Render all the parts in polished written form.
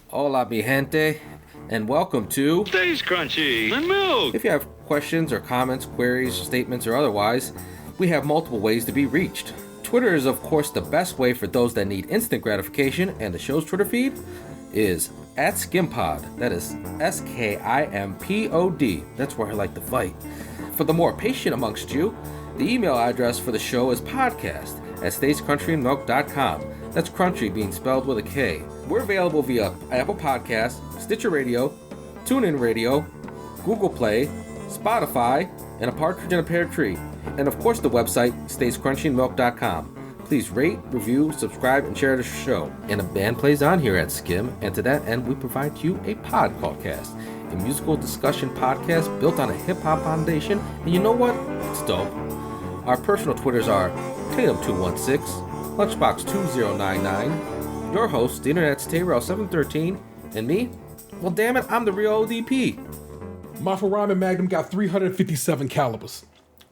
Hola, mi gente, and welcome to Stays Crunchy and Milk. If you have questions or comments, queries, statements, or otherwise, we have multiple ways to be reached. Twitter is, of course, the best way for those that need instant gratification, and the show's Twitter feed is @skimpod. That is SKIMPOD. That's where I like to fight. For the more patient amongst you, the email address for the show is podcast@stayscrunchyandmilk.com. That's crunchy being spelled with a K. We're available via Apple Podcasts, Stitcher Radio, TuneIn Radio, Google Play, Spotify, and a partridge in a pear tree. And of course the website, stayscrunchyandmilk.com. Please rate, review, subscribe, and share the show. And a band plays on here at Skim, and to that end, we provide you a Podcast, a musical discussion podcast built on a hip-hop foundation, and you know what? It's dope. Our personal Twitters are Tatum216, Lunchbox2099, your host, the Internet's Tayrell713, and me? Well, damn it, I'm the real ODP. My Rhyme Magnum got 357 calibers.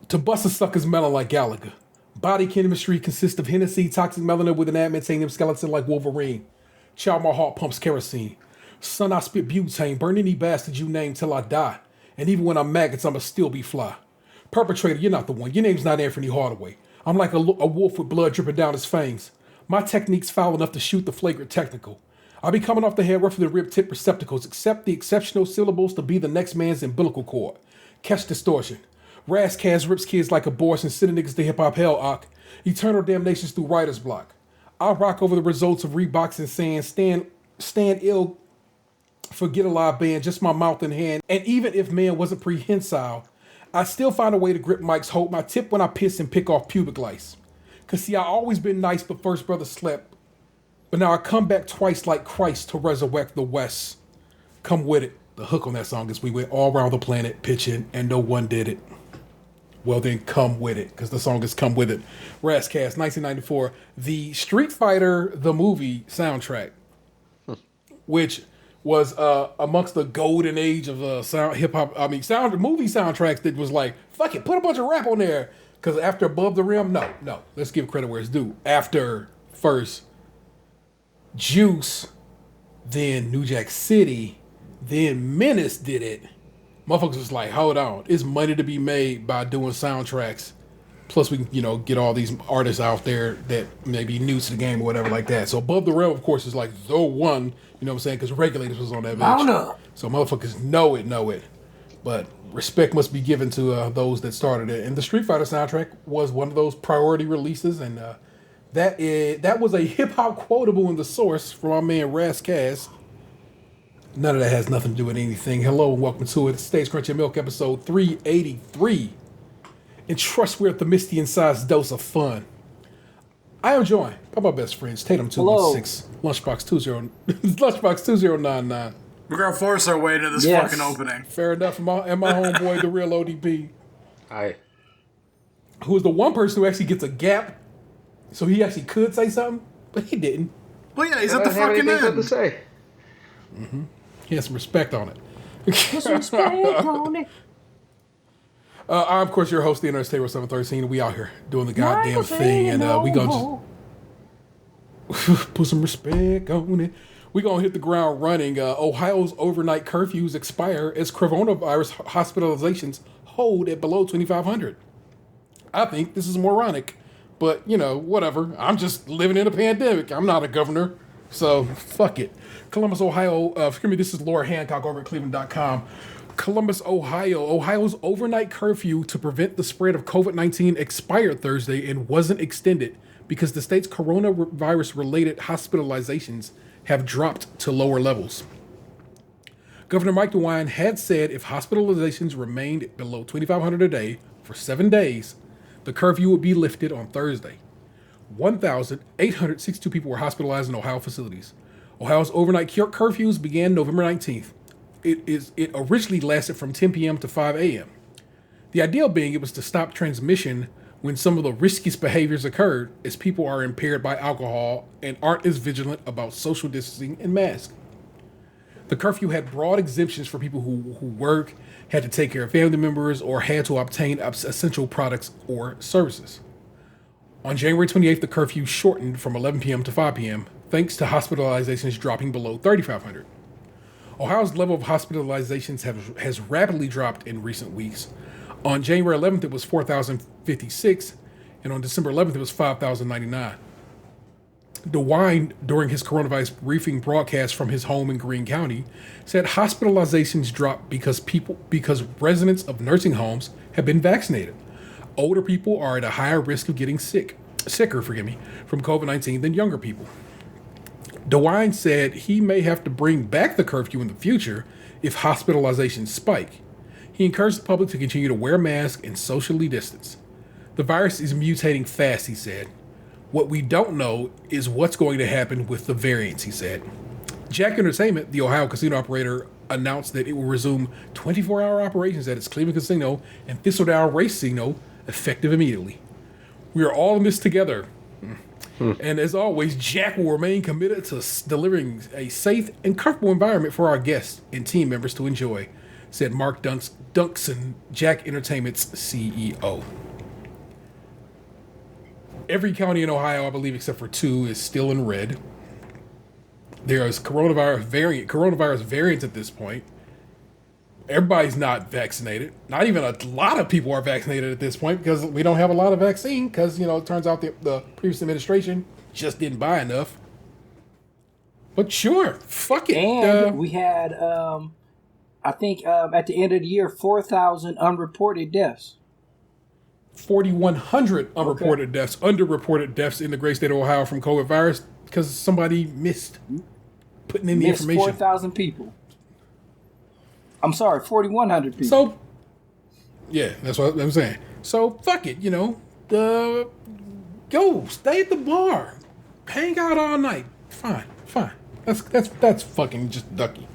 To bust a sucker's melon like Gallagher. Body chemistry consists of Hennessy, toxic melanin with an adamantium skeleton like Wolverine. Child, my heart pumps kerosene. Son, I spit butane. Burn any bastard you name till I die. And even when I'm maggots, I'ma still be fly. Perpetrator, you're not the one. Your name's not Anthony Hardaway. I'm like a wolf with blood dripping down his fangs. My technique's foul enough to shoot the flagrant technical. I be coming off the head rougher than rib tip receptacles, except the exceptional syllables to be the next man's umbilical cord. Catch distortion. Razzcast rips kids like abortion, sending niggas to hip-hop hell, ock. Eternal damnations through writer's block. I rock over the results of Reeboks and saying, stand ill, forget a live band, just my mouth and hand. And even if man wasn't prehensile, I still find a way to grip mics, hold my tip when I piss and pick off pubic lice. Cause see, I always been nice, but first brother slept. But now I come back twice like Christ to resurrect the West. Come with it. The hook on that song is we went all around the planet pitching and no one did it. Well then come with it, because the song is Come With It. Razzcast, 1994. The Street Fighter, the movie soundtrack, which was amongst the golden age of hip-hop, movie soundtracks that was like, fuck it, put a bunch of rap on there. Because after Above the Rim, no, let's give credit where it's due. After first Juice, then New Jack City, then Menace did it. Motherfuckers was like, hold on, it's money to be made by doing soundtracks. Plus we can, get all these artists out there that may be new to the game or whatever like that. So Above the Rim, of course, is like the one, you know what I'm saying? Because Regulators was on that bitch. So motherfuckers know it. But respect must be given to those that started it. And the Street Fighter soundtrack was one of those priority releases. And that was a hip-hop quotable in the source from our man Razzcast. None of that has nothing to do with anything. Hello and welcome to it. Stays Crunchy and Milk episode 383. And trust we're at the misty inside's dose of fun. I am joined by my best friends, Tatum216, Lunchbox2099. We're going to force our way to this fucking opening. Fair enough. And my homeboy, the real ODP. Hi. Who is the one person who actually gets a gap. So he actually could say something, but he didn't. Well, yeah, he's at the fucking end. To say. Mm-hmm. He has some respect on it. Some respect on it. I'm, of course, your host, the Internet's Tayrell713. We out here doing the goddamn thing, and we gonna just put some respect on it. We gonna hit the ground running. Ohio's overnight curfews expire as coronavirus hospitalizations hold at below 2,500. I think this is moronic, but whatever. I'm just living in a pandemic. I'm not a governor, so fuck it. Columbus, Ohio. This is Laura Hancock over at Cleveland.com. Columbus, Ohio. Ohio's overnight curfew to prevent the spread of COVID-19 expired Thursday and wasn't extended because the state's coronavirus-related hospitalizations have dropped to lower levels. Governor Mike DeWine had said if hospitalizations remained below 2,500 a day for 7 days, the curfew would be lifted on Thursday. 1,862 people were hospitalized in Ohio facilities. Ohio's overnight curfews began November 19th. It originally lasted from 10 p.m. to 5 a.m. The idea being it was to stop transmission when some of the riskiest behaviors occurred, as people are impaired by alcohol and aren't as vigilant about social distancing and masks. The curfew had broad exemptions for people who work, had to take care of family members, or had to obtain essential products or services. On January 28th, the curfew shortened from 11 p.m. to 5 p.m., thanks to hospitalizations dropping below 3,500. Ohio's level of hospitalizations has rapidly dropped in recent weeks. On January 11th, it was 4,056, and on December 11th, it was 5,099. DeWine, during his coronavirus briefing broadcast from his home in Greene County, said hospitalizations dropped because residents of nursing homes have been vaccinated. Older people are at a higher risk of getting sicker from COVID-19 than younger people. DeWine said he may have to bring back the curfew in the future if hospitalizations spike. He encouraged the public to continue to wear masks and socially distance. The virus is mutating fast, he said. What we don't know is what's going to happen with the variants, he said. Jack Entertainment, the Ohio casino operator, announced that it will resume 24-hour operations at its Cleveland Casino and Thistledown Racino effective immediately. We are all in this together. And as always, Jack will remain committed to delivering a safe and comfortable environment for our guests and team members to enjoy, said Mark Dunkson, Jack Entertainment's CEO. Every county in Ohio, I believe, except for 2, is still in red. There is coronavirus variants at this point. Everybody's not vaccinated. Not even a lot of people are vaccinated at this point because we don't have a lot of vaccine because, it turns out the previous administration just didn't buy enough. But sure, fuck it. And we had, I think, at the end of the year, 4,000 unreported deaths. 4,100 unreported deaths, underreported deaths in the great state of Ohio from COVID virus because somebody missed putting in the information. 4,000 people. I'm sorry, 4,100 people. So, yeah, that's what I'm saying. So, fuck it, go stay at the bar, hang out all night. Fine. That's fucking just ducky.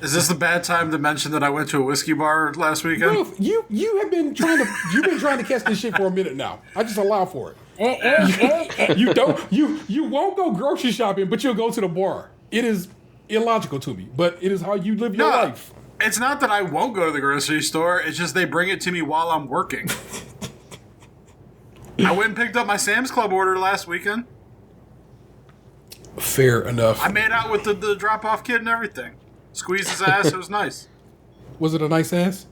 Is this the bad time to mention that I went to a whiskey bar last weekend? Bro, you have been trying to catch this shit for a minute now. I just allow for it. And You won't go grocery shopping, but you'll go to the bar. It is illogical to me, but it is how you live your life. It's not that I won't go to the grocery store. It's just they bring it to me while I'm working. I went and picked up my Sam's Club order last weekend. Fair enough. I made out with the drop-off kid and everything. Squeezed his ass. It was nice. Was it a nice ass?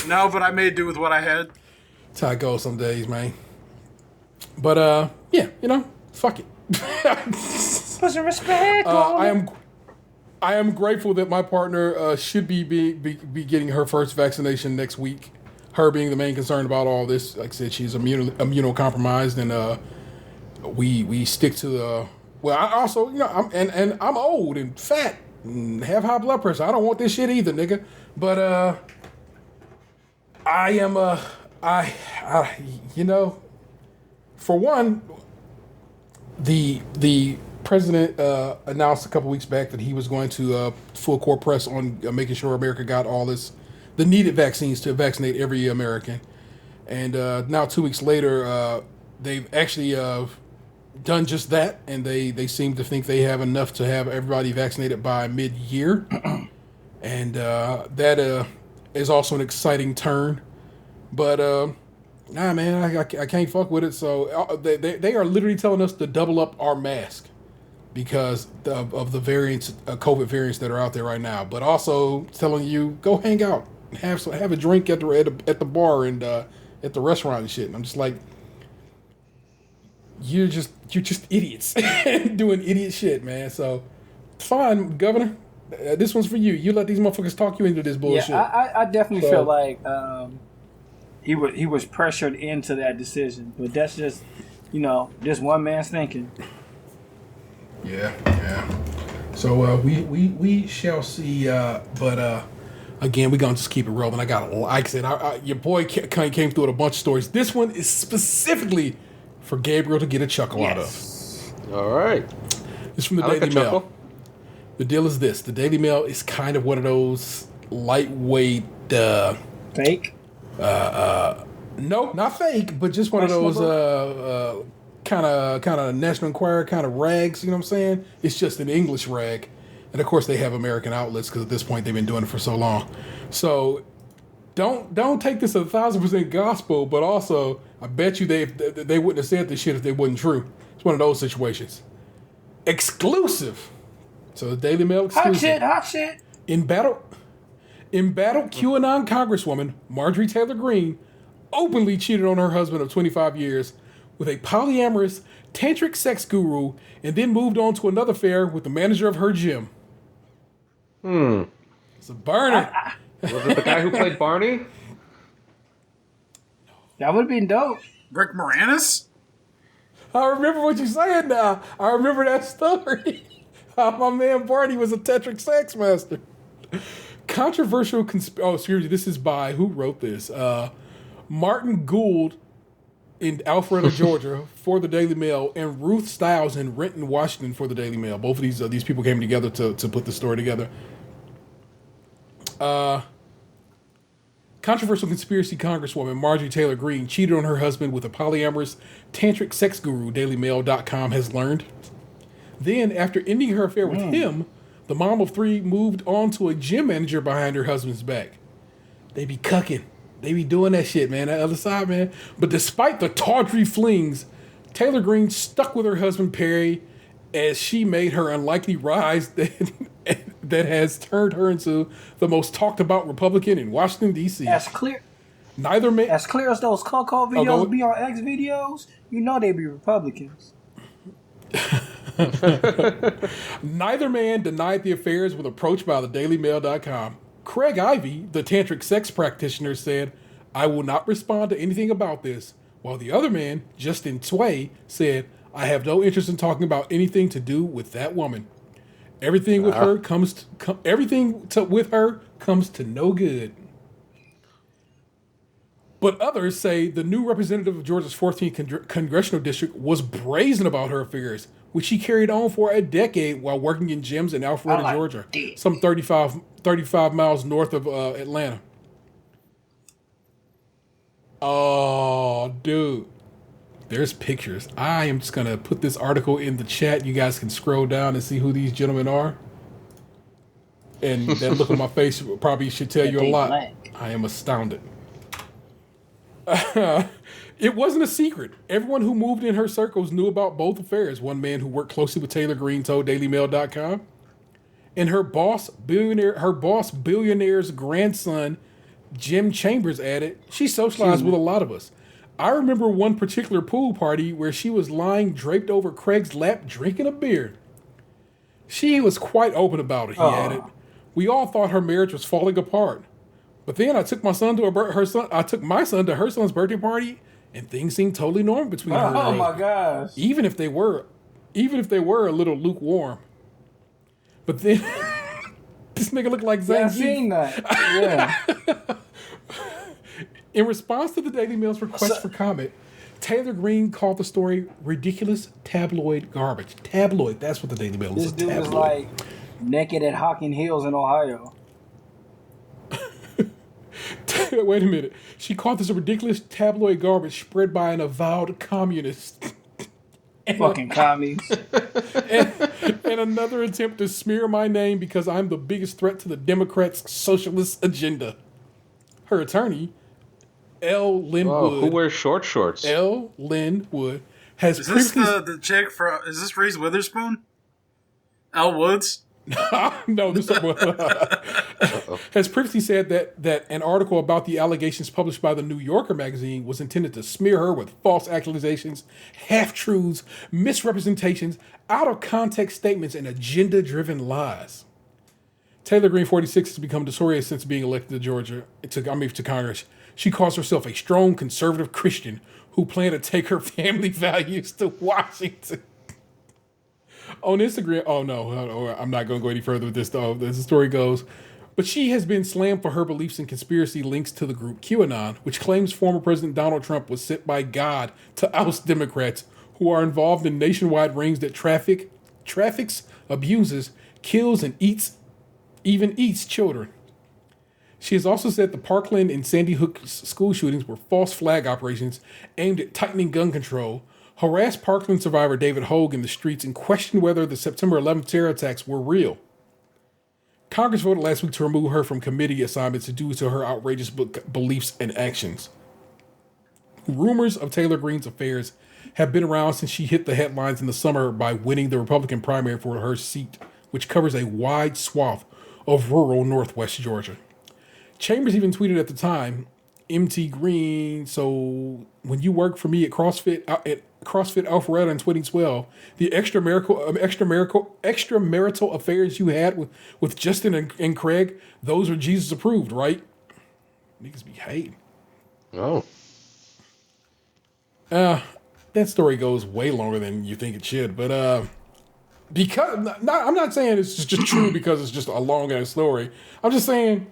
No, but I made do with what I had. That's how it goes some days, man. But, yeah, fuck it. put some respect on I am grateful that my partner should be getting her first vaccination next week. Her being the main concern about all this. Like I said, she's immunocompromised, and we stick to the. Well, I also, I'm old and fat and have high blood pressure. I don't want this shit either, nigga. But I am for one, the president announced a couple weeks back that he was going to full court press on making sure America got all the needed vaccines to vaccinate every American. And now 2 weeks later, they've actually done just that, and they seem to think they have enough to have everybody vaccinated by mid-year. And that is also an exciting turn. But nah, man, I can't fuck with it. So they are literally telling us to double up our mask because of the variants, COVID variants that are out there right now. But also telling you, go hang out, have a drink at the bar and at the restaurant and shit. And I'm just like, you're just idiots doing idiot shit, man. So fine, Governor. This one's for you. You let these motherfuckers talk you into this bullshit. Yeah, I definitely feel like he was pressured into that decision, but that's just just one man's thinking. Yeah. So we shall see. But again, we're gonna just keep it rolling. I got, like I said, your boy came through with a bunch of stories. This one is specifically for Gabriel to get a chuckle out of. All right. It's from the Daily Mail. The deal is this: the Daily Mail is kind of one of those lightweight, fake. No, not fake, but just one of those kind of National Enquirer kind of rags. You know what I'm saying? It's just an English rag, and of course they have American outlets because at this point they've been doing it for so long. So don't take this 1,000% gospel, but also I bet you they wouldn't have said this shit if they wasn't true. It's one of those situations. Exclusive. So the Daily Mail exclusive. Hot shit. In battle, QAnon Congresswoman Marjorie Taylor Greene openly cheated on her husband of 25 years with a polyamorous tantric sex guru and then moved on to another affair with the manager of her gym. It's a burner. Was it the guy who played Barney? That would have been dope. Rick Moranis? I remember what you're saying now. I remember that story. How my man Barney was a tantric sex master. Controversial excuse me, this is by, who wrote this? Martin Gould in Alpharetta, Georgia for the Daily Mail, and Ruth Stiles in Renton, Washington for the Daily Mail. Both of these people came together to put the story together. Controversial conspiracy Congresswoman Marjorie Taylor Greene cheated on her husband with a polyamorous tantric sex guru, DailyMail.com has learned. Then, after ending her affair with him, the mom of three moved on to a gym manager behind her husband's back. They be cucking. They be doing that shit, man, that other side, man. But despite the tawdry flings, Taylor Greene stuck with her husband, Perry, as she made her unlikely rise that has turned her into the most talked about Republican in Washington, D.C. As clear As clear as those Coco videos be on X videos, you know they be Republicans. Neither man denied the affairs when approached by the DailyMail.com. Craig Ivey, the tantric sex practitioner, said, "I will not respond to anything about this," while the other man, Justin Tway, said, "I have no interest in talking about anything to do with that woman. Everything with her comes to no good." But others say the new representative of Georgia's 14th congressional district was brazen about her affairs, which she carried on for a decade while working in gyms in Alpharetta, Georgia, some 35 miles north of Atlanta. Oh, dude. There's pictures. I am just going to put this article in the chat. You guys can scroll down and see who these gentlemen are. And that look on my face probably should tell you a lot. I am astounded. It wasn't a secret. Everyone who moved in her circles knew about both affairs. One man who worked closely with Taylor Greene told DailyMail.com. And her boss billionaire's grandson, Jim Chambers, added, "She socialized with a lot of us. I remember one particular pool party where she was lying draped over Craig's lap drinking a beer. She was quite open about it," he added. "We all thought her marriage was falling apart. But then I took my son to her son's birthday party, and things seemed totally normal between her and her. Oh my gosh! Even if they were a little lukewarm. But then this nigga looked like Zangief. Yeah, I've seen that. Yeah." In response to the Daily Mail's request for comment, Taylor Greene called the story ridiculous tabloid garbage. Tabloid, that's what the Daily Mail is. This dude was like naked at Hocking Hills in Ohio. Wait a minute. She called this a ridiculous tabloid garbage spread by an avowed communist. Fucking commies. and another attempt to smear my name because I'm the biggest threat to the Democrats' socialist agenda. Her attorney, L. Lynn Wood. Who wears short shorts? L. Lynn Wood has Is this the chick for? Is this Reese Witherspoon? L. Woods? No, this has previously said that an article about the allegations published by the New Yorker magazine was intended to smear her with false accusations, half-truths, misrepresentations, out-of-context statements, and agenda-driven lies. Taylor Greene, 46, has become notorious since being elected to Congress. She calls herself a strong conservative Christian who planned to take her family values to Washington. On Instagram, I'm not going to go any further with this, though, as the story goes. But she has been slammed for her beliefs in conspiracy links to the group QAnon, which claims former President Donald Trump was sent by God to oust Democrats who are involved in nationwide rings that traffics, abuses, kills, and even eats children. She has also said the Parkland and Sandy Hook school shootings were false flag operations aimed at tightening gun control, harassed Parkland survivor David Hogue in the streets, and questioned whether the September 11th terror attacks were real. Congress voted last week to remove her from committee assignments due to her outrageous beliefs and actions. Rumors of Taylor Greene's affairs have been around since she hit the headlines in the summer by winning the Republican primary for her seat, which covers a wide swath of rural northwest Georgia. Chambers even tweeted at the time, MT Green, so when you worked for me at CrossFit Alpharetta in 2012, the extramarital affairs you had with Justin and Craig, those are Jesus approved, right? Niggas be hating. Oh. That story goes way longer than you think it should, but because I'm not saying it's just true because it's just a long ass story. I'm just saying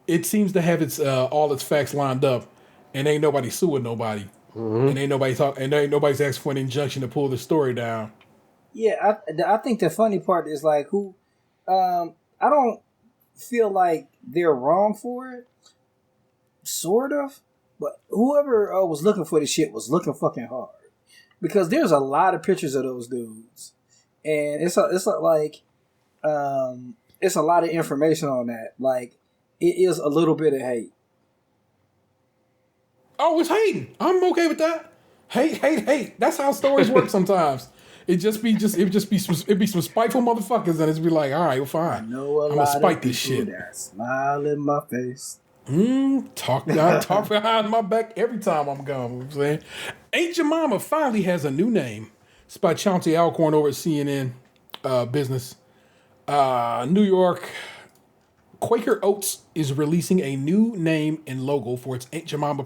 it seems to have all its facts lined up, and ain't nobody suing nobody, and ain't nobody's asking for an injunction to pull the story down. Yeah, I think the funny part is like I don't feel like they're wrong for it, sort of, but whoever was looking for this shit was looking fucking hard, because there's a lot of pictures of those dudes, and it's a lot of information on that. Like, it is a little bit of hate. Oh, it's hating. I'm okay with that. Hate. That's how stories work sometimes. It'd be some spiteful motherfuckers, and it'd be like, all right, well, fine. I'm gonna spite this shit. That smile in my face. Talk behind my back every time I'm gone. You know what I'm saying, Aunt Jemimah finally has a new name. It's by Chauncey Alcorn over at CNN Business. New York. Quaker Oats is releasing a new name and logo for its Aunt Jemimah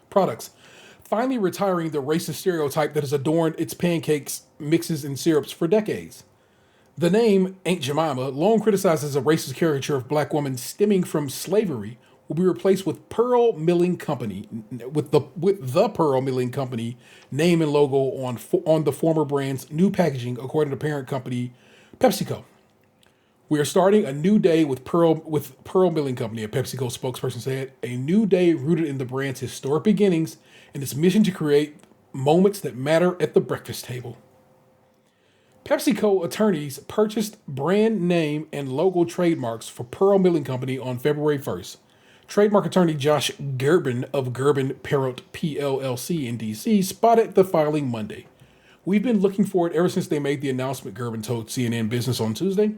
products, finally retiring the racist stereotype that has adorned its pancakes, mixes, and syrups for decades. The name Aunt Jemimah, long criticized as a racist caricature of black women stemming from slavery, will be replaced with Pearl Milling Company, with the Pearl Milling Company name and logo on the former brand's new packaging, according to parent company PepsiCo. We are starting a new day with Pearl Milling Company, a PepsiCo spokesperson said. A new day rooted in the brand's historic beginnings and its mission to create moments that matter at the breakfast table. PepsiCo attorneys purchased brand name and logo trademarks for Pearl Milling Company on February 1st. Trademark attorney Josh Gerbin of Gerbin Parrott PLLC in D.C. spotted the filing Monday. We've been looking for it ever since they made the announcement, Gerbin told CNN Business on Tuesday.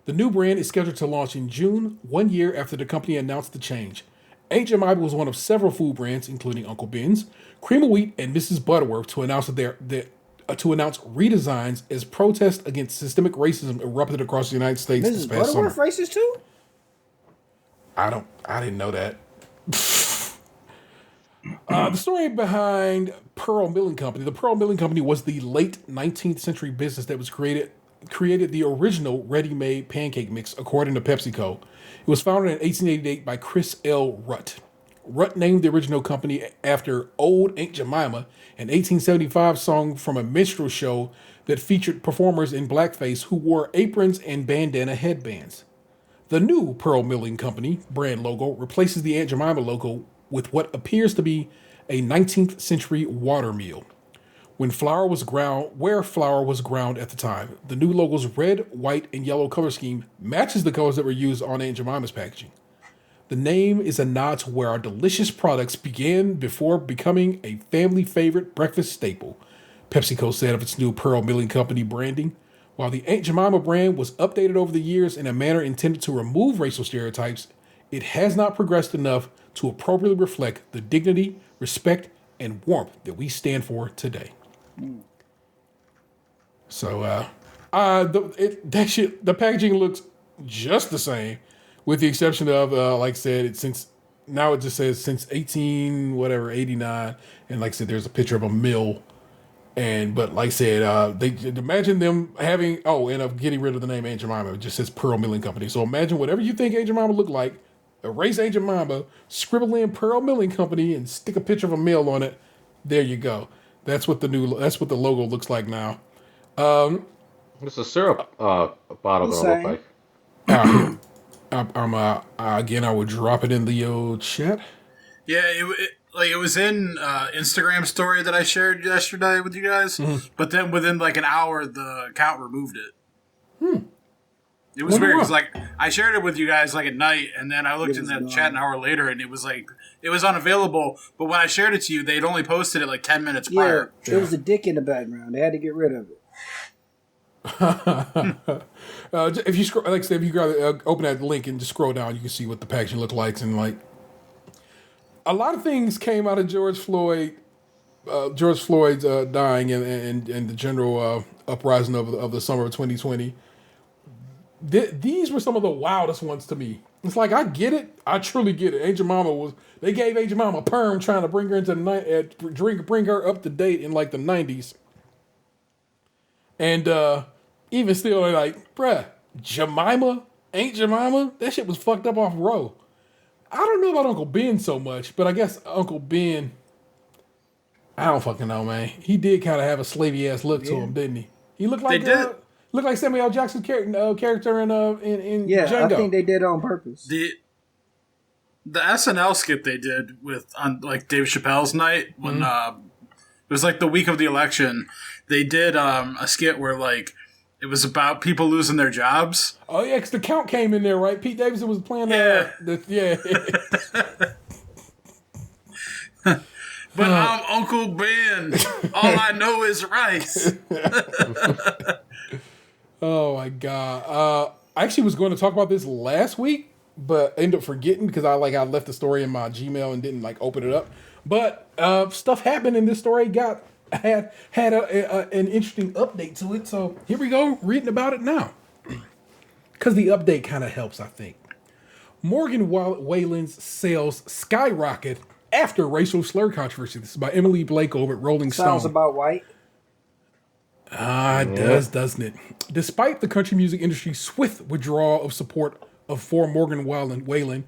The new brand is scheduled to launch in June, 1 year after the company announced the change. Aunt Jemimah was one of several food brands, including Uncle Ben's, Cream of Wheat, and Mrs. Butterworth, to announce redesigns as protest against systemic racism erupted across the United States this past summer. Mrs. Butterworth racist too? I didn't know that. The story behind Pearl Milling Company. The Pearl Milling Company was the late 19th century business that was created the original ready-made pancake mix, according to PepsiCo. It was founded in 1888 by Chris L. Rutt. Rutt named the original company after Old Aunt Jemimah, an 1875 song from a minstrel show that featured performers in blackface who wore aprons and bandana headbands. The new Pearl Milling Company brand logo replaces the Aunt Jemimah logo with what appears to be a 19th century water mill. Where flour was ground at the time. The new logo's red, white, and yellow color scheme matches the colors that were used on Aunt Jemimah's packaging. The name is a nod to where our delicious products began before becoming a family favorite breakfast staple, PepsiCo said of its new Pearl Milling Company branding. While the Aunt Jemimah brand was updated over the years in a manner intended to remove racial stereotypes, it has not progressed enough to appropriately reflect the dignity, respect, and warmth that we stand for today. So, the packaging looks just the same, with the exception of, like I said, it just says since 89, and like I said, there's a picture of a mill, but like I said, they imagine them having, and of getting rid of the name Aunt Jemimah, it just says Pearl Milling Company. So imagine whatever you think Aunt Jemimah looked like, erase Aunt Jemimah, scribble in Pearl Milling Company, and stick a picture of a mill on it. There you go. That's what the logo looks like now. What's the syrup bottle gonna look like? I would drop it in the chat. Yeah, it was in Instagram story that I shared yesterday with you guys, but then within like an hour, the account removed it. It was weird. It's like I shared it with you guys like at night, and then I looked in the chat an hour later, and it was it was unavailable. But when I shared it to you, they'd only posted it like 10 minutes prior. Yeah, there was a dick in the background. They had to get rid of it. If you scroll, like I said, if you open that link and just scroll down, you can see what the packaging looked like. And like a lot of things came out of George Floyd's dying and the general uprising of the summer of 2020. These were some of the wildest ones to me. It's like, I get it. I truly get it. They gave Aunt Jemimah a perm trying to bring her into the bring her up to date in like the 90s. And even still, they're like, bruh, Jemimah? Aunt Jemimah? That shit was fucked up off row. I don't know about Uncle Ben so much, but I guess Uncle Ben, I don't fucking know, man. He did kind of have a slavey ass look to him, didn't he? He looked like Samuel L. Jackson's character in Django. I think they did it on purpose. The SNL skit they did on like Dave Chappelle's night when it was like the week of the election. They did a skit where like it was about people losing their jobs. Oh yeah, because the Count came in there, right? Pete Davidson was playing But I'm Uncle Ben. All I know is rice. Oh my god! I actually was going to talk about this last week, but ended up forgetting because I left the story in my Gmail and didn't like open it up. But stuff happened, and this story had an interesting update to it. So here we go, reading about it now, because the update kind of helps, I think. Morgan Wallen's sales skyrocket after racial slur controversy. This is by Emily Blake over at Rolling Stone. Sounds about white. It does, doesn't it? Despite the country music industry's swift withdrawal of support for Morgan Wallen,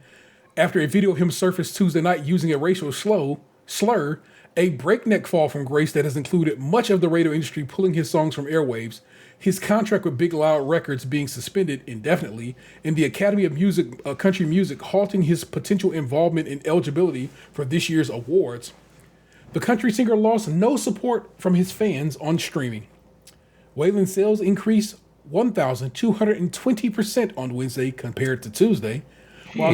after a video of him surfaced Tuesday night using a racial slur, a breakneck fall from grace that has included much of the radio industry pulling his songs from airwaves, his contract with Big Loud Records being suspended indefinitely, and the Academy of Country Music halting his potential involvement in eligibility for this year's awards, the country singer lost no support from his fans on streaming. Wallen's sales increased 1,220% on Wednesday compared to Tuesday, while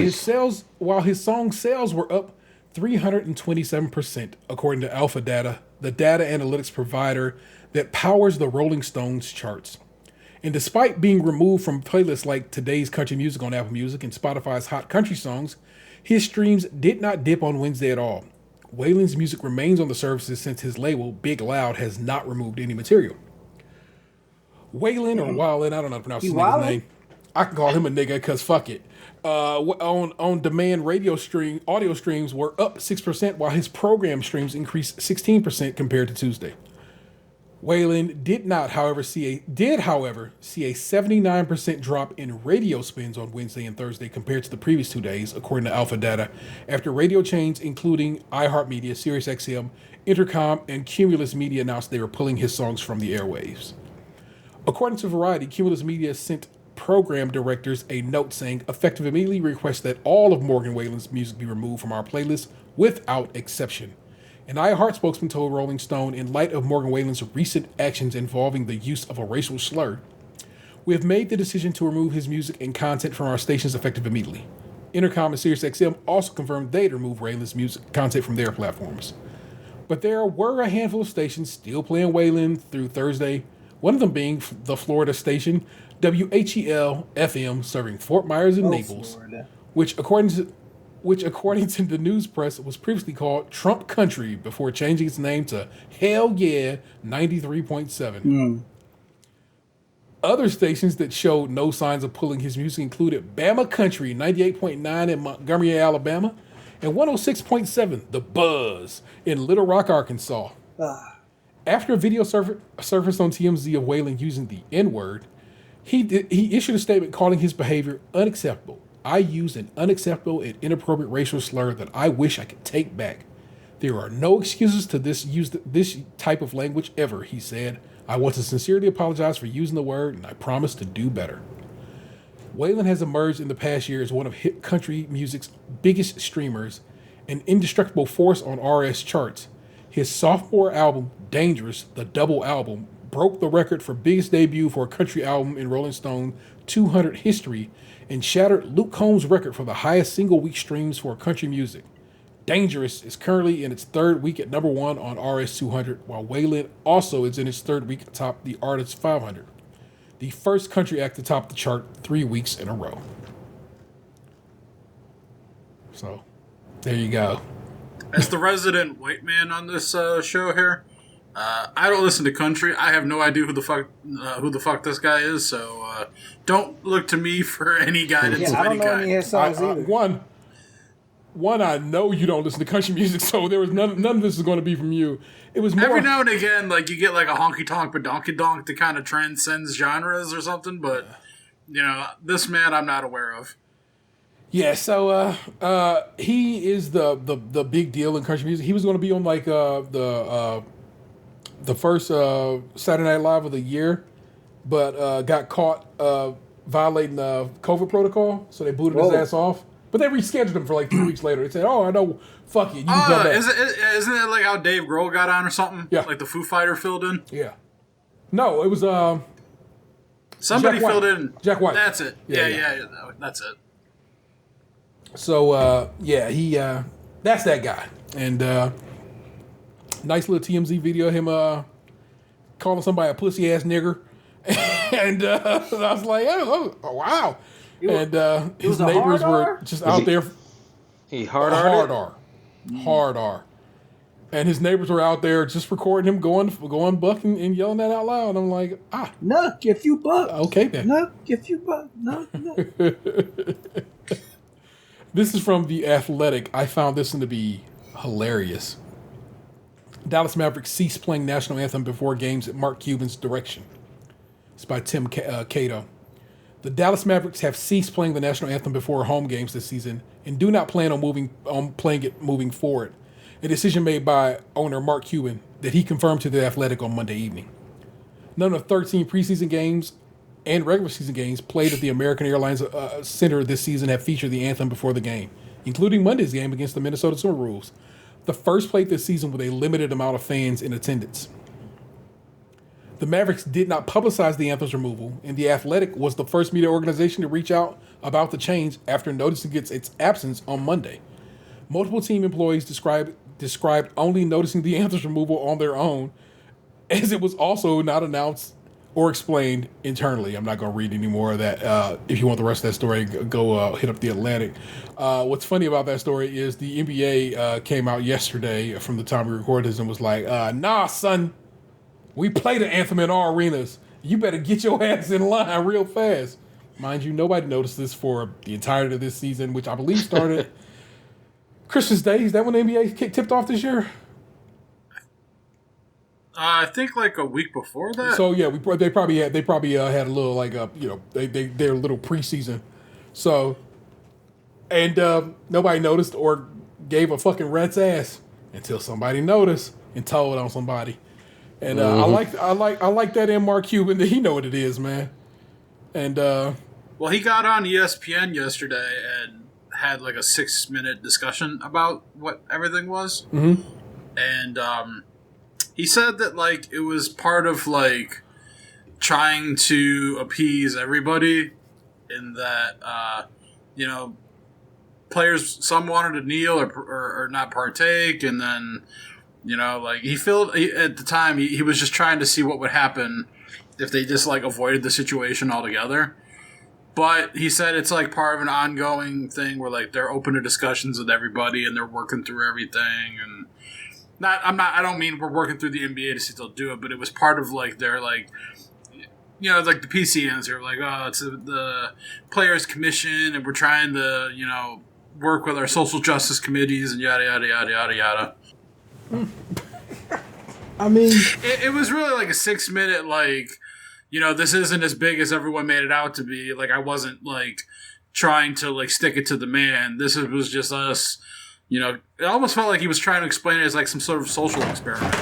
his song sales were up 327%, according to Alpha Data, the data analytics provider that powers the Rolling Stones charts. And despite being removed from playlists like Today's Country Music on Apple Music and Spotify's Hot Country Songs, his streams did not dip on Wednesday at all. Wallen's music remains on the services since his label, Big Loud, has not removed any material. Wallen, or Wallen, I don't know how to pronounce his name. I can call him a nigga because fuck it. On demand audio streams were up 6%, while his program streams increased 16% compared to Tuesday. Wallen did, however, see a 79% drop in radio spins on Wednesday and Thursday compared to the previous 2 days, according to Alpha Data, after radio chains including iHeartMedia, SiriusXM, Intercom, and Cumulus Media announced they were pulling his songs from the airwaves. According to Variety, Cumulus Media sent program directors a note saying, effective immediately, request that all of Morgan Wallen's music be removed from our playlist without exception. An iHeart spokesman told Rolling Stone, in light of Morgan Wallen's recent actions involving the use of a racial slur, we have made the decision to remove his music and content from our stations effective immediately. Intercom and SiriusXM also confirmed they'd remove Wallen's music content from their platforms. But there were a handful of stations still playing Wallen through Thursday, one of them being the Florida station WHEL-FM, serving Fort Myers and Naples, Florida. which according to the news press was previously called Trump Country before changing its name to Hell Yeah 93.7. Other stations that showed no signs of pulling his music included Bama Country 98.9 in Montgomery, Alabama, and 106.7 The Buzz in Little Rock, Arkansas. After a video surfaced on TMZ of Wallen using the N-word, he issued a statement calling his behavior unacceptable. I used an unacceptable and inappropriate racial slur that I wish I could take back. There are no excuses to use this type of language ever, he said. I want to sincerely apologize for using the word, and I promise to do better. Wallen has emerged in the past year as one of hip country music's biggest streamers, an indestructible force on RS charts. His sophomore album, Dangerous, the double album, broke the record for biggest debut for a country album in Rolling Stone 200 history and shattered Luke Combs' record for the highest single week streams for country music. Dangerous is currently in its third week at number 1 on RS200, while Waylon also is in its third week atop the Artist 500. The first country act to top the chart 3 weeks in a row. So, there you go. As the resident white man on this show here, I don't listen to country. I have no idea who the fuck this guy is. So don't look to me for any guidance of I don't any know any of kind. his songs either. One, I know you don't listen to country music, so there was none of this is going to be from you. It was more Every now and again, like you get like a honky tonk but donkey donk that kind of transcends genres or something. But this man I'm not aware of. Yeah, so he is the big deal in country music. He was going to be on like the first Saturday Night Live of the year, but got caught violating COVID protocol, so they booted his ass off. But they rescheduled him for like 2 weeks later. They said, "Oh, I know, fuck it, you can come back." Isn't it like how Dave Grohl got on or something? Yeah, like the Foo Fighter filled in. Yeah, no, it was somebody Jack filled White. in. Jack White. That's it. Yeah. That's it. So he that's that guy, and nice little TMZ video of him calling somebody a pussy ass nigger, and I was like, oh wow, his neighbors were just out there. He hard R. And his neighbors were out there just recording him going buck and yelling that out loud. And I'm like, no, if you buck. Okay then. No, if you buck. No. This is from The Athletic. I found this one to be hilarious. Dallas Mavericks cease playing National Anthem before games at Mark Cuban's direction. It's by Tim Cato. The Dallas Mavericks have ceased playing the National Anthem before home games this season and do not plan on playing it moving forward. A decision made by owner Mark Cuban that he confirmed to The Athletic on Monday evening. None of 13 preseason games and regular season games played at the American Airlines Center this season have featured the anthem before the game, including Monday's game against the Minnesota Timberwolves, the first played this season with a limited amount of fans in attendance. The Mavericks did not publicize the anthem's removal, and The Athletic was the first media organization to reach out about the change after noticing its absence on Monday. Multiple team employees described only noticing the anthem's removal on their own, as it was also not announced or explained internally. I'm not going to read any more of that. If you want the rest of that story, go hit up The Atlantic. What's funny about that story is the NBA came out yesterday from the time we recorded this and was like, nah, son, we play the anthem in our arenas. You better get your ass in line real fast. Mind you, nobody noticed this for the entirety of this season, which I believe started Christmas Day. Is that when the NBA tipped off this year? I think like a week before that. So yeah, they probably had a little like their little preseason. So, and nobody noticed or gave a fucking rat's ass until somebody noticed and told on somebody. And I like that in Mark Cuban that he know what it is, man. And well, he got on ESPN yesterday and had like a 6-minute discussion about what everything was. Mm-hmm. And he said that like it was part of like trying to appease everybody, in that players, some wanted to kneel or not partake, and then like at the time he was just trying to see what would happen if they just like avoided the situation altogether. But he said it's like part of an ongoing thing where like they're open to discussions with everybody and they're working through everything. And I don't mean we're working through the NBA to see if they'll do it, but it was part of like their like, like the PCNs are like, oh, it's the Players Commission and we're trying to, work with our social justice committees and yada, yada, yada, yada, yada. I mean, it was really like a 6-minute, like, this isn't as big as everyone made it out to be. Like, I wasn't like trying to like stick it to the man. This was just us. It almost felt like he was trying to explain it as like some sort of social experiment.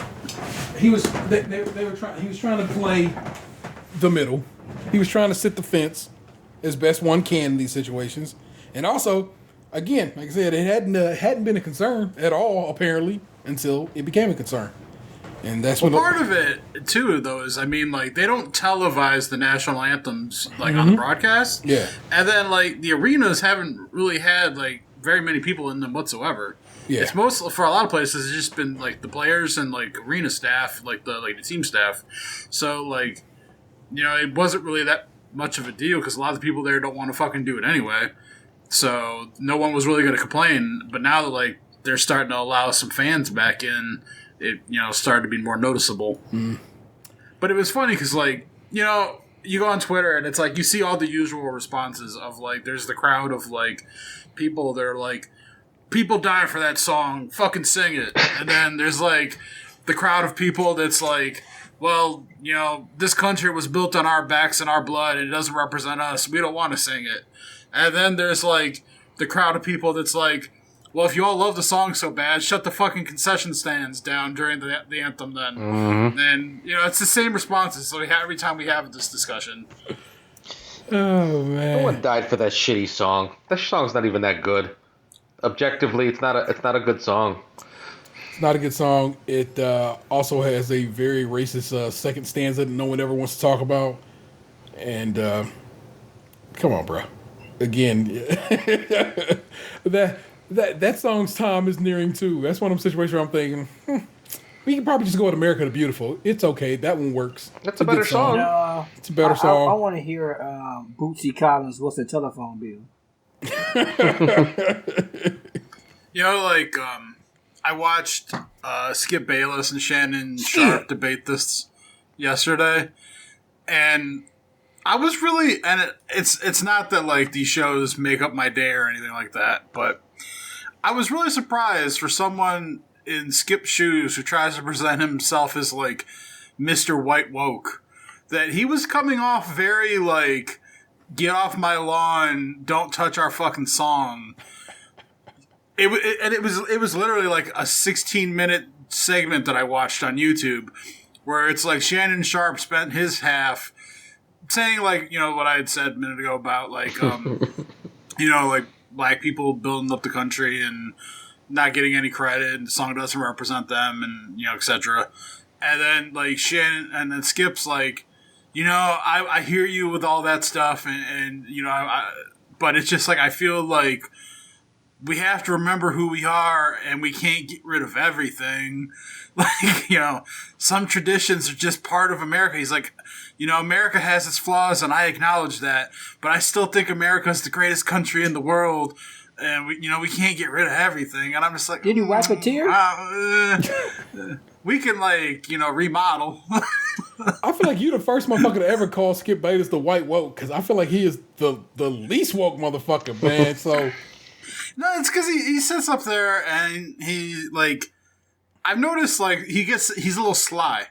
He was trying to play the middle. He was trying to sit the fence as best one can in these situations. And also, again, like I said, it hadn't been a concern at all apparently until it became a concern. And that's part of it too, though, is like they don't televise the national anthems like on the broadcast. Yeah, and then like the arenas haven't really had like very many people in them whatsoever. Yeah. It's most for a lot of places. It's just been like the players and like arena staff, like the team staff. So like, it wasn't really that much of a deal because a lot of the people there don't want to fucking do it anyway. So no one was really going to complain. But now that like they're starting to allow some fans back in, it started to be more noticeable. Mm. But it was funny because like you go on Twitter and it's like you see all the usual responses of like there's the crowd of like people that are like, people die for that song, fucking sing it. And then there's like the crowd of people that's like, well, this country was built on our backs and our blood and it doesn't represent us. We don't want to sing it. And then there's like the crowd of people that's like, well, if you all love the song so bad, shut the fucking concession stands down during the anthem then. Mm-hmm. And, it's the same responses so every time we have this discussion. Oh, man. No one died for that shitty song. That song's not even that good. Objectively, it's not a good song. It's not a good song. It also has a very racist second stanza that no one ever wants to talk about. And come on, bro. Again, that song's time is nearing too. That's one of them situations where I'm thinking, we can probably just go with America the Beautiful. It's okay. That one works. That's a better song. It's a better song. I want to hear Bootsy Collins, What's the Telephone Bill? I watched Skip Bayless and Shannon Sharp debate this yesterday, and I was really, and it's not that like these shows make up my day or anything like that, but I was really surprised for someone in Skip's shoes who tries to present himself as like Mr. White Woke, that he was coming off very like, get off my lawn, don't touch our fucking song. It was literally like a 16-minute segment that I watched on YouTube where it's like Shannon Sharp spent his half saying like, what I had said a minute ago about like, like black people building up the country and not getting any credit and the song doesn't represent them and, etc. And then like Shannon and then Skip's like, I hear you with all that stuff and but it's just like, I feel like we have to remember who we are and we can't get rid of everything. Like, some traditions are just part of America. He's like, America has its flaws and I acknowledge that, but I still think America is the greatest country in the world. And we can't get rid of everything. And I'm just like, did you wipe a tear? We can remodel. I feel like you the first motherfucker to ever call Skip Bayless the white woke because I feel like he is the least woke motherfucker, man. So no, it's because he sits up there and he like, I've noticed like he's a little sly.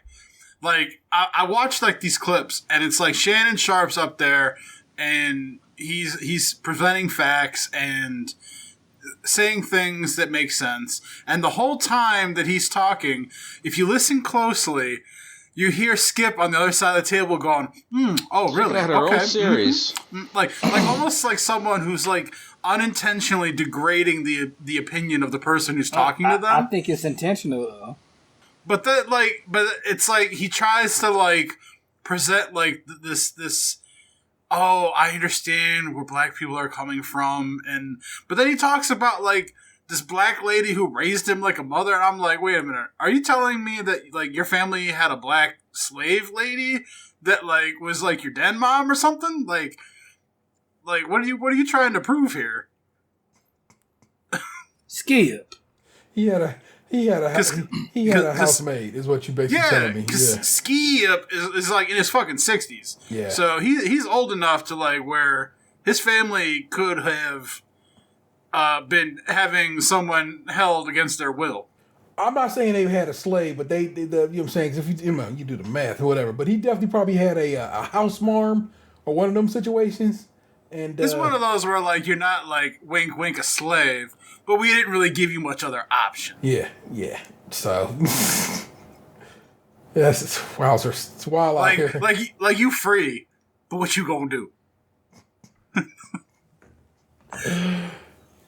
Like I watched like these clips and it's like Shannon Sharp's up there and he's presenting facts and saying things that make sense. And the whole time that he's talking, if you listen closely, you hear Skip on the other side of the table going, oh, really? She had her okay. own series. Like almost like someone who's like unintentionally degrading the opinion of the person who's talking to them. I think it's intentional though. But it's like he tries to like present like this. Oh, I understand where black people are coming from, but then he talks about like this black lady who raised him like a mother, and I'm like, wait a minute, are you telling me that like your family had a black slave lady that like was like your den mom or something? Like what are you trying to prove here? Skip. he had a housemaid, is what you basically telling me. Because Skip is like in his fucking 60s. Yeah. So he's old enough to like where his family could have been having someone held against their will. I'm not saying they had a slave, but they you know what I'm saying? 'Cause if you do the math or whatever, but he definitely probably had a house marm or one of them situations. And it's one of those where like you're not like wink wink a slave, but we didn't really give you much other option. Yeah. So yes, it's wowzers. It's wild out here. Like you free, but what you gonna do?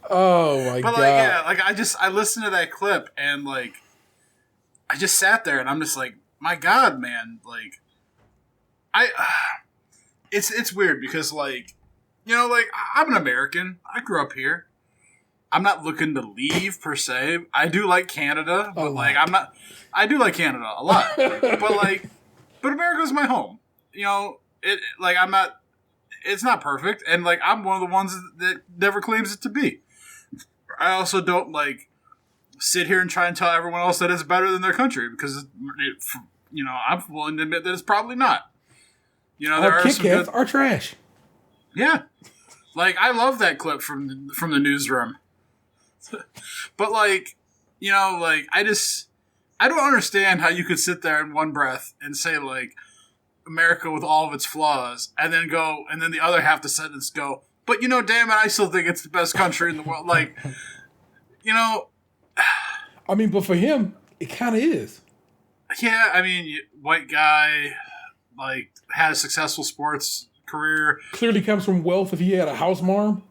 Oh my god! But like yeah, like I listened to that clip and like I just sat there and I'm just like, my god, man, like it's weird because like like I'm an American. I grew up here. I'm not looking to leave per se. I do like Canada, but like I do like Canada a lot, but America's my home. You know, it's not perfect, and like I'm one of the ones that never claims it to be. I also don't like sit here and try and tell everyone else that it's better than their country because I'm willing to admit that it's probably not. You know, there our are Kit some Kats good, are trash. yeah. Like I love that clip from the newsroom, but like like I don't understand how you could sit there in one breath and say like America with all of its flaws, and then the other half the sentence go, but damn it, I still think it's the best country in the world. Like, I mean, but for him, it kind of is. Yeah, I mean, white guy, like, had a successful sports career. Clearly comes from wealth if he had a house marm.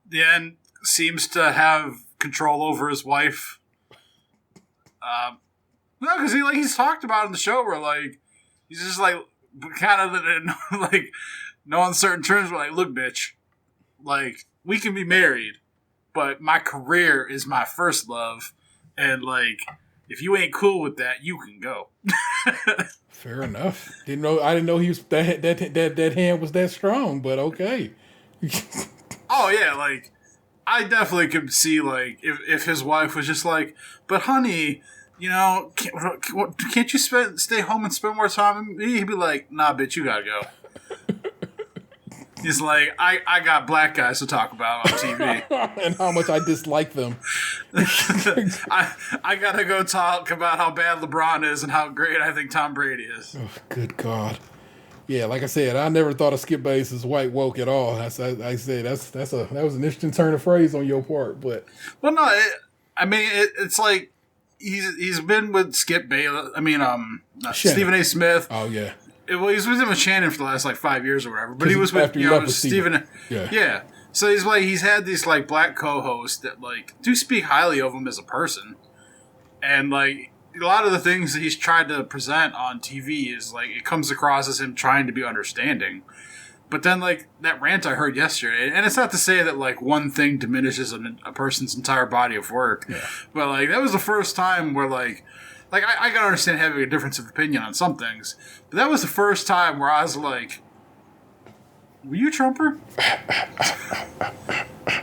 Then seems to have control over his wife. No, because he's talked about in the show where, like, he's just, like, kind of, like, no uncertain terms, but, like, look, bitch, like, we can be married, but my career is my first love, and, like, if you ain't cool with that, you can go. Fair enough. I didn't know he was that hand was that strong, but okay. Oh yeah, like I definitely could see like if his wife was just like, but honey, can't you stay home and spend more time? He'd be like, nah, bitch, you gotta go. He's like, I got black guys to talk about on TV. And how much I dislike them. I gotta go talk about how bad LeBron is and how great I think Tom Brady is. Oh, good God. Yeah, like I said, I never thought of Skip Bayless as white woke at all. I said that was an interesting turn of phrase on your part, but well, no, it's like he's been with Skip Bayless. I mean, Stephen A. Smith. Oh yeah. Well, he was with Shannon for the last like 5 years or whatever, but he was with Stephen. Yeah. So he's had these like black co-hosts that like do speak highly of him as a person, and like a lot of the things that he's tried to present on TV is like it comes across as him trying to be understanding. But then like that rant I heard yesterday, and it's not to say that like one thing diminishes a person's entire body of work, but like that was the first time where like I can understand having a difference of opinion on some things, but that was the first time where I was like, were you a Trumper?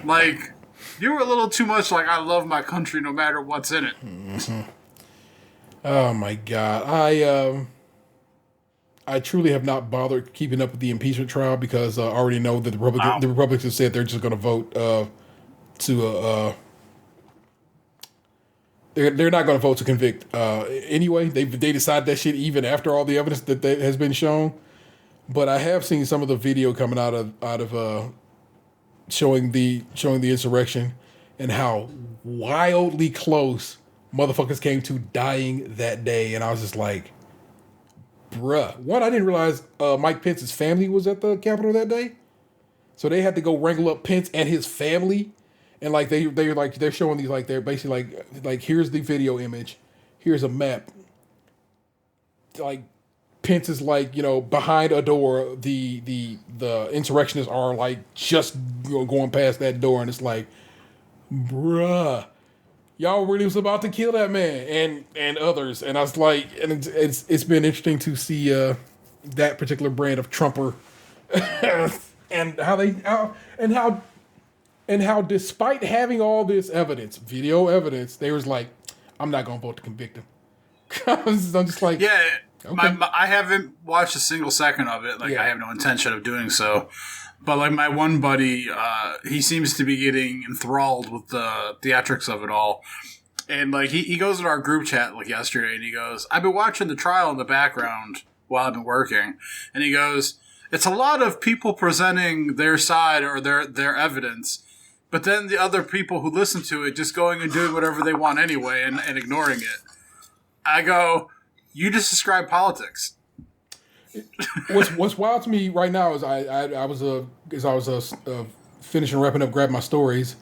Like, you were a little too much like, I love my country no matter what's in it. Mm-hmm. Oh, my God. I truly have not bothered keeping up with the impeachment trial because I already know that the Republicans have said they're just going to vote They're not going to vote to convict anyway. They decide that shit even after all the evidence that has been shown. But I have seen some of the video coming out of showing the insurrection and how wildly close motherfuckers came to dying that day. And I was just like, bruh. One, I didn't realize Mike Pence's family was at the Capitol that day, so they had to go wrangle up Pence and his family. And like they're showing these like they're basically like here's the video image, here's a map. Like Pence is like behind a door. The insurrectionists are like just going past that door, and it's like, bruh, y'all really was about to kill that man and others. And I was like, and it's been interesting to see that particular brand of Trumper and how despite having all this evidence, video evidence, they was like, I'm not going to vote to convict him. I'm just like... Yeah, okay. I haven't watched a single second of it. Like, I have no intention of doing so. But, like, my one buddy, he seems to be getting enthralled with the theatrics of it all. And, like, he goes in our group chat, like, yesterday, and he goes, I've been watching the trial in the background while I've been working. And he goes, it's a lot of people presenting their side or their evidence, but then the other people who listen to it just going and doing whatever they want anyway and ignoring it. I go, you just describe politics. What's wild to me right now is I was finishing wrapping up, grabbing my stories.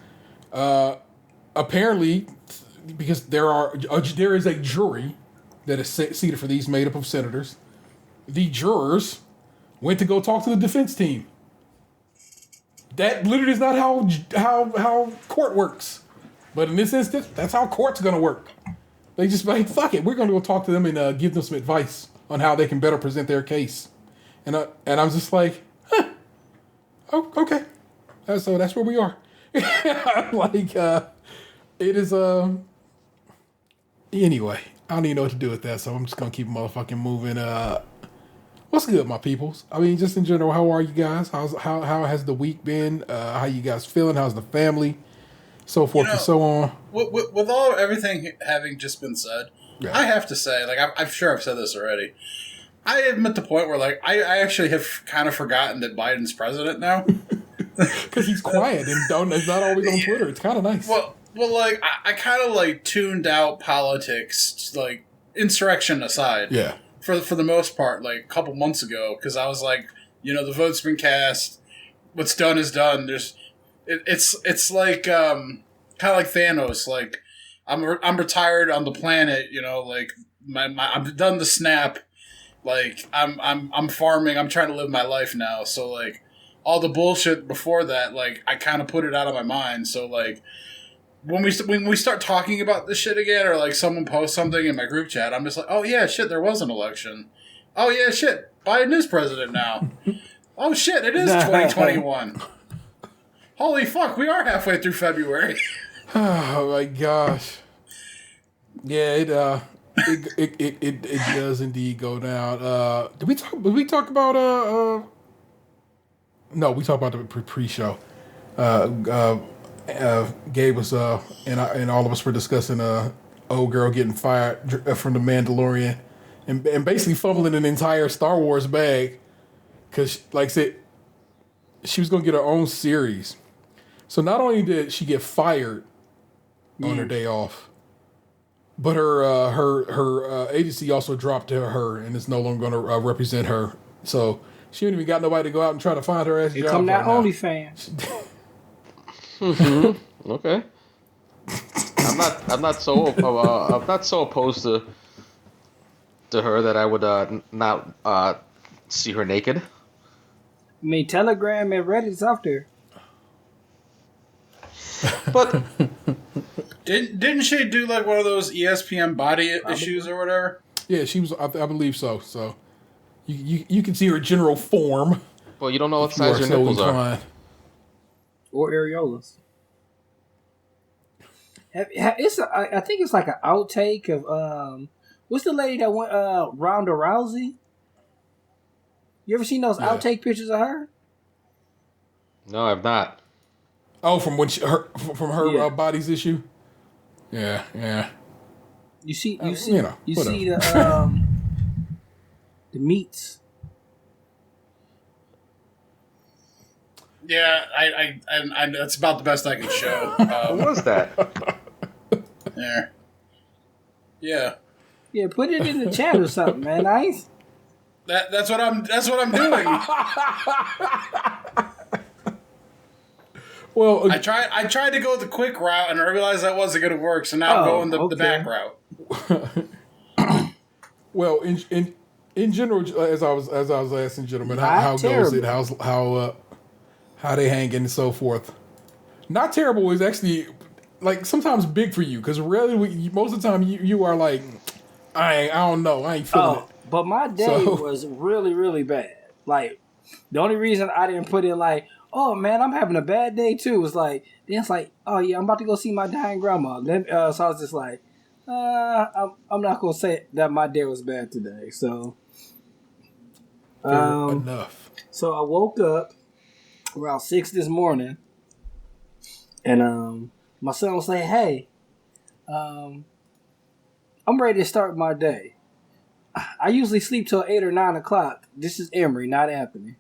Apparently, because there is a jury that is seated for these made up of senators. The jurors went to go talk to the defense team. That literally is not how court works. But in this instance, that's how court's gonna work. They just like, fuck it, we're gonna go talk to them and give them some advice on how they can better present their case. And I'm just like, oh, okay. So that's where we are. Like, it is anyway, I don't even know what to do with that, so I'm just gonna keep motherfucking moving. What's good, my peoples? I mean, just in general, how are you guys? How has the week been? How you guys feeling? How's the family? So forth and so on. With everything having just been said, yeah. I have to say, like, I'm sure I've said this already. I am at the point where, like, I actually have kind of forgotten that Biden's president now. Because he's quiet and is not always on Twitter. It's kind of nice. Well, like, I kind of, like, tuned out politics, like, insurrection aside. Yeah. For the most part, like, a couple months ago, because I was like, the vote's been cast. What's done is done. It's like kind of like Thanos. Like, I'm retired on the planet. Like I'm done the snap. Like I'm farming. I'm trying to live my life now. So like all the bullshit before that, like I kind of put it out of my mind. So like when we start talking about this shit again, or like someone posts something in my group chat, I'm just like, oh yeah, shit, there was an election. Oh yeah, shit, Biden is president now. Oh shit, it is 2021. Holy fuck, we are halfway through February. Oh my gosh. Yeah, it does indeed go down. Did we talk about no, we talked about the pre-show. Gabe was and all of us were discussing old girl getting fired from the Mandalorian and basically fumbling an entire Star Wars bag because, like I said, she was going to get her own series. So not only did she get fired on her day off, but her agency also dropped her and is no longer going to represent her. So she ain't even got nobody to go out and try to find her ass. Here come that OnlyFans. Mm-hmm. Okay. I'm not so opposed to her that I would not see her naked. I mean, Telegram and Reddit's out there. But didn't she do like one of those ESPN body issues or whatever? Yeah, she was. I believe so. So you can see her general form. Well, you don't know what size your nipples are. Or areolas. I think it's like an outtake of what's the lady that went Ronda Rousey? You ever seen those outtake pictures of her? No, I've not. Oh, from when from her body's issue. Yeah. You see see the meats. Yeah, I that's about the best I can show. What was that? There. Yeah. Yeah, put it in the chat or something, man. Nice. That's what I'm doing. Well, I tried to go the quick route and I realized that wasn't going to work, so now I'm going the back route. Well, in general, as I was asking gentlemen, how goes it? How they hanging and so forth. Not terrible is actually like sometimes big for you because really most of the time you are like I don't know, I ain't feeling it. But my day was really, really bad. Like the only reason I didn't put in like, oh man, I'm having a bad day too. Was like then it's like, oh yeah, I'm about to go see my dying grandma. So I was just like, I'm not gonna say that my day was bad today. So enough. So I woke up around 6 this morning, and my son was like, "Hey, I'm ready to start my day. I usually sleep till 8 or 9 o'clock. This is Emery, not Anthony."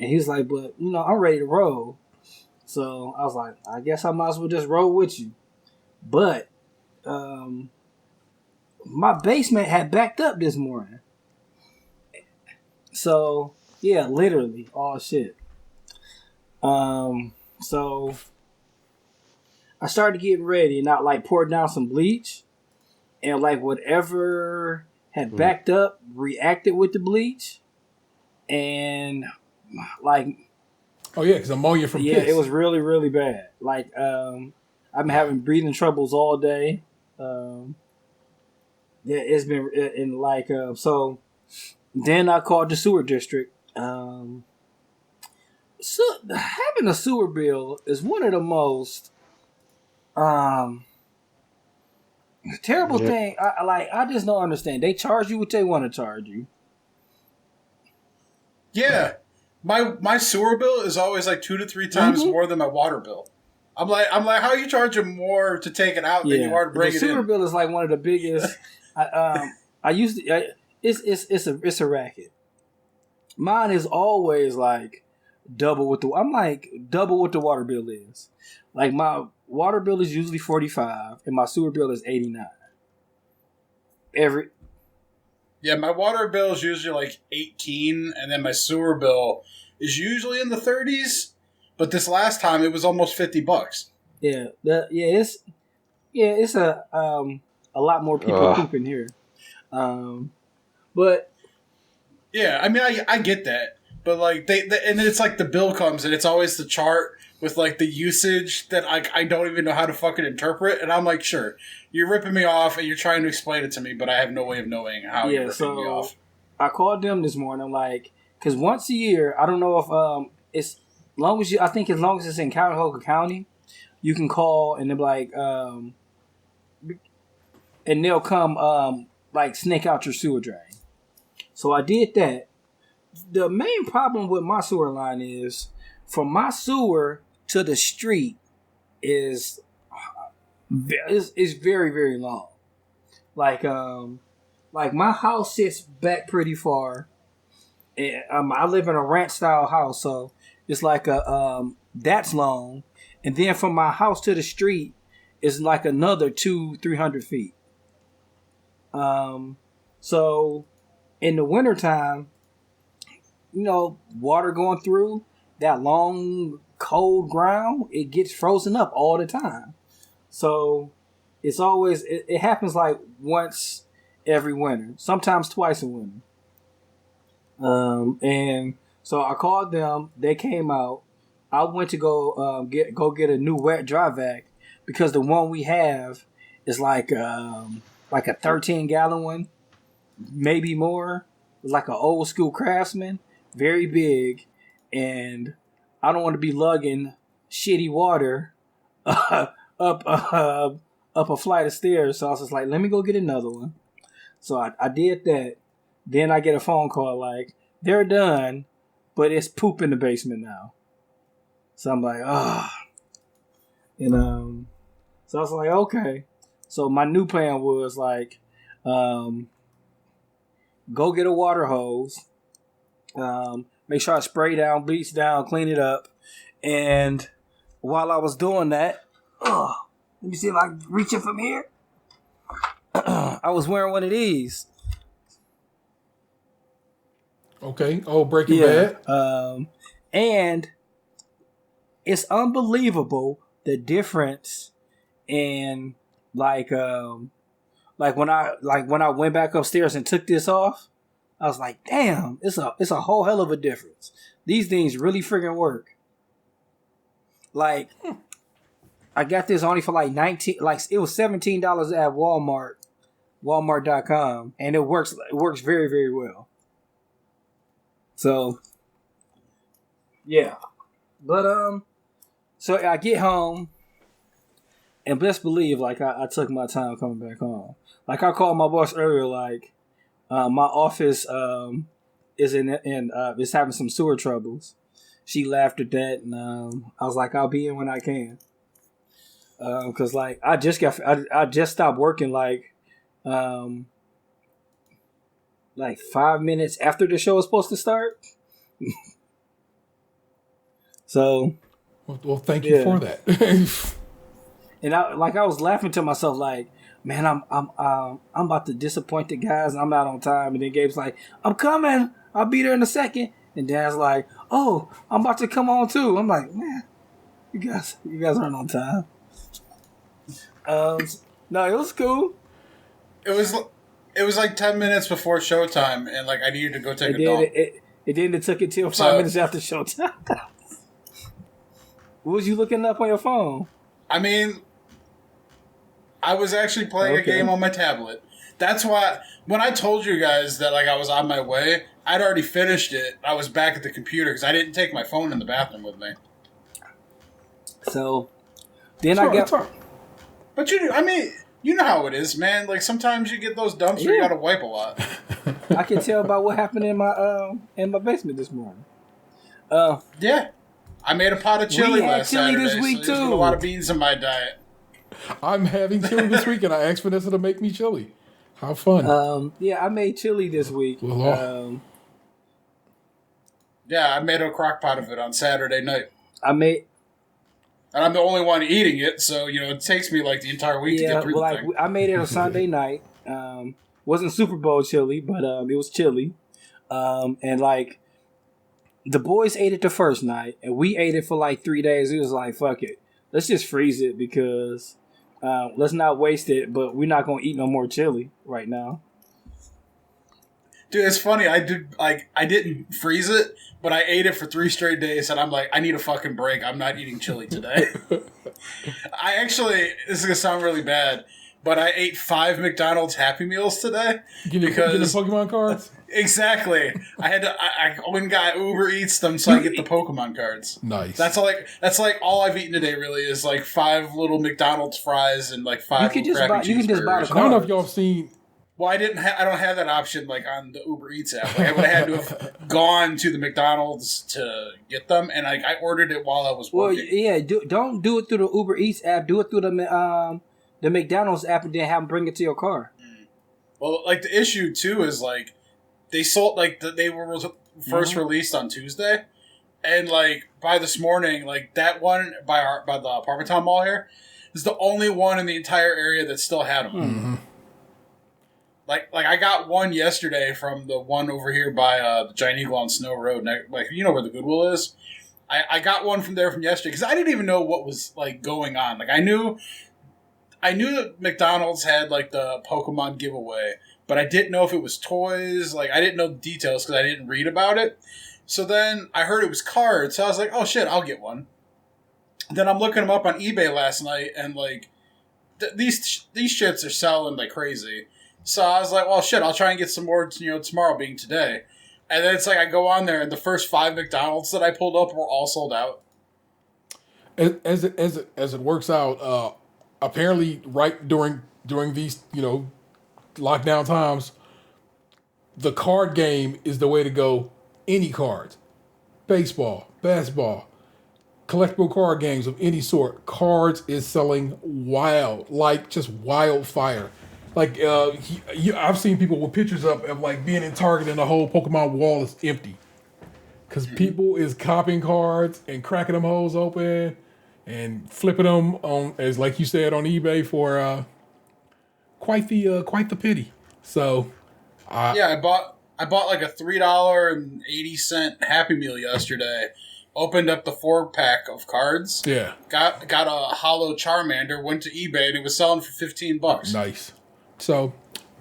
And he was like, "But I'm ready to roll." So I was like, "I guess I might as well just roll with you." But my basement had backed up this morning, so yeah, literally all shit. So I started getting ready and I like poured down some bleach and like whatever had backed up reacted with the bleach and like Oh yeah, because ammonia from Yeah, piss. it was really, really bad. Like, I've been having breathing troubles all day. Yeah, it's been in like so. Then I called the sewer district. So having a sewer bill is one of the most terrible Yeah. thing. I just don't understand. They charge you what they want to charge you. Yeah, my sewer bill is always like 2 to 3 times more than my water bill. I'm like, how are you charging more to take it out than you are to bring the it in? sewer bill is like one of the biggest. I used to. It's a racket. Mine is always like double what the water bill is. Like my water bill is usually 45 and my sewer bill is 89. Yeah, my water bill is usually like 18, and then my sewer bill is usually in the 30s. But this last time, it was almost $50. Yeah, it's a lot more people pooping here. But yeah, I mean, I get that, but like and it's like the bill comes and it's always the chart with like the usage that I don't even know how to fucking interpret, and I'm like, sure, you're ripping me off and you're trying to explain it to me, but I have no way of knowing how you're ripping me off. I called them this morning, like, because once a year, I don't know if it's as long as it's in Cuyahoga County, you can call and they're like, and they'll come like snake out your sewer drain. So I did that. The main problem with my sewer line is from my sewer to the street is very, very long. Like my house sits back pretty far. And, I live in a ranch style house, so it's like that's long. And then from my house to the street is like another 200-300 feet. So in the wintertime, water going through that long, cold ground, it gets frozen up all the time. So it's always, it happens like once every winter, sometimes twice a winter. And so I called them, they came out. I went to go get a new wet dry vac because the one we have is like a 13-gallon one, maybe more. It's like an old school Craftsman, very big, and I don't want to be lugging shitty water up a flight of stairs. So I was just like, let me go get another one. So I did that. Then I get a phone call like, they're done, but it's poop in the basement now. So I'm like, so I was like, okay. So my new plan was like, go get a water hose, make sure I spray down, bleach down, clean it up. And while I was doing that, let me see if I can reach it from here. I was wearing one of these. Okay. Oh, Breaking Bad. And it's unbelievable the difference in like when I went back upstairs and took this off, I was like, damn, it's a whole hell of a difference. These things really friggin' work. Like, I got this only for like $19, like it was $17 at Walmart, Walmart.com, and it works very, very well. So, yeah. But, so I get home, and best believe, like, I took my time coming back home. Like, I called my boss earlier, like, my office is is having some sewer troubles. She laughed at that, and I was like, I'll be in when I can. Cause like I just stopped working like 5 minutes after the show was supposed to start. So, well, thank you for that. And I was laughing to myself like, man, I'm about to disappoint the guys, and I'm not on time. And then Gabe's like, I'm coming, I'll be there in a second. And Dan's like, oh, I'm about to come on too. I'm like, man, you guys aren't on time. No, it was cool. It was like 10 minutes before showtime, and like I needed to go take a dump. It took it till 5 minutes after showtime. What was you looking up on your phone? I mean, I was actually playing a game on my tablet. That's why when I told you guys that like I was on my way, I'd already finished it. I was back at the computer because I didn't take my phone in the bathroom with me. So then I got. But you know how it is, man. Like sometimes you get those dumps where you got to wipe a lot. I can tell about what happened in my basement this morning. Yeah, I made a pot of chili last Saturday. This week so there's too. a lot of beans in my diet. I'm having chili this week, and I asked Vanessa to make me chili. How fun! Yeah, I made chili this week. Well, yeah, I made a crock pot of it on Saturday night. And I'm the only one eating it, so it takes me like the entire week to get through the thing. I made it on Sunday night. Wasn't Super Bowl chili, but it was chili. And like the boys ate it the first night, and we ate it for like 3 days. It was like, fuck it, let's just freeze it because let's not waste it. But we're not gonna eat no more chili right now. Dude, it's funny. I didn't freeze it, but I ate it for 3 straight days, and I'm like, I need a fucking break. I'm not eating chili today. This is gonna sound really bad, but I ate 5 McDonald's Happy Meals today because the Pokemon cards. Exactly. I went and got Uber Eats them so I get the Pokemon cards. Nice. That's like all I've eaten today. Really is like 5 little McDonald's fries and like 5. You can just buy the cards. I don't know if y'all have seen. Well, I don't have that option like on the Uber Eats app. Like, I would have had to have gone to the McDonald's to get them, and I ordered it while I was working. Well, yeah, don't do it through the Uber Eats app. Do it through the McDonald's app, and then have them bring it to your car. Well, like the issue too is like they sold they were first released on Tuesday, and like by this morning, like that one by the Apartment Town Mall here is the only one in the entire area that still had them. Mm-hmm. Like I got one yesterday from the one over here by the Giant Eagle on Snow Road. Like where the Goodwill is. I got one from there from yesterday because I didn't even know what was like going on. Like I knew that McDonald's had like the Pokemon giveaway, but I didn't know if it was toys. Like I didn't know the details because I didn't read about it. So then I heard it was cards. So I was like, oh shit, I'll get one. Then I'm looking them up on eBay last night, and like these shits are selling like crazy. So I was like, well, shit, I'll try and get some more, tomorrow being today. And then it's like I go on there, and the first 5 McDonald's that I pulled up were all sold out. As it works out, apparently right during these, lockdown times, the card game is the way to go. Any cards. Baseball, basketball, collectible card games of any sort. Cards is selling just wildfire. Like, I've seen people with pictures up of, like, being in Target and the whole Pokemon wall is empty. Because people is copying cards and cracking them holes open and flipping them on, as like you said, on eBay for quite the pity. So, I bought like a $3.80 Happy Meal yesterday. Opened up the 4-pack of cards. Yeah. Got a hollow Charmander, went to eBay, and it was selling for $15. Nice. So,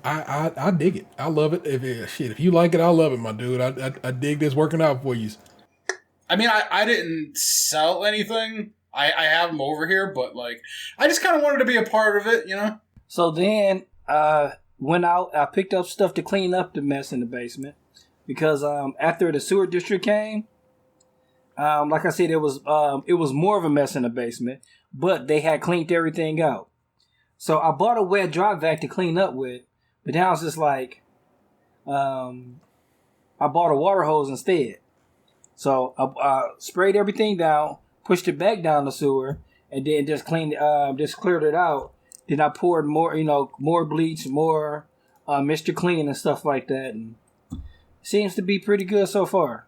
I dig it. I love it. If you like it, I love it, my dude. I dig this working out for you. I mean, I didn't sell anything. I have them over here, but like, I just kind of wanted to be a part of it, So then, went out. I picked up stuff to clean up the mess in the basement because after the sewer district came, like I said, it was more of a mess in the basement, but they had cleaned everything out. So I bought a wet dry vac to clean up with, but now it's just like, I bought a water hose instead. So I sprayed everything down, pushed it back down the sewer, and then just cleared it out. Then I poured more bleach, more Mr. Clean and stuff like that, and it seems to be pretty good so far.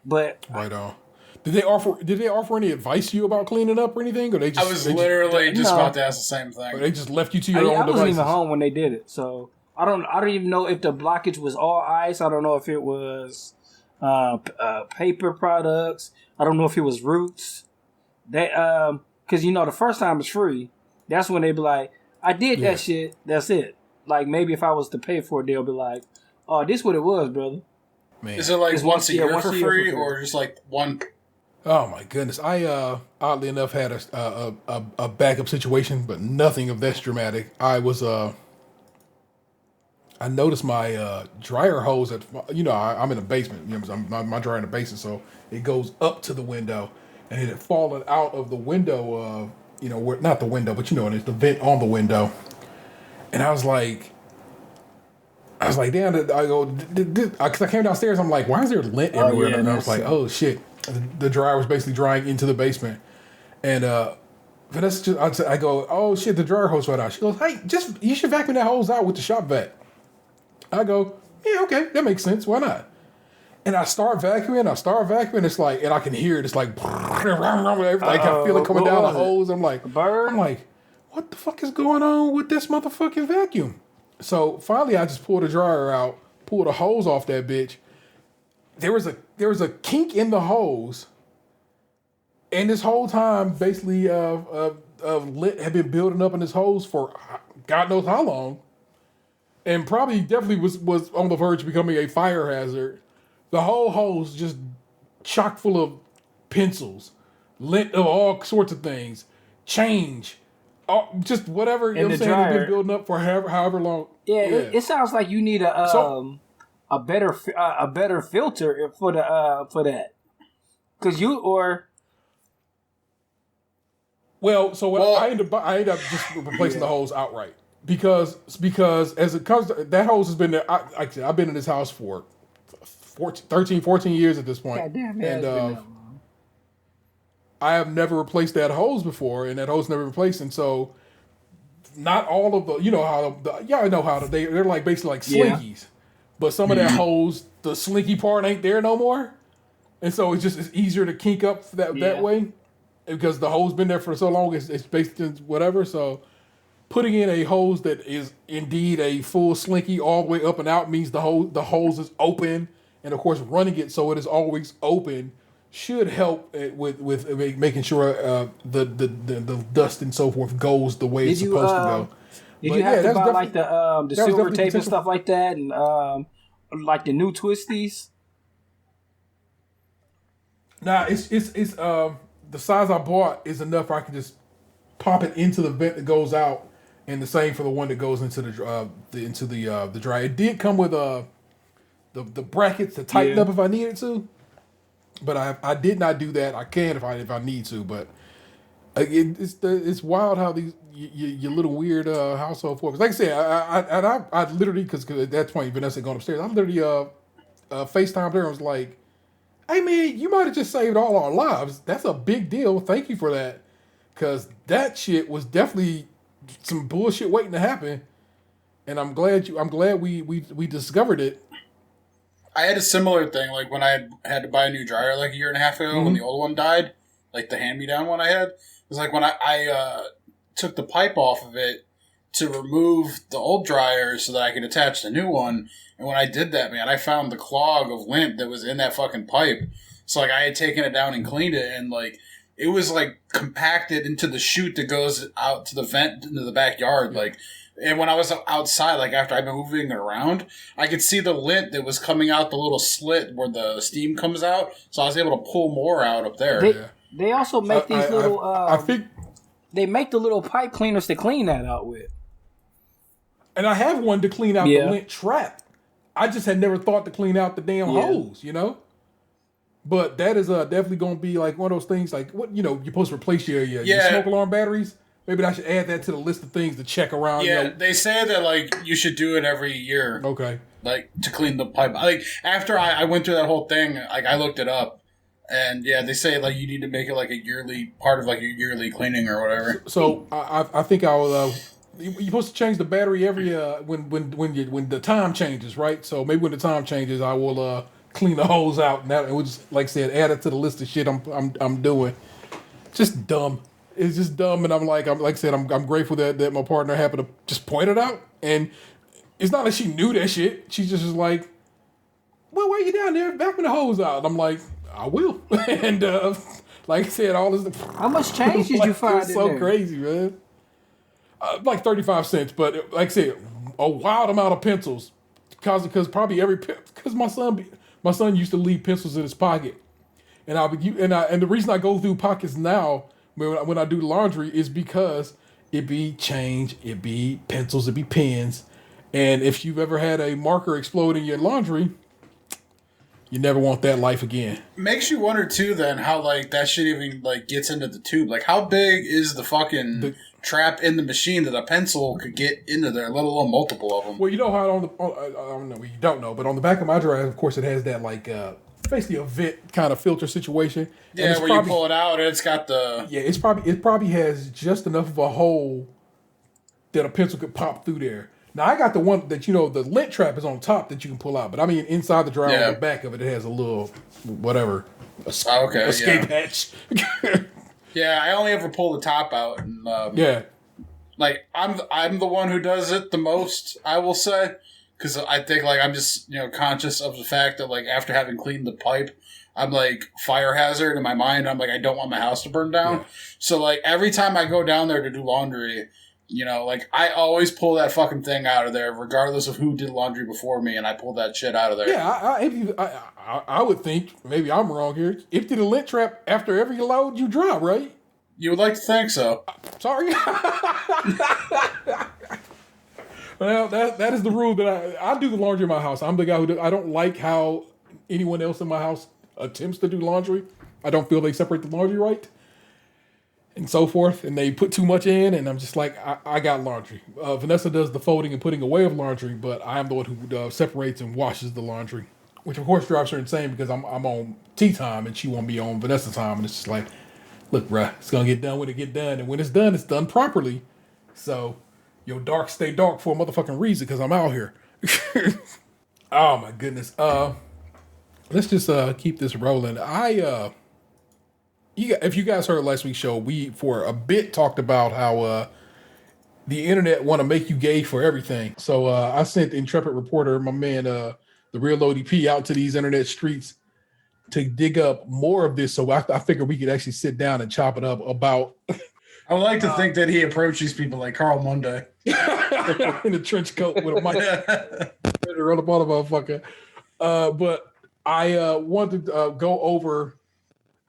But right on. Did they offer any advice to you about cleaning up or anything? Or they just I was literally just about to ask the same thing. Or they just left you to your own devices? I wasn't even home when they did it, so I don't even know if the blockage was all ice. I don't know if it was paper products. I don't know if it was roots. That because the first time it's free. That's when they be like, I did that shit. That's it. Like maybe if I was to pay for it, they'll be like, oh, this what it was, brother. Man. Is it like once a year for free or just like one? Oh my goodness! I oddly enough had a backup situation, but nothing of this dramatic. I noticed my dryer hose I'm in a basement. You know, my dryer in the basement, so it goes up to the window, and it had fallen out of the window. Not the window, but it's the vent on the window. And I was like, damn! I go, because I came downstairs. I'm like, why is there lint everywhere? Yeah, and I was like, oh shit! The dryer was basically drying into the basement, and Vanessa, I go, oh shit! The dryer hose right out. She goes, hey, you should vacuum that hose out with the shop vac. I go, yeah, okay, that makes sense. Why not? And I start vacuuming. It's like, and I can hear it. It's like, like I feel it coming down the hose. I'm like, what the fuck is going on with this motherfucking vacuum? So finally, I just pulled the dryer out, pulled the hose off that bitch. There was a kink in the hose, and this whole time, basically, lint had been building up in this hose for God knows how long, and definitely was on the verge of becoming a fire hazard. The whole hose just chock full of pencils, lint of all sorts of things, change, just whatever. You know what I'm saying? It's been building up for however long. Yeah, it sounds like you need a better filter for that, because I ended up just replacing the hose outright because as it comes, that hose has been there. I've been in this house for 14 years at this point. God damn, and I have never replaced that hose before, and that hose never replaced, and so not all of I know how they're like basically like slinkies, but some of that hose, the slinky part ain't there no more, and so it's easier to kink up that way because the hose been there for so long. It's basically whatever. So putting in a hose that is indeed a full slinky all the way up and out means the hose is open. And of course, running it so it is always open should help with making sure the dust and so forth goes the way it's supposed to go. Did you have to buy like the silver tape and stuff like that, and like the new twisties? Nah, it's the size I bought is enough where I can just pop it into the vent that goes out, and the same for the one that goes into the dryer. It did come with the brackets to tighten up if I needed to, but I did not do that. I can if I need to, but it's wild how these your little weird household forms. Like I said, I literally, because at that point Vanessa had gone upstairs, I literally FaceTimed her and was like, "Hey man, you might have just saved all our lives. That's a big deal. Thank you for that, because that shit was definitely some bullshit waiting to happen, and I'm glad we discovered it." I had a similar thing, like when I had to buy a new dryer like a year and a half ago when the old one died, like the hand-me-down one I had. It was like when I took the pipe off of it to remove the old dryer so that I could attach the new one. And when I did that, man, I found the clog of lint that was in that fucking pipe. So like I had taken it down and cleaned it, and like it was like compacted into the chute that goes out to the vent into the backyard, like. And when I was outside, like after I've been moving it around, I could see the lint that was coming out the little slit where the steam comes out. So I was able to pull more out up there. They also make these they make the little pipe cleaners to clean that out with. And I have one to clean out the lint trap. I just had never thought to clean out the damn hose, But that is definitely going to be like one of those things, like what you're supposed to replace your smoke alarm batteries. Maybe I should add that to the list of things to check around. Yeah, they say that like you should do it every year. Okay. Like to clean the pipe. Like after I went through that whole thing, like I looked it up, and they say like you need to make it like a yearly part of like your yearly cleaning or whatever. So I think I will. You're supposed to change the battery every when the time changes, right? So maybe when the time changes, I will clean the hose out, and we'll just, like I said, add it to the list of shit I'm doing. Just dumb. It's just dumb, and I'm like I said, I'm grateful that my partner happened to just point it out, and it's not like she knew that shit. She just was like, "Well, why are you down there vacuuming the hose out?" And I'm like, "I will." And like I said, all this. How much change did you find? It's so crazy, man. Like 35 cents, but like I said, a wild amount of pencils, because probably because my son used to leave pencils in his pocket. And the reason I go through pockets now when I do laundry is because it be change, it be pencils, it be pens, and if you've ever had a marker explode in your laundry, you never want that life again. Makes you wonder too, then, how like that shit even like gets into the tube. Like, how big is the fucking trap in the machine that a pencil could get into there, let alone multiple of them? Well, you know how I don't know, you don't know, but on the back of my dryer, of course, it has that like basically a vent kind of filter situation. Yeah, where you pull it out and it's got the... Yeah, it probably has just enough of a hole that a pencil could pop through there. Now, I got the one that, the lint trap is on top that you can pull out. But, I mean, inside the dryer on the back of it, it has a little, whatever, escape hatch. Yeah, I only ever pull the top out. And, like, I'm the one who does it the most, I will say. Because I think, like, I'm just, conscious of the fact that, like, after having cleaned the pipe, I'm, like, fire hazard in my mind. I'm like, I don't want my house to burn down. Yeah. So, like, every time I go down there to do laundry... like, I always pull that fucking thing out of there, regardless of who did laundry before me, and I pull that shit out of there. Yeah, I would think, maybe I'm wrong here, empty the lint trap after every load you drop, right? You would like to think so. Sorry. Well, that is the rule that I do the laundry in my house. I'm the guy I don't like how anyone else in my house attempts to do laundry. I don't feel they separate the laundry right. And so forth, and they put too much in, and I'm just like, I got laundry. Vanessa does the folding and putting away of laundry, but I'm the one who separates and washes the laundry, which of course drives her insane because I'm on tea time and she won't be on Vanessa time, and it's just like, look, bruh, it's gonna get done when it get done, and when it's done properly. So, your dark stay dark for a motherfucking reason because I'm out here. Oh my goodness. Let's just keep this rolling. If you guys heard last week's show, we for a bit talked about how the internet want to make you gay for everything. So I sent Intrepid Reporter, my man, the real ODP, out to these internet streets to dig up more of this. So I figured we could actually sit down and chop it up about. I would like to think that he approached these people like Carl Monday in a trench coat with a mic ready to run up on a motherfucker. But I wanted to go over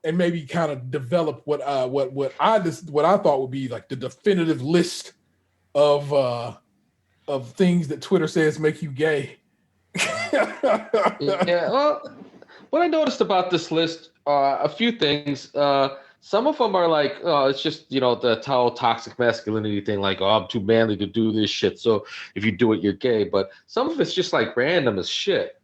and maybe kind of develop what I thought would be like the definitive list of things that Twitter says make you gay. Yeah, well, what I noticed about this list, a few things. Some of them are like, oh, it's just the whole toxic masculinity thing, like, oh, I'm too manly to do this shit, so if you do it, you're gay. But some of it's just like random as shit.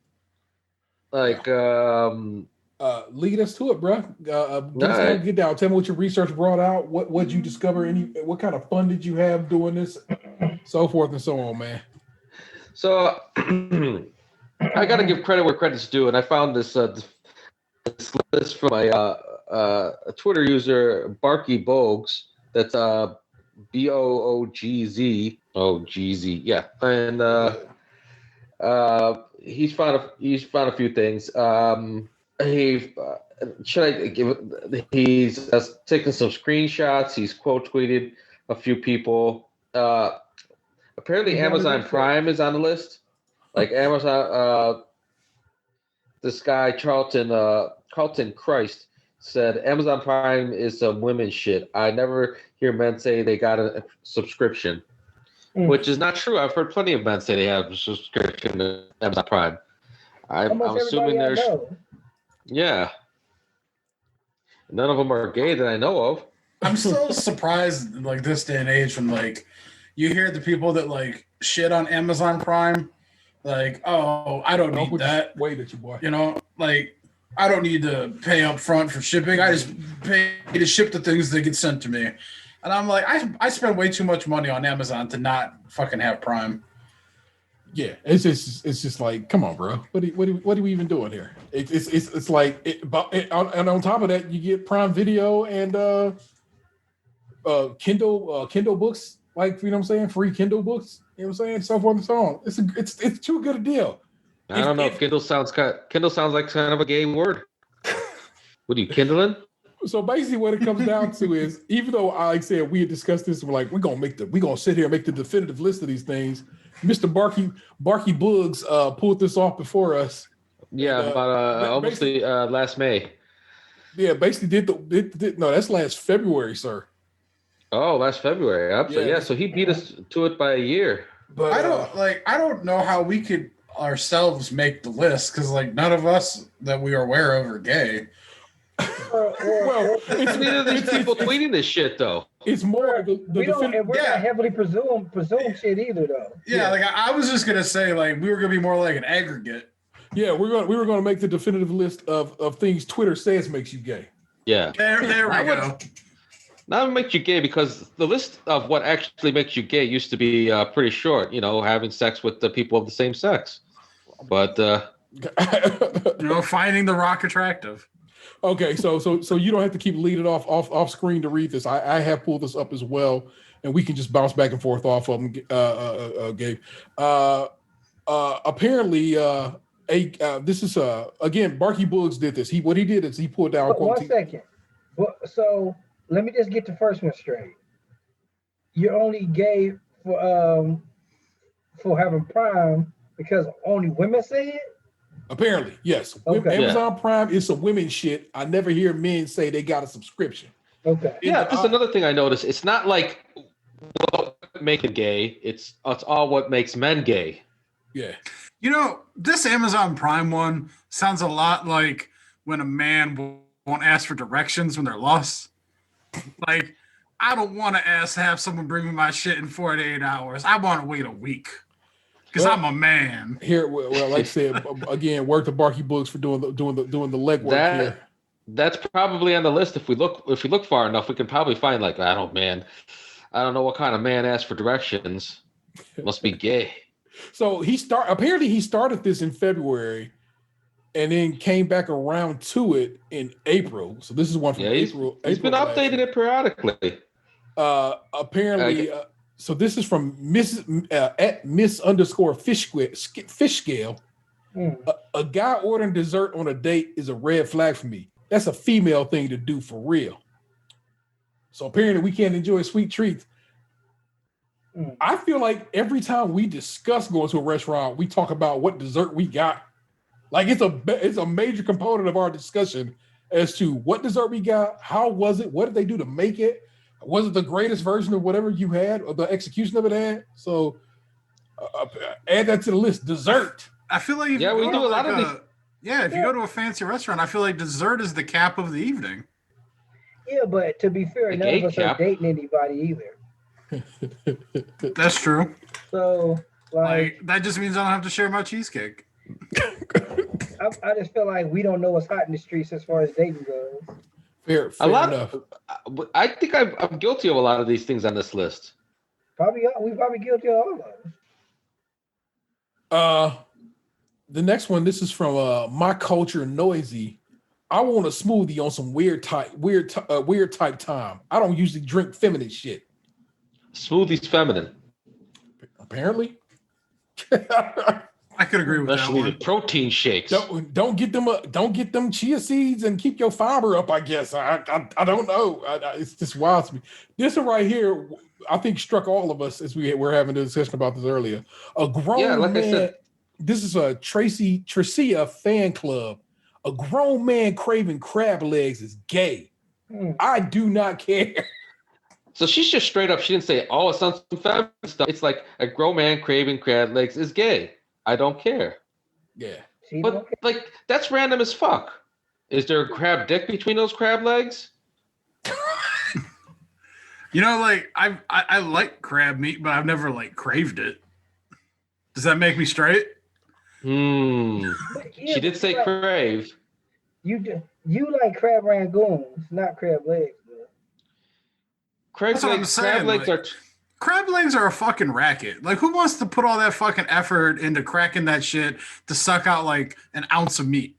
Like, lead us to it, bro. Get down. Tell me what your research brought out. What you discover? What kind of fun did you have doing this? So forth and so on, man. So I got to give credit where credit's due, and I found this list from a Twitter user, Barky Bogues. That's Boogz. Oh, GZ. Yeah, and he's found a few things. He's taken some screenshots. He's quote tweeted a few people. Apparently, Amazon Prime is on the list. Like Amazon, this guy Carlton Christ said Amazon Prime is some women shit. I never hear men say they got a subscription, which is not true. I've heard plenty of men say they have a subscription to Amazon Prime. I'm assuming there's. Yeah. None of them are gay that I know of. I'm still surprised, like, this day and age, when, like, you hear the people that, like, shit on Amazon Prime, like, oh, I don't need that. Wait at you, boy. Like, I don't need to pay up front for shipping. I just pay to ship the things that get sent to me. And I'm like, I spend way too much money on Amazon to not fucking have Prime. Yeah, it's just like, come on, bro. What are we even doing here? It's like, and on top of that, you get Prime Video and Kindle books, like, you know what I'm saying, free Kindle books. You know what I'm saying, so forth and so on. It's too good a deal. I don't know. Kindle sounds like kind of a gay word. What are you kindling? So basically, what it comes down to is, even though, like I said, we had discussed this, we're like, we're gonna sit here and make the definitive list of these things. Mr. Barky Bugs pulled this off before us. Yeah, but almost last May. Yeah, basically did no, that's last February, sir. Oh, last February. So he beat us to it by a year. But I don't know how we could ourselves make the list because like none of us that we are aware of are gay. well, Neither of these people tweeting this shit though. It's more we're not heavily presume shit either though. Yeah, like I was just gonna say like we were gonna be more like an aggregate. Yeah, we were gonna make the definitive list of things Twitter says makes you gay. Yeah. There we go. Not make you gay because the list of what actually makes you gay used to be pretty short. You know, having sex with the people of the same sex. But finding the rock attractive. Okay, so you don't have to keep leading off screen to read this. I have pulled this up as well, and we can just bounce back and forth off of them. Gabe. Apparently, this is again, Barky Buggs did this. He pulled down. One second. So let me just get the first one straight. You're only gay for having Prime because only women say it? Apparently, yes. Okay. Amazon Prime is some women shit. I never hear men say they got a subscription. Okay. Yeah, that's another thing I noticed. It's not like what makes it gay. It's all what makes men gay. Yeah. This Amazon Prime one sounds a lot like when a man won't ask for directions when they're lost. Like, I don't want to have someone bring me my shit in 48 hours. I want to wait a week. Because I'm a man. Here, well, like I said, again, work to Barky Books for doing the legwork here. That's probably on the list. If we look far enough, we can probably find like, I don't know what kind of man asked for directions. Must be gay. So apparently he started this in February, and then came back around to it in April. So this is one from April. He's been updating it periodically. Apparently. So this is from Miss @Miss_Fish_Scale. A guy ordering dessert on a date is a red flag for me. That's a female thing to do for real. So apparently we can't enjoy sweet treats. I feel like every time we discuss going to a restaurant, we talk about what dessert we got. Like it's a major component of our discussion as to what dessert we got, how was it, what did they do to make it. Was it the greatest version of whatever you had or the execution of it had? So add that to the list. Dessert. I feel like we do a lot of these. Yeah, if you go to a fancy restaurant, I feel like dessert is the cap of the evening. Yeah, but to be fair, none of us are dating anybody either. That's true. So like that just means I don't have to share my cheesecake. I just feel like we don't know what's hot in the streets as far as dating goes. Fair enough. I think I'm guilty of a lot of these things on this list. We probably guilty of all of them. The next one, this is from My Culture Noisy. I want a smoothie on some weird type time. I don't usually drink feminine shit. Smoothie's feminine. Apparently. I could agree with Especially that one. The protein shakes. Don't get them chia seeds and keep your fiber up. I guess I don't know. It's just wild to me. This one right here, I think struck all of us as we were having a discussion about this earlier. A grown man. I said, this is a Tricia fan club. A grown man craving crab legs is gay. I do not care. So she's just straight up. She didn't say, "Oh, it's not some feminine stuff." It's like a grown man craving crab legs is gay. I don't care. Yeah. But like that's random as fuck. Is there a crab dick between those crab legs? I like crab meat, but I've never craved it. Does that make me straight? She did say crave. You like crab rangoons, not crab legs, bro. Crab legs are a fucking racket. Like, who wants to put all that fucking effort into cracking that shit to suck out an ounce of meat?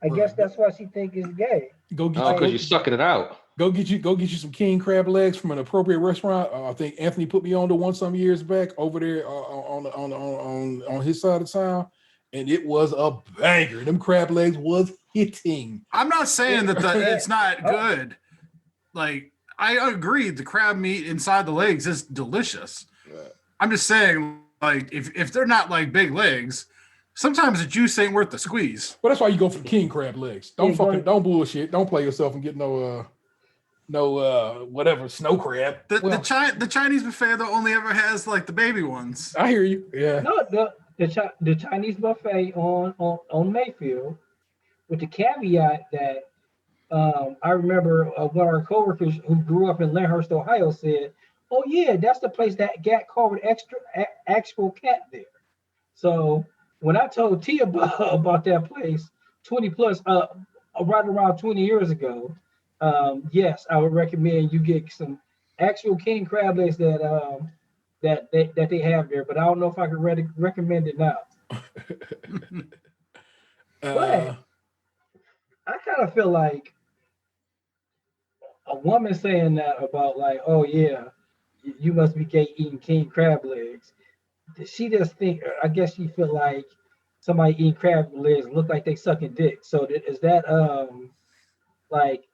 I guess that's why she think it's gay. Because you're sucking it out. Go get you some king crab legs from an appropriate restaurant. I think Anthony put me on to one some years back over there on his side of town, and it was a banger. Them crab legs was hitting. I'm not saying that it's not good. Like, I agree, the crab meat inside the legs is delicious. Right. I'm just saying, if they're not big legs, Sometimes the juice ain't worth the squeeze. Well, that's why you go for the king crab legs. Don't bullshit. Don't play yourself and get no whatever snow crab. The Chinese buffet though only ever has like the baby ones. I hear you. Yeah. No, the Chinese buffet on Mayfield, with the caveat that I remember one of our coworkers who grew up in Lyndhurst, Ohio, said, "Oh yeah, that's the place that got caught with actual cat there." So when I told T about that place 20 plus, right around 20 years ago, yes, I would recommend you get some actual king crab legs that they have there. But I don't know if I could recommend it now. But I kind of feel like a woman saying that about like, oh yeah, you must be gay eating king crab legs. She just think, I guess she feel like somebody eating crab legs look like they sucking dick. So is that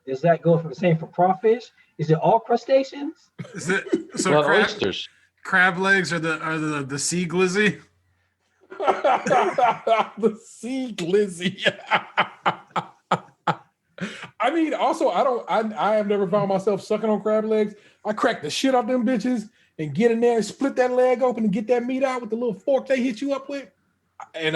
does that go for the same for crawfish? Is it all crustaceans? Is it so? Oysters. Crab legs are the sea glizzy. The sea glizzy. I mean, also, I have never found myself sucking on crab legs. I crack the shit off them bitches and get in there and split that leg open and get that meat out with the little fork they hit you up with. And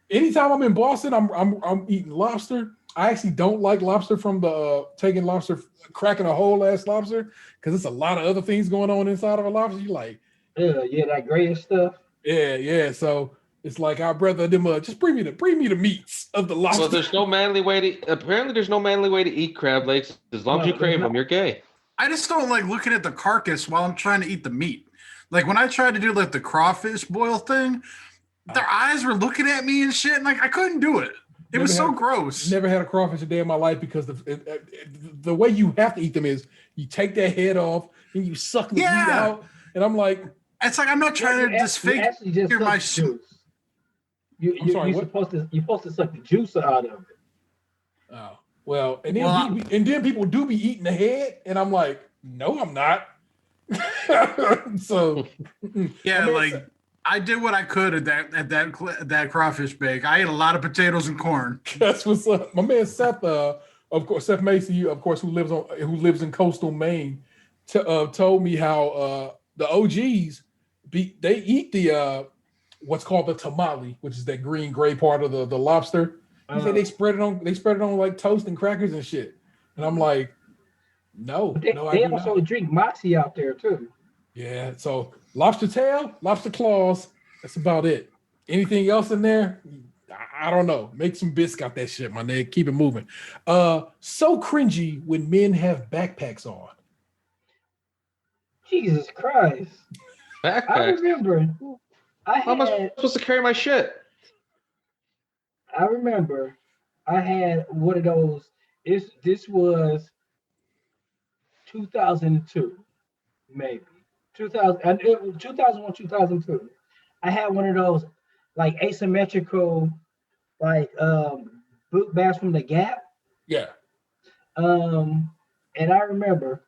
anytime I'm in Boston, I'm eating lobster. I actually don't like lobster from the taking lobster, cracking a whole ass lobster, because it's a lot of other things going on inside of a lobster. You like, yeah, that grayish stuff. Yeah. So it's like I'd rather them just bring me the meats of the lobster. Well, there's no manly way to eat crab legs. As long as you crave them, you're gay. I just don't like looking at the carcass while I'm trying to eat the meat. Like when I tried to do like the crawfish boil thing, their eyes were looking at me and shit, and like I couldn't do it. It was so gross. Never had a crawfish a day in my life because the way you have to eat them is you take their head off and you suck the meat out. And I'm like, it's like I'm not trying to disfigure my juice. You're supposed to suck the juice out of it. Oh well, and then people do be eating the head, and I'm like, no, I'm not. So yeah, like. I did what I could at that crawfish bake. I ate a lot of potatoes and corn. That's what's up. My man Seth, of course, Seth Macy, of course, who lives in coastal Maine, told me how the OGs they eat the what's called the tamale, which is that green gray part of the lobster. He said they spread it on like toast and crackers and shit. And I'm like, no, they also drink moxie out there too. Yeah, so lobster tail, lobster claws, that's about it. Anything else in there? I don't know. Make some bisque out that shit, my nigga. Keep it moving. So cringy when men have backpacks on. Jesus Christ. Backpacks? I remember. How am I supposed to carry my shit? I remember I had one of those. This was 2002, maybe. 2001, 2002. I had one of those like asymmetrical, like boot bags from the Gap. Yeah. And I remember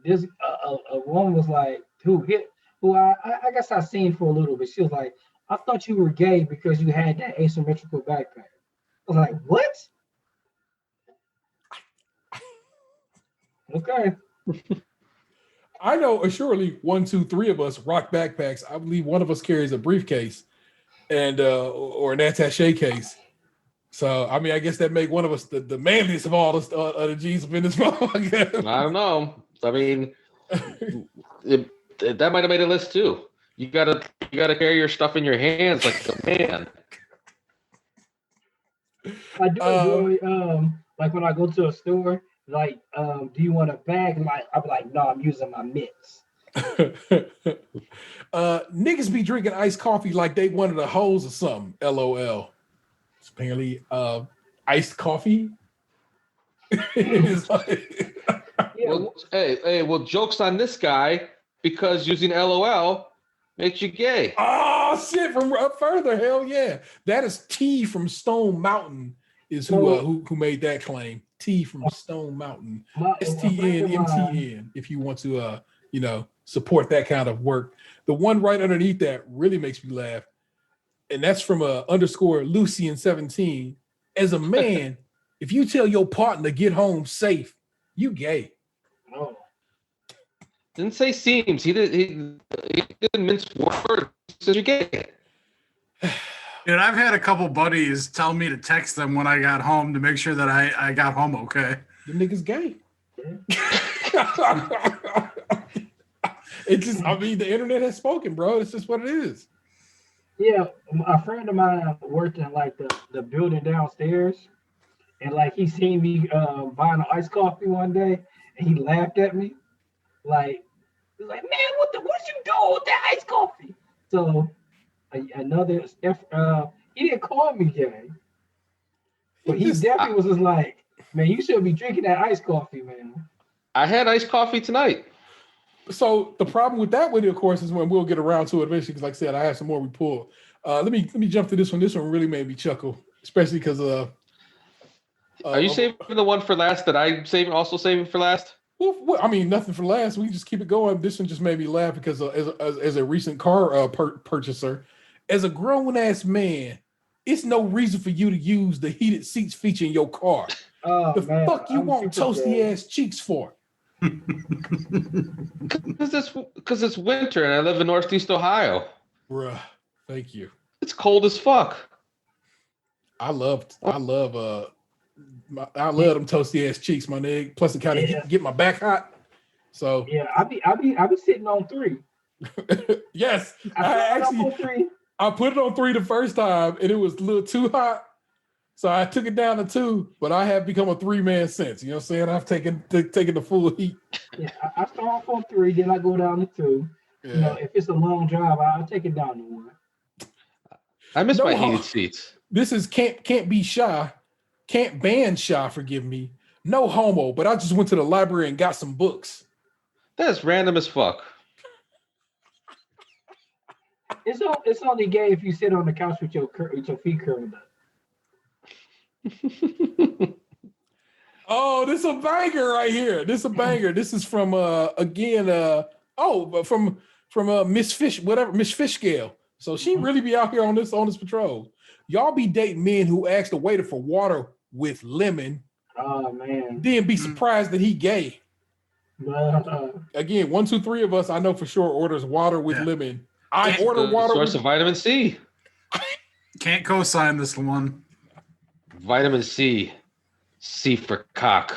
this a woman was like, who I guess I seen for a little bit. She was like, I thought you were gay because you had that asymmetrical backpack. I was like, what? Okay. I know assuredly 1, 2, 3 of us rock backpacks. I believe one of us carries a briefcase and or an attaché case. So I mean, I guess that make one of us the manliest of all the G's up in this motherfucker. I don't know. I mean, that might have made a list too. You gotta carry your stuff in your hands like a man. I do enjoy like when I go to a store. Like, do you want a bag? Like, I'm like, no, I'm using my mitts. Niggas be drinking iced coffee like they wanted a hose or something. LOL. It's apparently iced coffee. It's like, well, well, joke's on this guy because using LOL makes you gay. Oh shit! From up further, hell yeah! That is T from Stone Mountain. Is who made that claim? T from Stone Mountain. STNMTN. If you want to, support that kind of work. The one right underneath that really makes me laugh. And that's from underscore Lucian17. As a man, if you tell your partner to get home safe, you gay. Oh. Didn't say seems. He didn't mince words. He said you gay. Dude, I've had a couple buddies tell me to text them when I got home to make sure that I got home okay. The nigga's gay. It's just, I mean, the internet has spoken, bro. It's just what it is. Yeah, a friend of mine worked in like the building downstairs, and like he seen me buying an iced coffee one day, and he laughed at me, like he's like, "Man, what you doing with that iced coffee?" So another he didn't call me gay, but he definitely was just like, "Man, you should be drinking that iced coffee, man." I had iced coffee tonight. So the problem with that video, of course, is when we'll get around to it eventually. Because, like I said, I have some more we pull. Let me jump to this one. This one really made me chuckle, especially because are you saving the one for last that I'm also saving for last? Well, I mean, nothing for last. We can just keep it going. This one just made me laugh because as a recent car purchaser, as a grown ass man, it's no reason for you to use the heated seats feature in your car. Oh, the fuck you want toasty ass cheeks for? Because it's winter and I live in Northeast Ohio. Bruh, thank you. It's cold as fuck. I love them toasty ass cheeks, my nigga. Plus it kind of get my back hot. So yeah, I be sitting on 3. Yes, I put it on 3 the first time and it was a little too hot. So I took it down to 2, but I have become a 3-man since. You know what I'm saying? I've taken the full heat. Yeah, I start off on 3, then I go down to 2. Yeah. You know, if it's a long drive, I'll take it down to 1. I miss my heated seats. This is can't be shy, can't ban shy. Forgive me. No homo, but I just went to the library and got some books. That's random as fuck. It's only gay if you sit on the couch with your feet curled up. Oh, this is a banger right here. This is a banger. This is from Miss Fish, whatever, Miss Fishscale. So she really be out here on this patrol. Y'all be dating men who ask the waiter for water with lemon. Oh man. Then be surprised that he gay. Again, 1, 2, 3 of us I know for sure orders water with lemon. I order water source of vitamin C. Can't co-sign this one. Vitamin C. C for cock.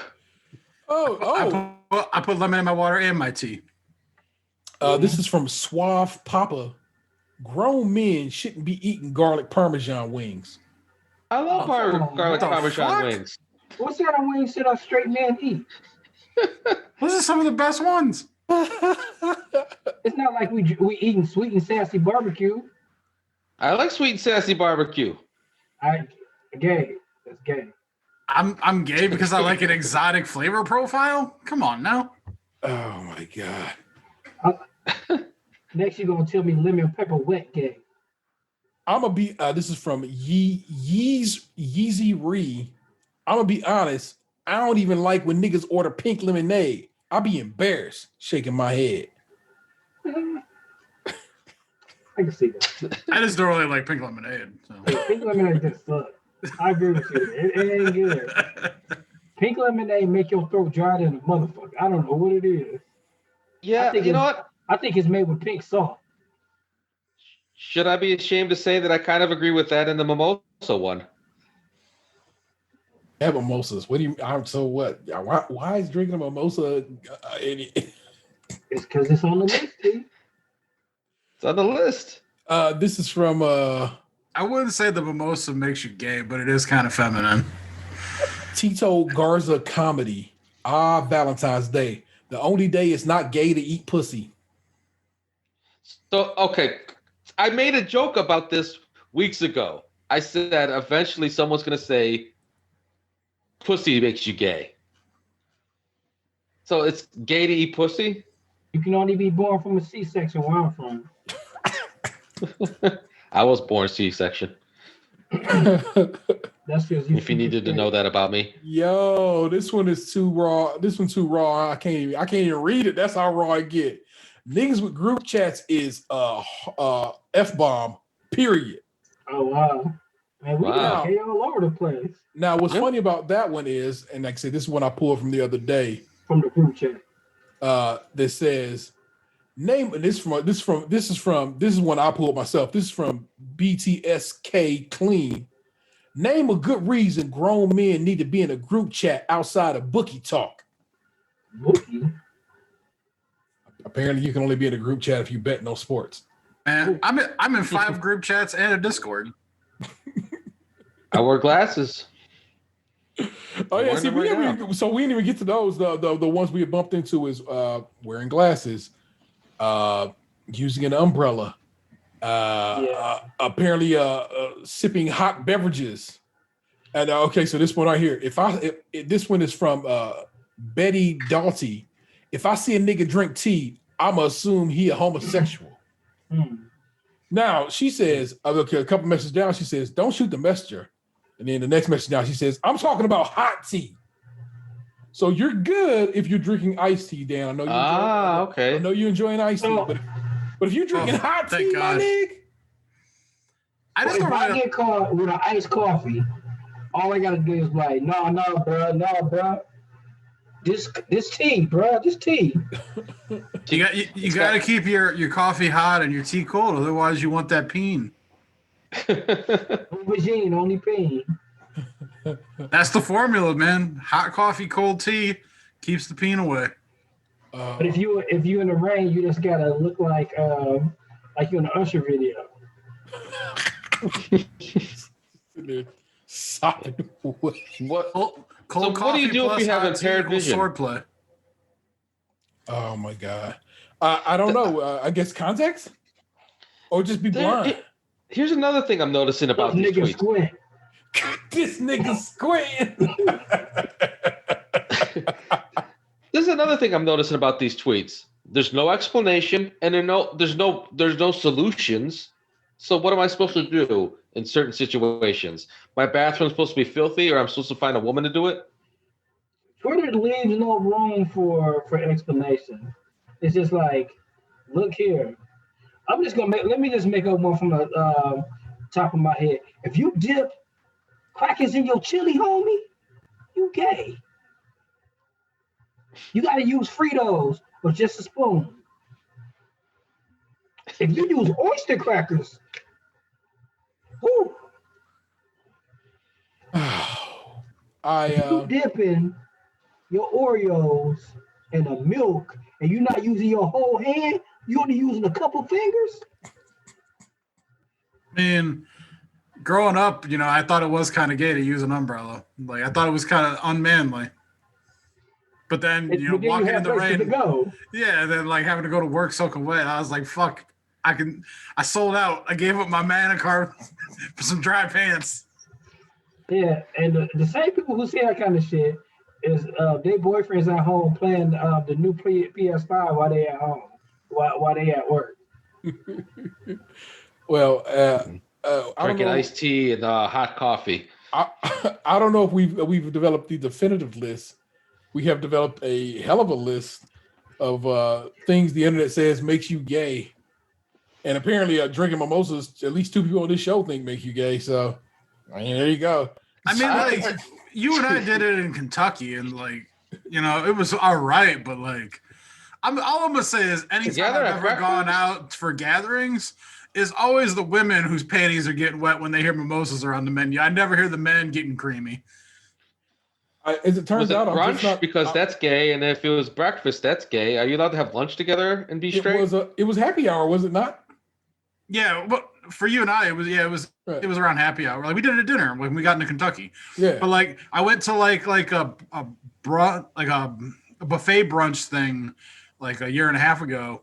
Oh. I put lemon in my water and my tea. This is from Suave Papa. Grown men shouldn't be eating garlic Parmesan wings. I love garlic Parmesan wings. What kind of wings should a straight man eat? Those are some of the best ones. It's not like we eating sweet and sassy barbecue. I like sweet and sassy barbecue. Gay. That's gay. I'm gay because I like an exotic flavor profile. Come on now. Oh my god. Next, you're gonna tell me lemon pepper wet gay. I'm gonna be. This is from Yeezy Ree. I'm gonna be honest. I don't even like when niggas order pink lemonade. I be embarrassed, shaking my head. I can see that. I just don't really like pink lemonade. So. Pink lemonade just sucks. I agree with you. It ain't good. Pink lemonade make your throat dry than a motherfucker. I don't know what it is. Yeah, you know what? I think it's made with pink salt. Should I be ashamed to say that I kind of agree with that in the mimosa one? Have mimosas. What do you? So what? Why is drinking a mimosa? It's because it's on the list, T. It's on the list. This is from. I wouldn't say the mimosa makes you gay, but it is kind of feminine. Tito Garza comedy. Valentine's Day. The only day it's not gay to eat pussy. So, okay. I made a joke about this weeks ago. I said eventually someone's going to say, pussy makes you gay. So it's gay to eat pussy? You can only be born from a C-section where I'm from. I was born C-section. That's just if you needed to know that about me. Yo, this one is too raw. This one's too raw. I can't even read it. That's how raw I get. Niggas with group chats is F-bomb, period. Oh wow. Man, we Wow. got gay all over the place Now, what's funny about that one is, and like I said, this is one I pulled from the other day. from the group chat. That says, name this is one I pulled myself. This is from BTSK Clean. Name a good reason grown men need to be in a group chat outside of bookie talk. Bookie. Apparently, you can only be in a group chat if you bet no sports. Man, I'm in 5 group chats and a Discord. I wear glasses. Oh yeah, see, we didn't even get to those. The ones we had bumped into is wearing glasses, using an umbrella, apparently sipping hot beverages. And okay, so this one right here, if this one is from Betty Dalty. If I see a nigga drink tea, I'ma assume he a homosexual. Now she says, okay, a couple messages down, she says, "Don't shoot the messenger." And then the next message down, she says, "I'm talking about hot tea." So you're good if you're drinking iced tea, Dan. I know you. Okay. I know you're enjoying iced tea, but if you're drinking hot tea, my nigga, If I get caught with an iced coffee, all I gotta do is like, no, bro. This tea, bro. This tea. You got to keep your coffee hot and your tea cold, otherwise you want that peen. Aubergine, only peen. That's the formula, man. Hot coffee, cold tea keeps the peen away. But if you in the rain, you just gotta look like you're in an Usher video. Solid. What? Cold So what do you do if you have impaired vision? Swordplay. Oh my god. I don't know. I guess context, or just be blind. Here's another thing I'm noticing about these tweets. Squint. This nigga squinting. This is another thing I'm noticing about these tweets. There's no explanation, and there's no solutions. So what am I supposed to do in certain situations? My bathroom's supposed to be filthy, or I'm supposed to find a woman to do it? Twitter leaves no room for explanation. It's just like, look here. Let me just make up one from the top of my head. If you dip crackers in your chili, homie, you gay. You gotta use Fritos or just a spoon. If you use oyster crackers, whoo. You dipping your Oreos in the milk and you're not using your whole hand, you only using a couple fingers? I mean, growing up, I thought it was kind of gay to use an umbrella. Like, I thought it was kind of unmanly. But then, walking in the rain, then like having to go to work soaking wet, I was like, fuck, I sold out. I gave up my mana card for some dry pants. Yeah, and the same people who say that kind of shit is their boyfriends at home playing the new PS5 while they at home, while they at work. Well, drinking iced tea and hot coffee. I don't know if we've developed the definitive list. We have developed a hell of a list of things the internet says makes you gay, and apparently, drinking mimosas, at least 2 people on this show think make you gay. So, there you go. I mean, like, you and I did it in Kentucky, and like, it was all right, but like, all I'm gonna say is, anytime I've ever gone out for gatherings, is always the women whose panties are getting wet when they hear mimosas are on the menu. I never hear the men getting creamy. As it turns out, brunch because that's gay, and if it was breakfast, that's gay. Are you allowed to have lunch together and be straight? It was happy hour, was it not? Yeah, but for you and I, it was around happy hour. Like, we did it at dinner when we got into Kentucky. Yeah, but like, I went to like a buffet brunch thing like a year and a half ago,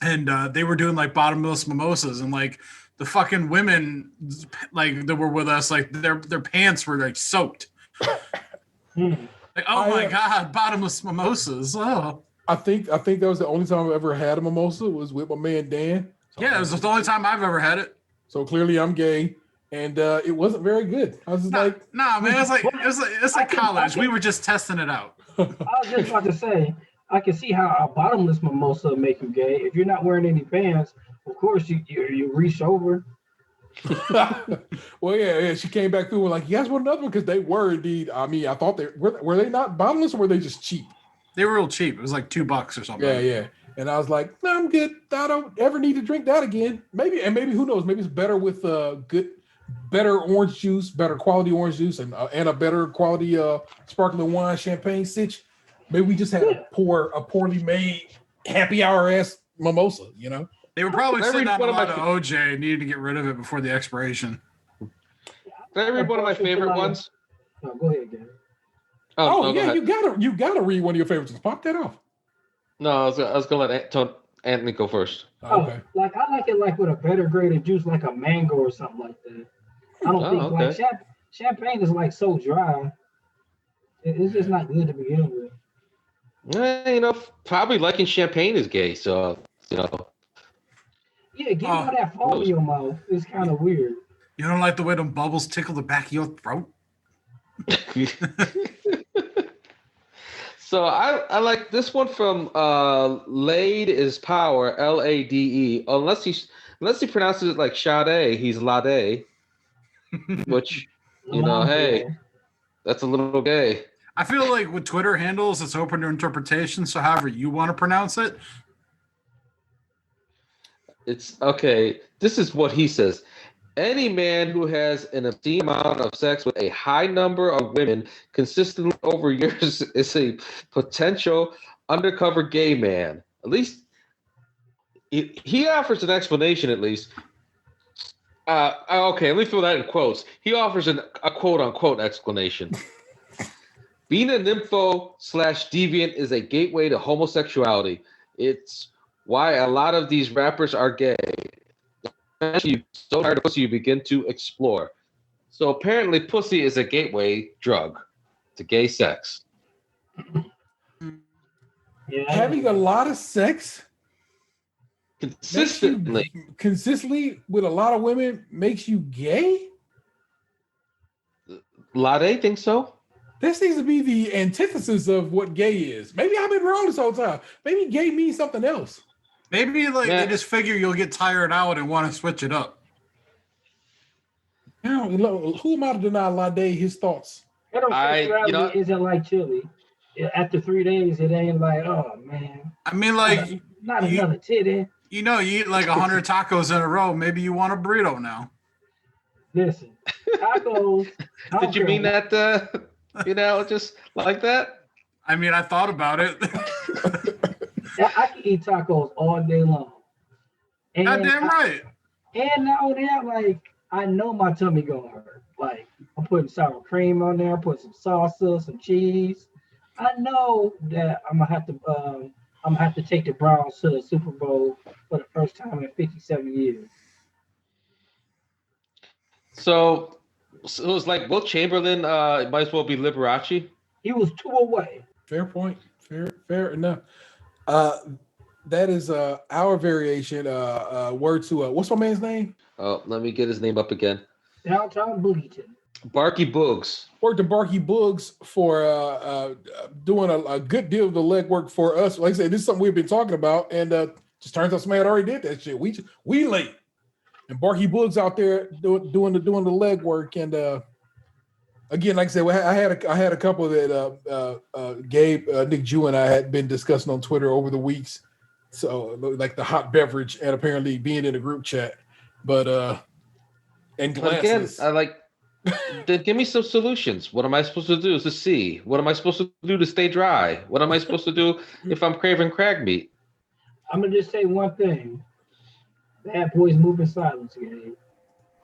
and they were doing like bottomless mimosas, and like the fucking women like that were with us, like their pants were like soaked. Like, oh my god, bottomless mimosas. Oh, I think that was the only time I've ever had a mimosa was with my man Dan. So yeah, it was the only time I've ever had it. So clearly I'm gay, and it wasn't very good. I was just man, it's like college. We were just testing it out. I was just about to say, I can see how a bottomless mimosa make you gay. If you're not wearing any pants, of course you reach over. Well, yeah, she came back through and like, you guys want another one? Because they were indeed. I mean, I thought they were they not bottomless or were they just cheap? They were real cheap. It was like $2 or something. Yeah. And I was like, no, I'm good. I don't ever need to drink that again. Maybe who knows? Maybe it's better with better orange juice, better quality orange juice, and a better quality sparkling wine, champagne sitch. Maybe we just had a poorly made happy hour ass mimosa. You know, they were probably sitting on a lot of OJ and needed to get rid of it before the expiration. Can I read one of my favorite ones? No, go ahead, Gary. Oh yeah, you gotta read one of your favorites. Pop that off. No, I was gonna let Anthony go first. Okay. Like I like it like with a better grade of juice, like a mango or something like that. I don't think like champagne is like so dry. It's just not good to begin with. Probably liking champagne is gay. So Yeah, getting all that foam in your mouth is kind of weird. You don't like the way them bubbles tickle the back of your throat? So I like this one from Lade is Power, Lade. Unless he pronounces it like Sade, he's Lade. Which, hey, that's a little gay. I feel like with Twitter handles, it's open to interpretation. So however you want to pronounce it. It's okay. This is what he says. Any man who has an obscene amount of sex with a high number of women consistently over years is a potential undercover gay man. At least he offers an explanation, at least. Okay, let me throw that in quotes. He offers a quote-unquote explanation. Being a nympho/deviant is a gateway to homosexuality. It's why a lot of these rappers are gay. You so tired of pussy, you begin to explore. So apparently, pussy is a gateway drug to gay sex. Yeah. Having a lot of sex consistently with a lot of women makes you gay? Lade think so? This seems to be the antithesis of what gay is. Maybe I've been wrong this whole time. Maybe gay means something else. Maybe they just figure you'll get tired out and want to switch it up. Now, who am I to deny Lade his thoughts? Heterosexuality isn't like chili. After 3 days, it ain't like, oh man. I mean, like not another titty. You eat like 100 tacos in a row. Maybe you want a burrito now. Listen, tacos. Did you mean that? Just like that? I mean, I thought about it. I can eat tacos all day long. And goddamn right. And not only that, like I know my tummy gonna hurt. Like I'm putting sour cream on there, putting some salsa, some cheese. I know that I'm gonna have to take the Browns to the Super Bowl for the first time in 57 years. So it was like Will Chamberlain might as well be Liberace. He was 2 away. Fair point. Fair enough. That is our variation. Word to what's my man's name? Oh, let me get his name up again. Downtown Boogieton. Barky Boogs. Word to Barky Boogs for doing a good deal of the legwork for us. Like I said, this is something we've been talking about, and just turns out somebody had already did that shit. We late, and Barky Boogs out there doing the legwork. And again, like I said, I had a couple that Gabe, Nick Jew, and I had been discussing on Twitter over the weeks. So like the hot beverage and apparently being in a group chat, but and glasses. Again, then give me some solutions. What am I supposed to do to see? What am I supposed to do to stay dry? What am I supposed to do if I'm craving crab meat? I'm gonna just say one thing. Bad boys move in silence, Gabe.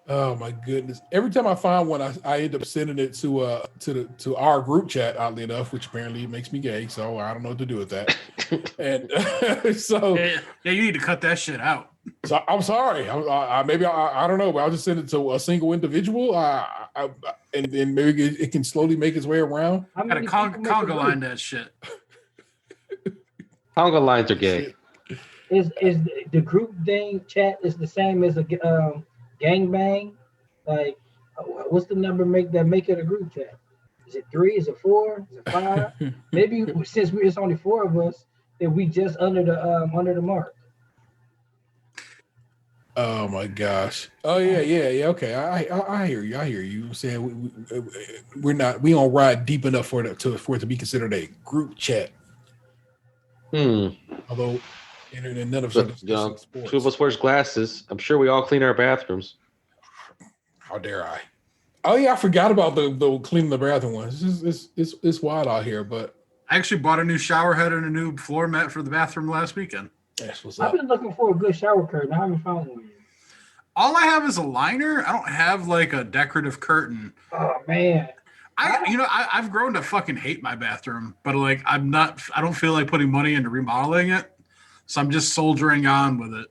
Oh my goodness! Every time I find one, I end up sending it to our group chat. Oddly enough, which apparently makes me gay, so I don't know what to do with that. And so, yeah, you need to cut that shit out. So I'm sorry. Maybe I don't know, but I'll just send it to a single individual. And maybe it can slowly make its way around. Gotta conga line that shit. Conga lines are gay. Is the group thing chat is the same as a gangbang? Like, what's the number make it a group chat? Is it 3? Is it 4? Is it 5? Maybe since it's only 4 of us, that we just under the mark. Oh my gosh. Oh yeah. Okay, I hear you. I hear you. I'm saying we don't ride deep enough for it to be considered a group chat. Although internet none of us are But, discussing sports. two of us wears glasses. I'm sure we all clean our bathrooms. How dare I? Oh yeah, I forgot about the cleaning the bathroom ones. It's wild out here, but I actually bought a new shower head and a new floor mat for the bathroom last weekend. that's what's I've up. been looking for a good shower curtain. I haven't found one yet. All I have is a liner. I don't have like a decorative curtain. Oh man. I've grown to fucking hate my bathroom, but like I don't feel like putting money into remodeling it. So I'm just soldiering on with it.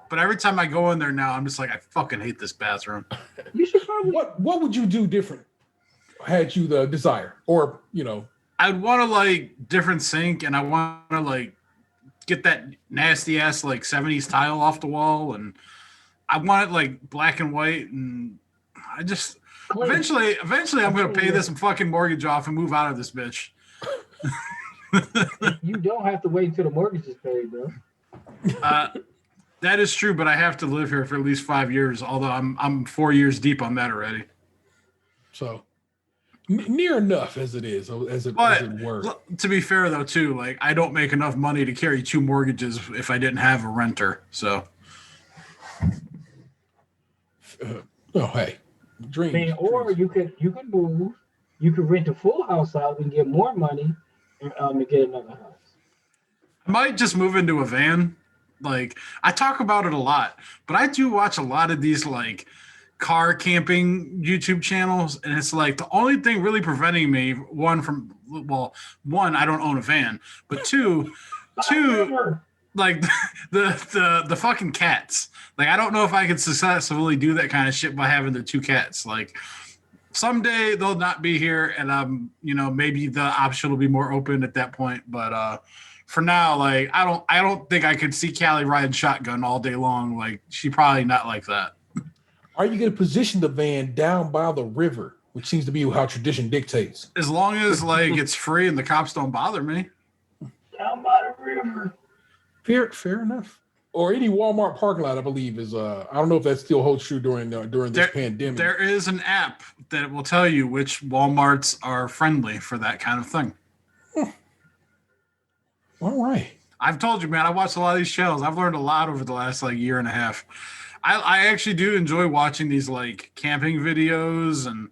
But every time I go in there now, I'm just like, I fucking hate this bathroom. You should probably What would you do different had you the desire? Or, I'd want to like different sink, and I want to like get that nasty ass like 70s tile off the wall, and I want it like black and white, and I just eventually I'm gonna pay this fucking mortgage off and move out of this bitch. you don't have to wait until the mortgage is paid, bro. That is true, but I have to live here for at least 5 years. Although I'm 4 years deep on that already. so near enough as it is, as it were. To be fair though, too, like I don't make enough money to carry 2 mortgages if I didn't have a renter. So, Hey, dreams. Man, or you could move, you could rent a full house out and get more money and get another house. I might just move into a van. Like I talk about it a lot, but I do watch a lot of these like car camping YouTube channels, and it's like the only thing really preventing me one, I don't own a van, but two, like the fucking cats. Like I don't know if I could successfully do that kind of shit by having the 2 cats. Like someday they'll not be here, and maybe the option will be more open at that point, but for now, like I don't think I could see Callie riding shotgun all day long. Like she probably not like that. Are you going to position the van down by the river, which seems to be how tradition dictates? As long as like it's free and the cops don't bother me. Down by the river. Fair enough. Or any Walmart parking lot, I believe is. I don't know if that still holds true during this pandemic. There is an app that will tell you which Walmarts are friendly for that kind of thing. All right. I've told you, man, I watched a lot of these channels. I've learned a lot over the last like year and a half. I actually do enjoy watching these like camping videos, and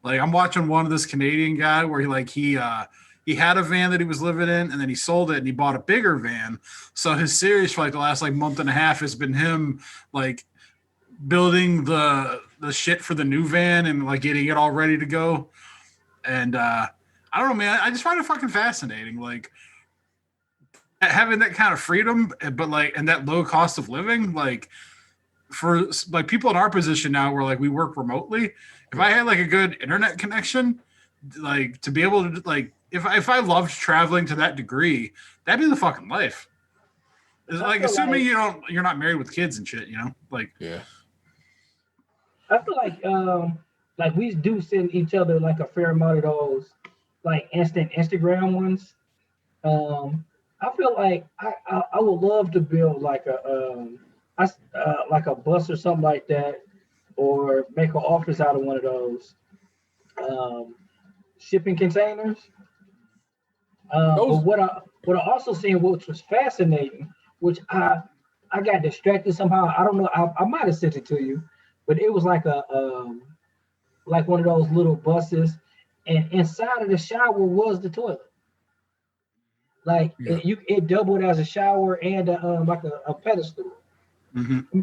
like I'm watching one of this Canadian guy where he had a van that he was living in, and then he sold it and he bought a bigger van. So his series for like the last like month and a half has been him like building the shit for the new van and like getting it all ready to go. And I don't know, man. I just find it fucking fascinating. Like having that kind of freedom, but like, and that low cost of living, like for like people in our position now where like we work remotely, if I had like a good internet connection, like to be able to like, if I loved traveling to that degree, that'd be the fucking life. It's like, assuming you're not married with kids and shit, like, yeah. I feel like we do send each other like a fair amount of those like instant Instagram ones. I feel like I would love to build like a bus or something like that, or make an office out of one of those shipping containers. But what I also seen, which was fascinating, which I got distracted somehow. I don't know. I might have sent it to you, but it was like like one of those little buses, and inside of the shower was the toilet. Like it doubled as a shower and like a pedestal. Mm-hmm.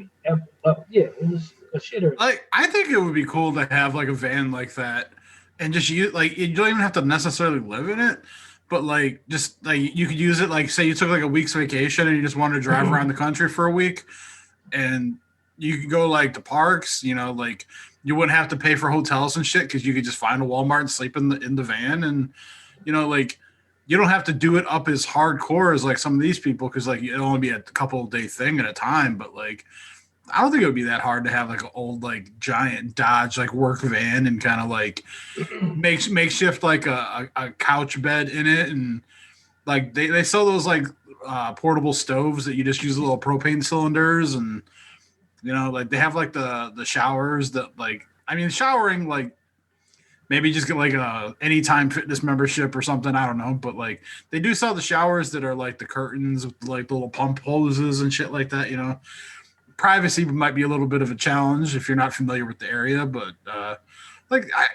It was a shitter. Like I think it would be cool to have like a van like that, and just use like you don't even have to necessarily live in it, but like just like you could use it. Like say you took like a week's vacation and you just wanted to drive around the country for a week, and you could go like to parks. Like you wouldn't have to pay for hotels and shit because you could just find a Walmart and sleep in the van, and like. You don't have to do it up as hardcore as like some of these people because like it'll only be a couple of day thing at a time. But like, I don't think it would be that hard to have like an old like giant Dodge like work van and kind of like makeshift like a couch bed in it, and like they sell those like portable stoves that you just use little propane cylinders, and You know, like they have like the showers that like I mean showering like maybe just get like a anytime fitness membership or something. I don't know, but like they do sell the showers that are like the curtains with like the little pump hoses and shit like that. You know, privacy might be a little bit of a challenge if you're not familiar with the area, but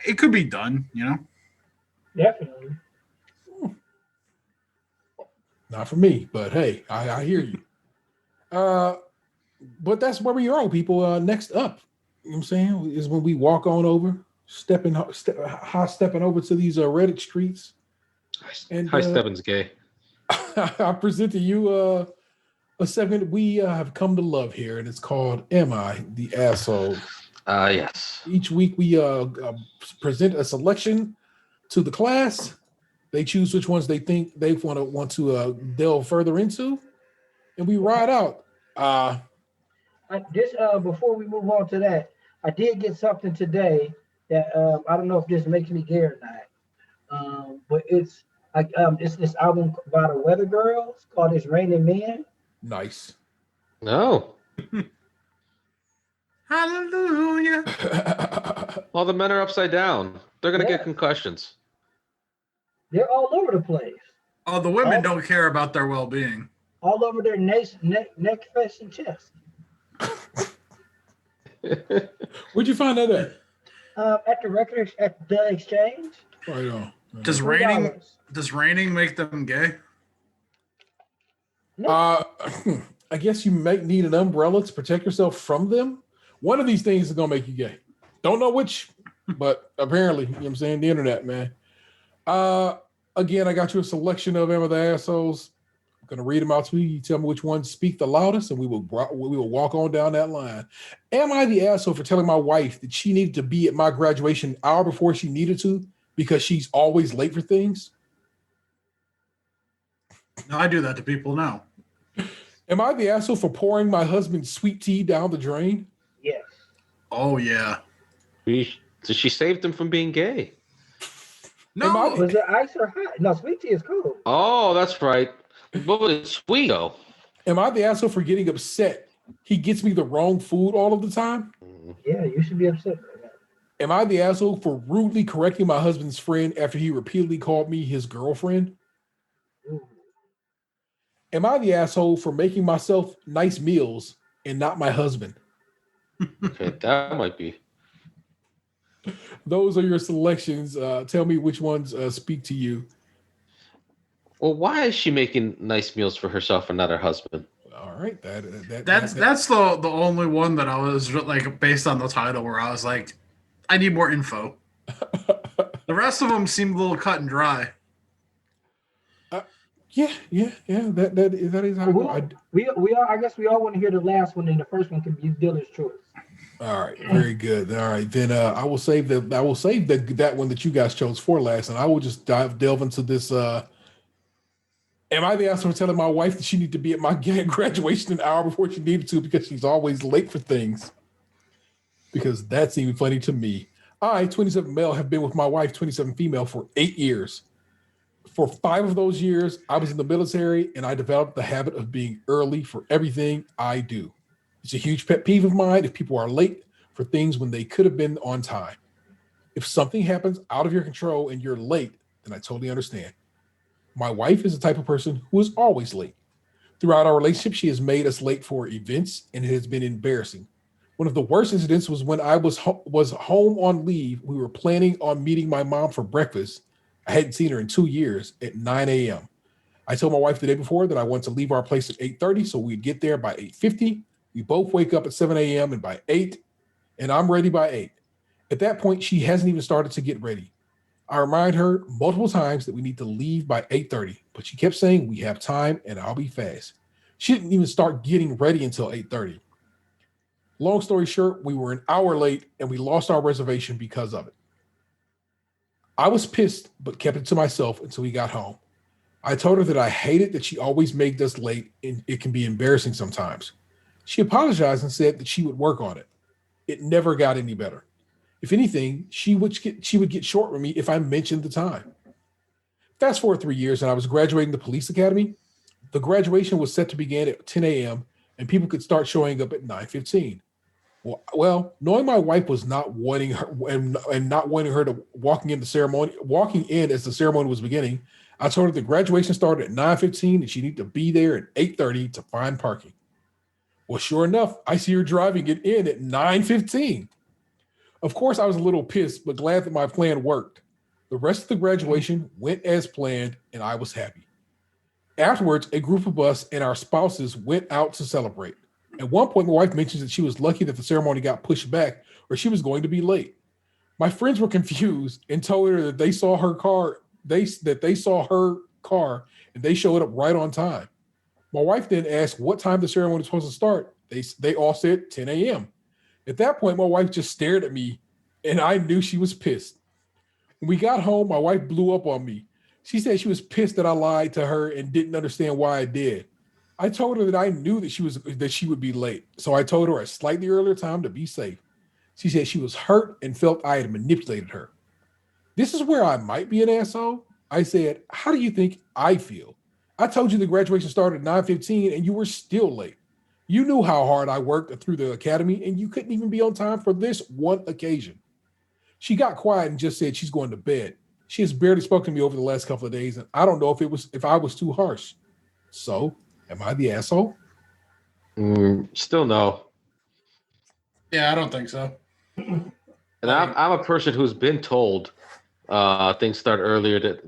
it could be done. You know, Definitely. Not for me, but hey, I hear you. But that's where we are, people. Next up, you know what I'm saying, is when we walk on over, stepping over to these Reddit streets. And High Stebbins gay. I present to you a segment we have come to love here, and it's called "Am I the Asshole?" Yes. Each week we present a selection to the class. They choose which ones they think they want to delve further into, and we ride out. Before we move on to that, I did get something today that I don't know if this makes me gay or not. But it's this album by the Weather Girls called "It's Raining Men." Nice. No. hallelujah. All the men are upside down. They're gonna get concussions. They're all over the place. Oh, the women don't care about their well-being. All over their neck, face, and chest. Where'd you find that at? At the exchange. Right on. Does raining make them gay? I guess you might need an umbrella to protect yourself from them. One of these things is gonna make you gay. Don't know which, but apparently, you know what I'm saying, the internet, man. Again, I got you a selection of Am I the Assholes. I'm gonna read them out to you. You tell me which ones speak the loudest, and we will walk on down that line. Am I the asshole for telling my wife that she needed to be at my graduation an hour before she needed to because she's always late for things? No, I do that to people now. Am I the asshole for pouring my husband's sweet tea down the drain? Yes. Oh yeah. So she saved him from being gay. No, Was it ice or hot? No, sweet tea is cold. Oh, that's right. What was it? Sweet though. Am I the asshole for getting upset he gets me the wrong food all of the time? Yeah, you should be upset for that. Am I the asshole for rudely correcting my husband's friend after he repeatedly called me his girlfriend? Ooh. Am I the asshole for making myself nice meals and not my husband? Okay, that might be. Those are your selections. Tell me which ones speak to you. Well, why is she making nice meals for herself and not her husband? All right, that's the only one that I was like based on the title where I was like, I need more info. The rest of them seem a little cut and dry. Yeah. That is how I guess we all want to hear the last one, and the first one can be Dylan's choice. All right, very good. All right, then I will save that one that you guys chose for last, and I will just delve into this. Am I the asshole for telling my wife that she needed to be at my graduation an hour before she needed to because she's always late for things? Because that seemed funny to me. I, 27 male, have been with my wife, 27 female, for 8 years. For 5 of those years, I was in the military, and I developed the habit of being early for everything I do. It's a huge pet peeve of mine if people are late for things when they could have been on time. If something happens out of your control and you're late, then I totally understand. My wife is the type of person who is always late. Throughout our relationship, she has made us late for events, and it has been embarrassing. One of the worst incidents was when I was home on leave. We were planning on meeting my mom for breakfast. I hadn't seen her in 2 years at 9 a.m. I told my wife the day before that I wanted to leave our place at 8:30 so we'd get there by 8:50. We both wake up at 7 a.m. and by 8, and I'm ready by 8. At that point, she hasn't even started to get ready. I remind her multiple times that we need to leave by 8:30, but she kept saying we have time and I'll be fast. She didn't even start getting ready until 8:30. Long story short, we were an hour late and we lost our reservation because of it. I was pissed, but kept it to myself until we got home. I told her that I hated that she always made us late and it can be embarrassing sometimes. She apologized and said that she would work on it. It never got any better. If anything, she would get short with me if I mentioned the time. Fast forward 3 years and I was graduating the police academy. The graduation was set to begin at 10 a.m. and people could start showing up at 9:15. Well, knowing my wife was not wanting her and not wanting her to walking in as the ceremony was beginning, I told her the graduation started at 9:15 and she needed to be there at 8:30 to find parking. Well, sure enough, I see her driving it in at 9:15. Of course, I was a little pissed, but glad that my plan worked. The rest of the graduation went as planned, and I was happy. Afterwards, a group of us and our spouses went out to celebrate. At one point, my wife mentions that she was lucky that the ceremony got pushed back or she was going to be late. My friends were confused and told her that they saw her car, and they showed up right on time. My wife then asked what time the ceremony was supposed to start. They all said 10 a.m. At that point, my wife just stared at me, and I knew she was pissed. When we got home, my wife blew up on me. She said she was pissed that I lied to her and didn't understand why I did. I told her that I knew that she would be late, so I told her a slightly earlier time to be safe. She said she was hurt and felt I had manipulated her. This is where I might be an asshole. I said, how do you think I feel? I told you the graduation started at 9:15 and you were still late. You knew how hard I worked through the academy and you couldn't even be on time for this one occasion. She got quiet and just said she's going to bed. She has barely spoken to me over the last couple of days, and I don't know if I was too harsh. So, am I the asshole? Still no. Yeah, I don't think so. And I'm a person who's been told things start earlier,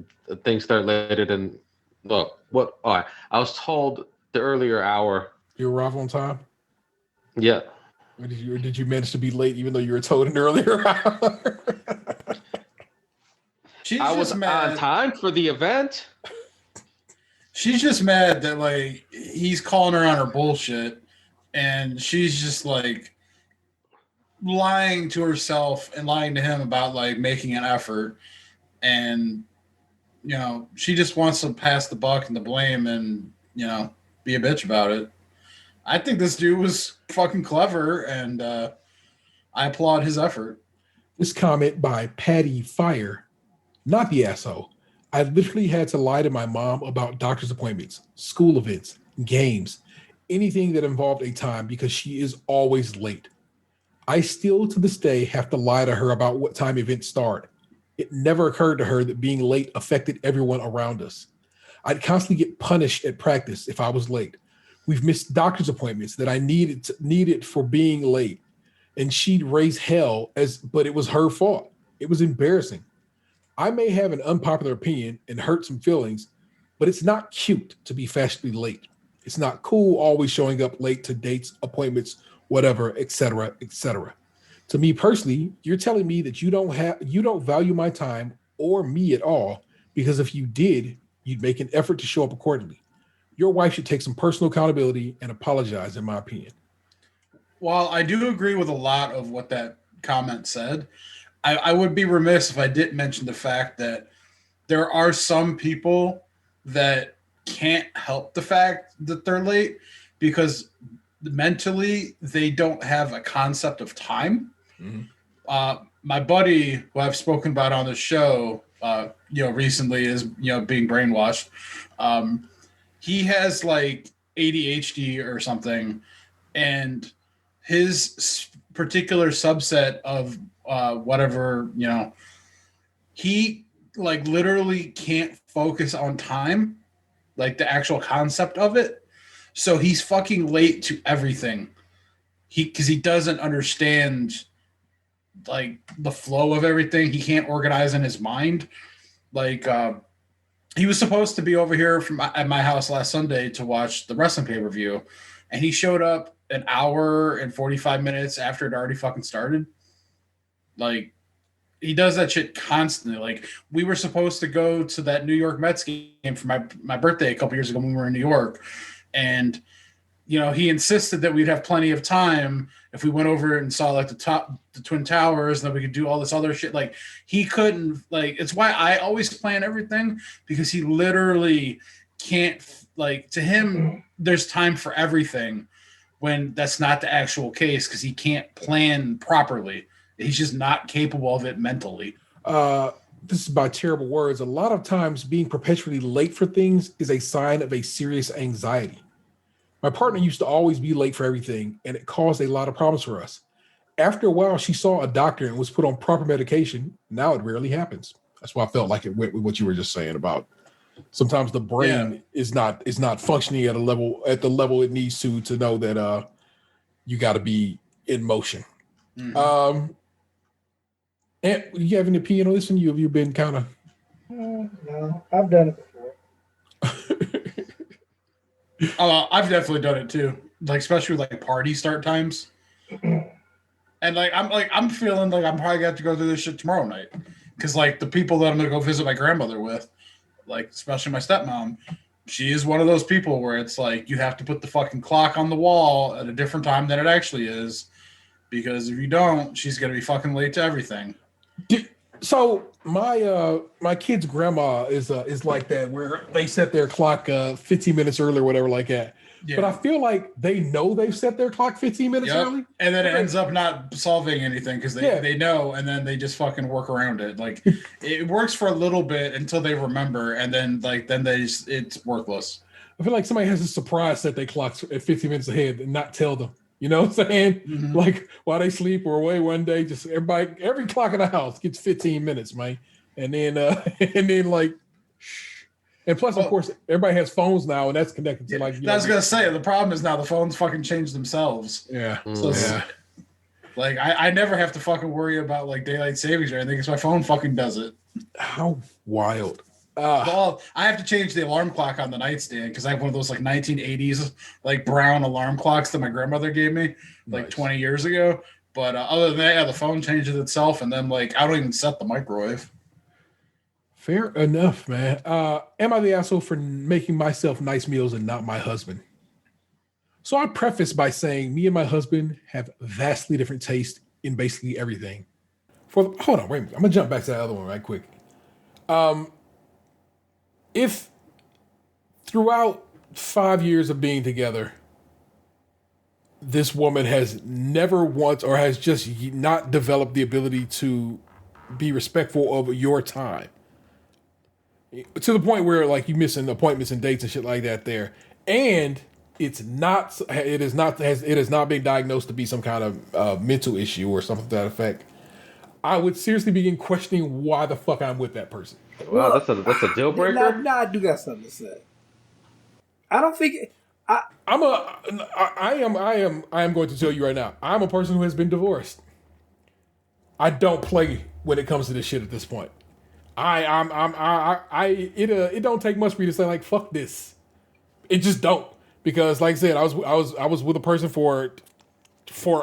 things start later than. Look, what? All right, I was told the earlier hour. You arrive on time? Yeah. Or did you manage to be late even though you were told an earlier hour? I was on time for the event. She's just mad that like he's calling her on her bullshit, and she's just like lying to herself and lying to him about like making an effort, and you know she just wants to pass the buck and the blame and you know be a bitch about it. I think this dude was fucking clever, and I applaud his effort. This comment by Patty Fire, not the asshole. I literally had to lie to my mom about doctor's appointments, school events, games, anything that involved a time because she is always late. I still to this day have to lie to her about what time events start. It never occurred to her that being late affected everyone around us. I'd constantly get punished at practice if I was late. We've missed doctor's appointments that I needed for being late. And she'd raise hell but it was her fault. It was embarrassing. I may have an unpopular opinion and hurt some feelings, but it's not cute to be fashionably late. It's not cool always showing up late to dates, appointments, whatever, etc., etc. To me personally, you're telling me that you don't value my time or me at all, because if you did, you'd make an effort to show up accordingly. Your wife should take some personal accountability and apologize, in my opinion. While I do agree with a lot of what that comment said, I would be remiss if I didn't mention the fact that there are some people that can't help the fact that they're late because mentally they don't have a concept of time. Mm-hmm. My buddy, who I've spoken about on the show, recently is being brainwashed. He has like ADHD or something, and his particular subset of whatever, he like literally can't focus on time, like the actual concept of it. So he's fucking late to everything. Because he doesn't understand like the flow of everything. He can't organize in his mind. Like he was supposed to be over here at my house last Sunday to watch the wrestling pay-per-view, and he showed up an hour and 45 minutes after it already fucking started. Like, he does that shit constantly. Like, we were supposed to go to that New York Mets game for my birthday a couple years ago when we were in New York. And, he insisted that we'd have plenty of time if we went over and saw, like, the Twin Towers, and then we could do all this other shit. Like, he couldn't, like, it's why I always plan everything, because he literally can't, like, to him, there's time for everything, when that's not the actual case, because he can't plan properly. He's just not capable of it mentally. This is by terrible words. A lot of times being perpetually late for things is a sign of a serious anxiety. My partner used to always be late for everything, and it caused a lot of problems for us. after a while, she saw a doctor and was put on proper medication. Now it rarely happens. That's why I felt like it went with what you were just saying about sometimes the brain is not functioning at the level it needs to know that you got to be in motion. Mm-hmm. And you have any opinion on this? And have you been kind of? No, I've done it before. I've definitely done it too. Like especially with like party start times. And I'm feeling like I'm probably got to go through this shit tomorrow night. Because like the people that I'm gonna go visit my grandmother with, like especially my stepmom, she is one of those people where it's like you have to put the fucking clock on the wall at a different time than it actually is. Because if you don't, she's gonna be fucking late to everything. So my kid's grandma is like that, where they set their clock 15 minutes early or whatever like that. Yeah. But I feel like they know they've set their clock 15 minutes early. And then it ends up not solving anything because they know, and then they just fucking work around it. Like it works for a little bit until they remember, and then it's worthless. I feel like somebody has a surprise set their clocks at 15 minutes ahead and not tell them. You know what I'm saying? Mm-hmm. Like while they sleep or away one day, just every clock in the house gets 15 minutes, man. And then like and plus, of course, everybody has phones now, and that's connected to like. I was gonna say the problem is now the phones fucking change themselves. Yeah. So like I never have to fucking worry about like daylight savings or anything because my phone fucking does it. How wild! Well, I have to change the alarm clock on the nightstand because I have one of those like 1980s like brown alarm clocks that my grandmother gave me like 20 years ago. But other than that, the phone changes itself, and then like I don't even set the microwave. Fair enough, man. Am I the asshole for making myself nice meals and not my husband? So I preface by saying me and my husband have vastly different tastes in basically everything. Hold on, wait a minute. I'm gonna jump back to that other one right quick. If throughout 5 years of being together, this woman has never once or has just not developed the ability to be respectful of your time, to the point where like you missing appointments and dates and shit like that there, and it is not being diagnosed to be some kind of mental issue or something to that effect, I would seriously begin questioning why the fuck I'm with that person. Wow, that's a deal breaker. Nah, I do got something to say. I don't think I am going to tell you right now. I'm a person who has been divorced. I don't play when it comes to this shit at this point. It don't take much for me to say like fuck this. It just don't, because like I said, I was with a person for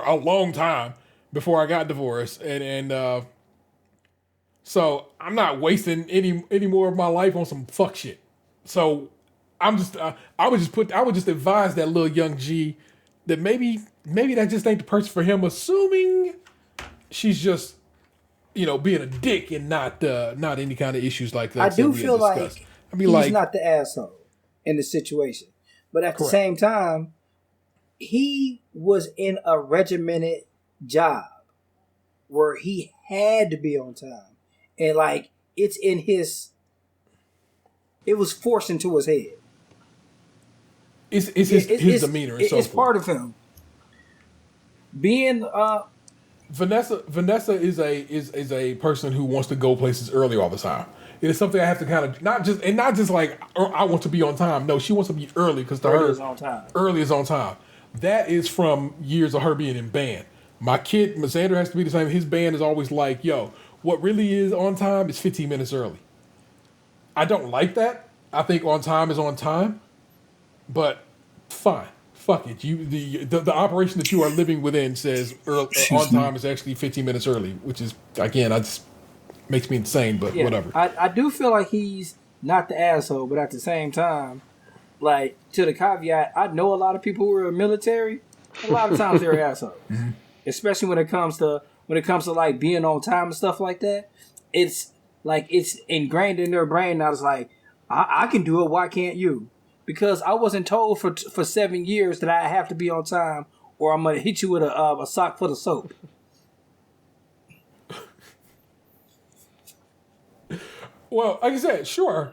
a long time before I got divorced, and so I'm not wasting any more of my life on some fuck shit. So I'm just I would just advise that little young G that maybe that just ain't the person for him, assuming she's just being a dick and not any kind of issues like that. I do feel like he's not the asshole in the situation, but at the same time, he was in a regimented job where he had to be on time, and like it was forced into his head. It's his demeanor. And so it's part of him being. Vanessa is a person who wants to go places early all the time. It is something I have to kind of not just like I want to be on time. No, she wants to be early because early is on time. That is from years of her being in band. My kid, Xander, has to be the same. His band is always like, yo, what really is on time is 15 minutes early. I don't like that. I think on time is on time, but fine. Fuck it. The operation that you are living within says on time is actually 15 minutes early, which is, again, makes me insane, but whatever. I do feel like he's not the asshole, but at the same time, like, to the caveat, I know a lot of people who are military. A lot of times they're assholes, mm-hmm. Especially when it comes to like being on time and stuff like that. It's like it's ingrained in their brain. Now it's like I can do it. Why can't you? Because I wasn't told for 7 years that I have to be on time, or I'm gonna hit you with a sock full of soap. Well, like I said, sure,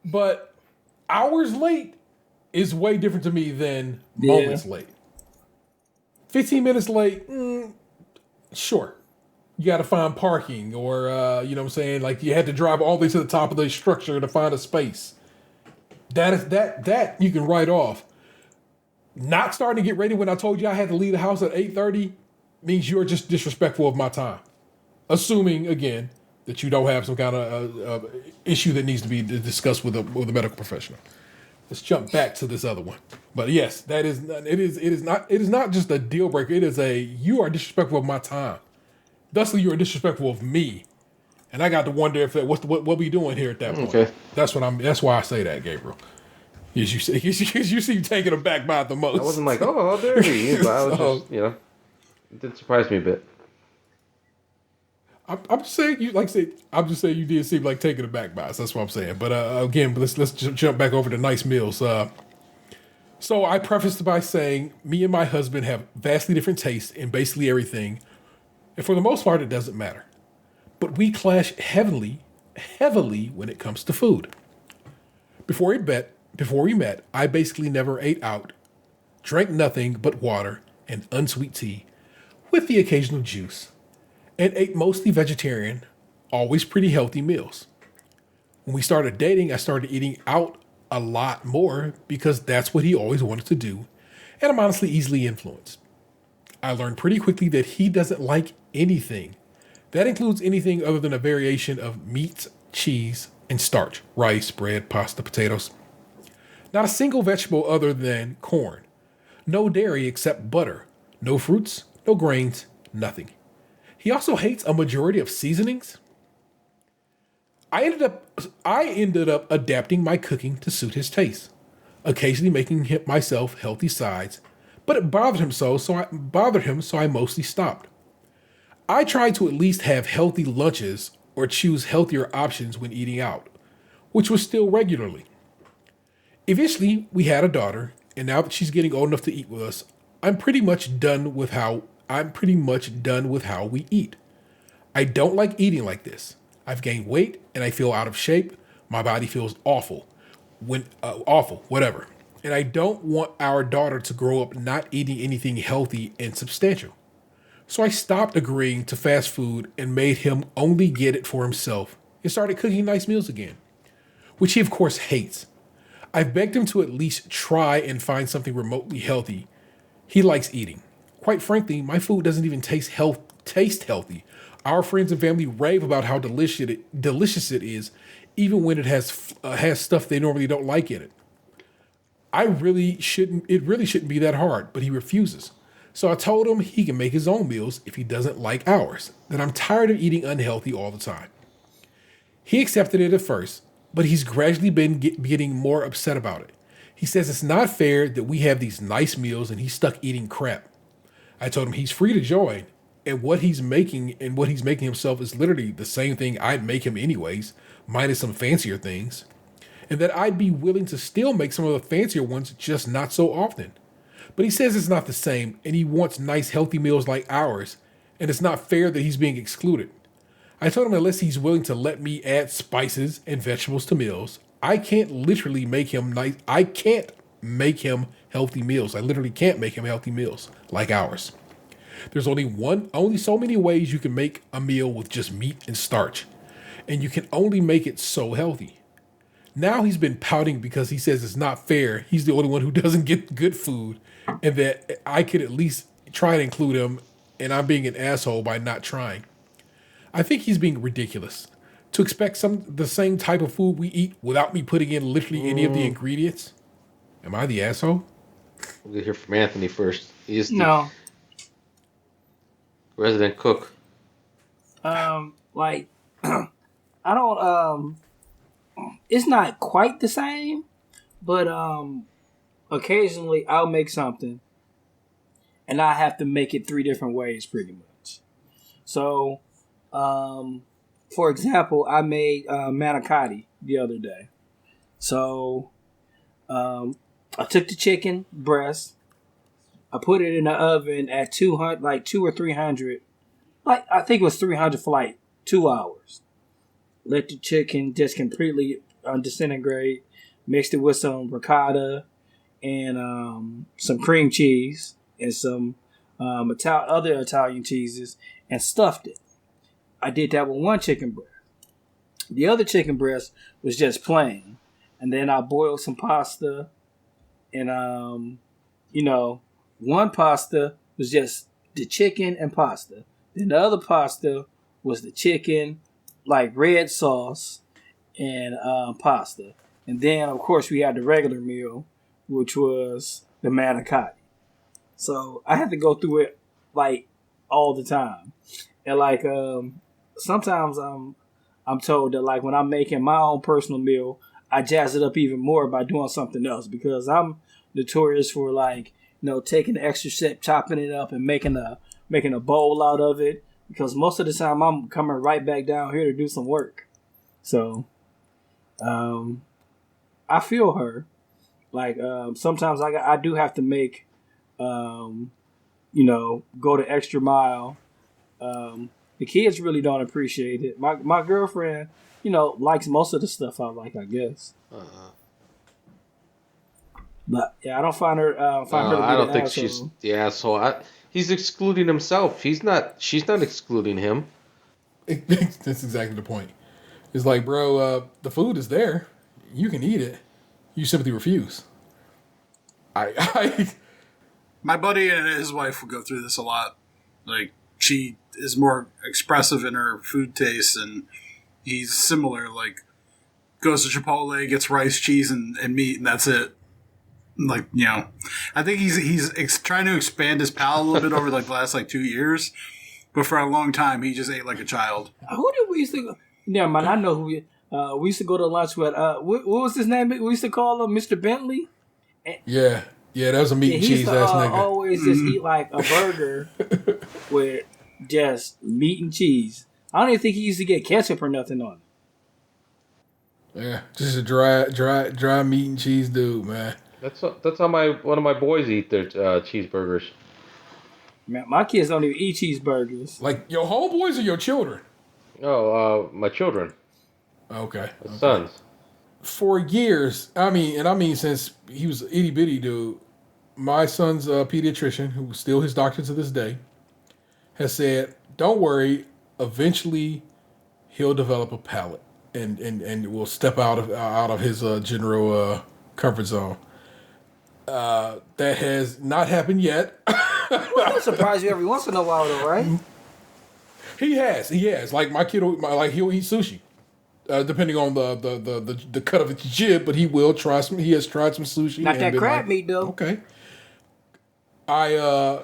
but hours late is way different to me than moments late. 15 minutes late, sure. You got to find parking or, you know what I'm saying? Like you had to drive all the way to the top of the structure to find a space. That you can write off. Not starting to get ready when I told you I had to leave the house at 8:30 means you're just disrespectful of my time. Assuming, again, that you don't have some kind of issue that needs to be discussed with a medical professional. Let's jump back to this other one. But yes, it is not just a deal breaker. It is you are disrespectful of my time. Thusly, you are disrespectful of me. And I got to wonder if what we doing here at that point. Okay. That's why I say that, Gabriel. You seem taken aback by it the most. I wasn't like, oh, how dare he? But I was just, it did surprise me a bit. I'm just saying you did seem like taken aback by us. That's what I'm saying. But again, let's jump back over to nice meals. So I prefaced by saying me and my husband have vastly different tastes in basically everything, and for the most part, it doesn't matter. But we clash heavily when it comes to food. Before we met, I basically never ate out, drank nothing but water and unsweet tea, with the occasional juice, and ate mostly vegetarian, always pretty healthy meals. When we started dating, I started eating out a lot more because that's what he always wanted to do, and I'm honestly easily influenced. I learned pretty quickly that he doesn't like anything. That includes anything other than a variation of meat, cheese, and starch, rice, bread, pasta, potatoes. Not a single vegetable other than corn. No dairy except butter. No fruits, no grains, nothing. He also hates a majority of seasonings. I ended up adapting my cooking to suit his taste, occasionally making myself healthy sides, but it bothered him so I mostly stopped. I tried to at least have healthy lunches or choose healthier options when eating out, which was still regularly. Eventually, we had a daughter, and now that she's getting old enough to eat with us, I'm pretty much done with how we eat. I don't like eating like this. I've gained weight and I feel out of shape. My body feels awful. Whatever. And I don't want our daughter to grow up not eating anything healthy and substantial. So I stopped agreeing to fast food and made him only get it for himself and started cooking nice meals again, which he of course hates. I've begged him to at least try and find something remotely healthy. He likes eating. Quite frankly, my food doesn't even taste healthy. Our friends and family rave about how delicious it is, even when it has stuff they normally don't like in it. It really shouldn't be that hard, but he refuses. So I told him he can make his own meals if he doesn't like ours, that I'm tired of eating unhealthy all the time. He accepted it at first, but he's gradually been getting more upset about it. He says it's not fair that we have these nice meals and he's stuck eating crap. I told him he's free to join, and what he's making himself is literally the same thing I'd make him anyways, minus some fancier things, and that I'd be willing to still make some of the fancier ones, just not so often. But he says it's not the same, and he wants nice healthy meals like ours, and it's not fair that he's being excluded. I told him unless he's willing to let me add spices and vegetables to meals, I can't make him healthy meals. I literally can't make him healthy meals like ours. There's only so many ways you can make a meal with just meat and starch, and you can only make it so healthy. Now he's been pouting because he says it's not fair. He's the only one who doesn't get good food, and that I could at least try to include him, and I'm being an asshole by not trying. I think he's being ridiculous. To expect the same type of food we eat without me putting in literally any of the ingredients? Am I the asshole? We'll hear from Anthony first. He's No. resident cook. I don't, it's not quite the same, but occasionally I'll make something and I have to make it 3 different ways pretty much. So, for example, I made manicotti the other day. So, I took the chicken breast, I put it in the oven at 200, like 200 or 300, like I think it was 300 for like 2 hours. Let the chicken just completely disintegrate. Mixed it with some ricotta and some cream cheese and some other Italian cheeses, and stuffed it. I did that with one chicken breast. The other chicken breast was just plain, and then I boiled some pasta, and one pasta was just the chicken and pasta. Then the other pasta was the chicken, like red sauce, and pasta. And then, of course, we had the regular meal, which was the manicotti. So I had to go through it like all the time, and like sometimes I'm told that like when I'm making my own personal meal, I jazz it up even more by doing something else because I'm notorious for like taking the extra step, chopping it up, and making a bowl out of it. Because most of the time I'm coming right back down here to do some work, so I feel her. Like sometimes I do have to make. Go the extra mile. The kids really don't appreciate it. My girlfriend, likes most of the stuff I like, I guess. But yeah, I don't find her. Her to be I don't think asshole. she's the asshole. He's excluding himself. She's not excluding him. That's exactly the point. It's like, bro, the food is there. You can eat it. You simply refuse. My buddy and his wife will go through this a lot. Like, she is more expressive in her food taste, and he's similar. Like, goes to Chipotle, gets rice, cheese, and meat, and that's it. Like, I think he's trying to expand his palate a little bit over like the last 2 years, but for a long time he just ate like a child. Who did we used to go? Never mind, I know who we used to go to lunch with. What was his name? We used to call him Mr. Bentley. Yeah, that was a meat and cheese ass nigga. Always just eat like a burger with just meat and cheese. I don't even think he used to get ketchup or nothing on it. Yeah, just a dry meat and cheese dude, man. That's how one of my boys eat their cheeseburgers. Man, my kids don't even eat cheeseburgers. Like your homeboys or your children? Oh, my children. Okay. My sons. For years, I mean since he was an itty bitty dude, my son's pediatrician, who's still his doctor to this day, has said, "Don't worry, eventually he'll develop a palate and will step out of his general comfort zone." That has not happened yet. Well, that surprise you every once in a while, though, right? He has. Like my kid, he'll eat sushi, depending on the cut of its jib. But he will try some. He has tried some sushi. Not that crab meat, though. Okay. I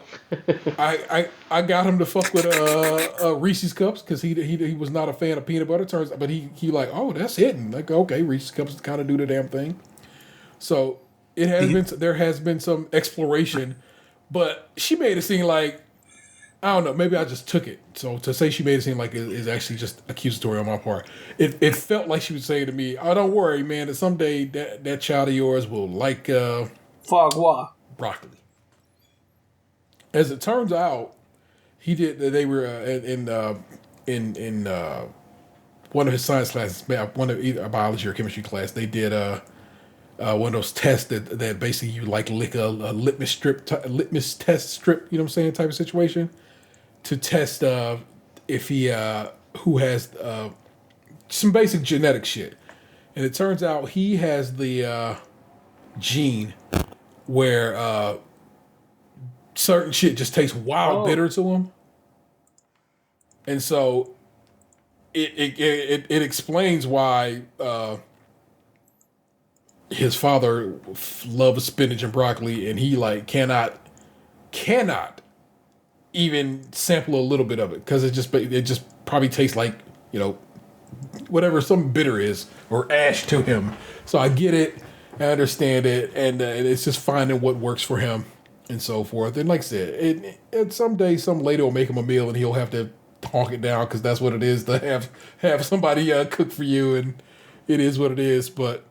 got him to fuck with Reese's cups because he was not a fan of peanut butter. But he like, oh, that's hitting. Like, okay, Reese's cups kind of do the damn thing. So there has been some exploration, but she made it seem like, I don't know, maybe I just took it. So to say she made it seem like it is actually just accusatory on my part. It felt like she was saying to me, "Oh, don't worry, man. That someday that child of yours will like foie gras, broccoli." As it turns out, he did. They were in one of his science classes, one of either a biology or chemistry class. They did one of those tests that basically you like lick a litmus test strip, you know what I'm saying, type of situation, to test if he who has some basic genetic shit. And it turns out he has the gene where certain shit just tastes wild bitter to him. And so it explains why his father loves spinach and broccoli, and he like cannot even sample a little bit of it because it just probably tastes like, whatever some bitter is or ash to him. So I get it, I understand it, and it's just finding what works for him and so forth. And like I said, it someday some lady will make him a meal and he'll have to honk it down because that's what it is to have somebody cook for you, and it is what it is. But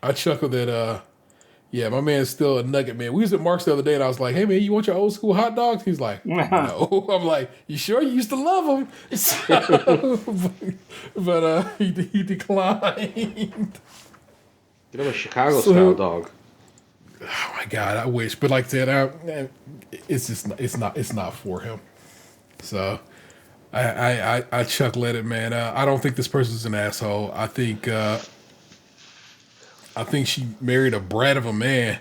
I chuckled that, my man's still a nugget, man. We was at Mark's the other day, and I was like, "Hey, man, you want your old school hot dogs?" He's like, "No." I'm like, "You sure? You used to love them." But he declined. Get him a Chicago-style dog. Oh, my God, I wish, but like I said, it's not for him. So I chuckle at it, man. I don't think this person's an asshole. I think she married a brat of a man,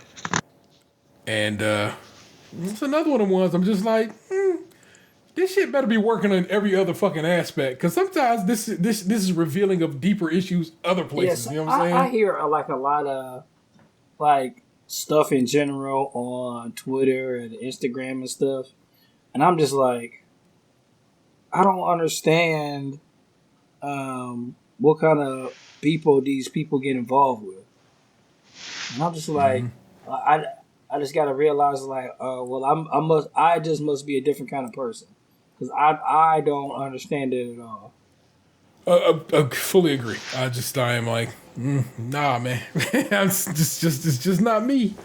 and it's another one of the ones I'm just like, this shit better be working on every other fucking aspect, because sometimes this is revealing of deeper issues other places. Yes, you know what I'm saying? I hear like a lot of like stuff in general on Twitter and Instagram and stuff, and I'm just like, I don't understand what kind of people these people get involved with. And I'm just like, I just gotta realize like, well, I just must be a different kind of person, because I don't understand it at all. I fully agree. I am like, nah, man. it's just not me.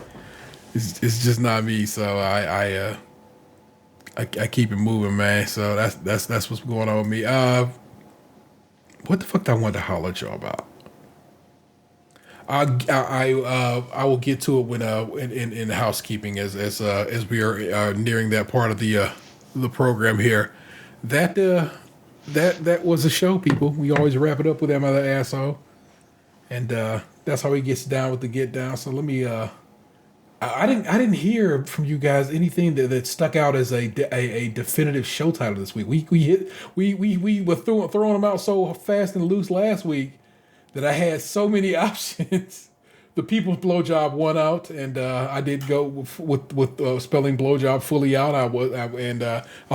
It's just not me. So I keep it moving, man. So that's what's going on with me. What the fuck did I want to holler at y'all about? I will get to it when in housekeeping as we are nearing that part of the program here. That was a show, people. We always wrap it up with that mother asshole, and that's how he gets down with the get down. So let me. I didn't hear from you guys anything that stuck out as a definitive show title this week. We were throwing them out so fast and loose last week that I had so many options. The People's Blowjob won out, and I did go with spelling blowjob fully out. I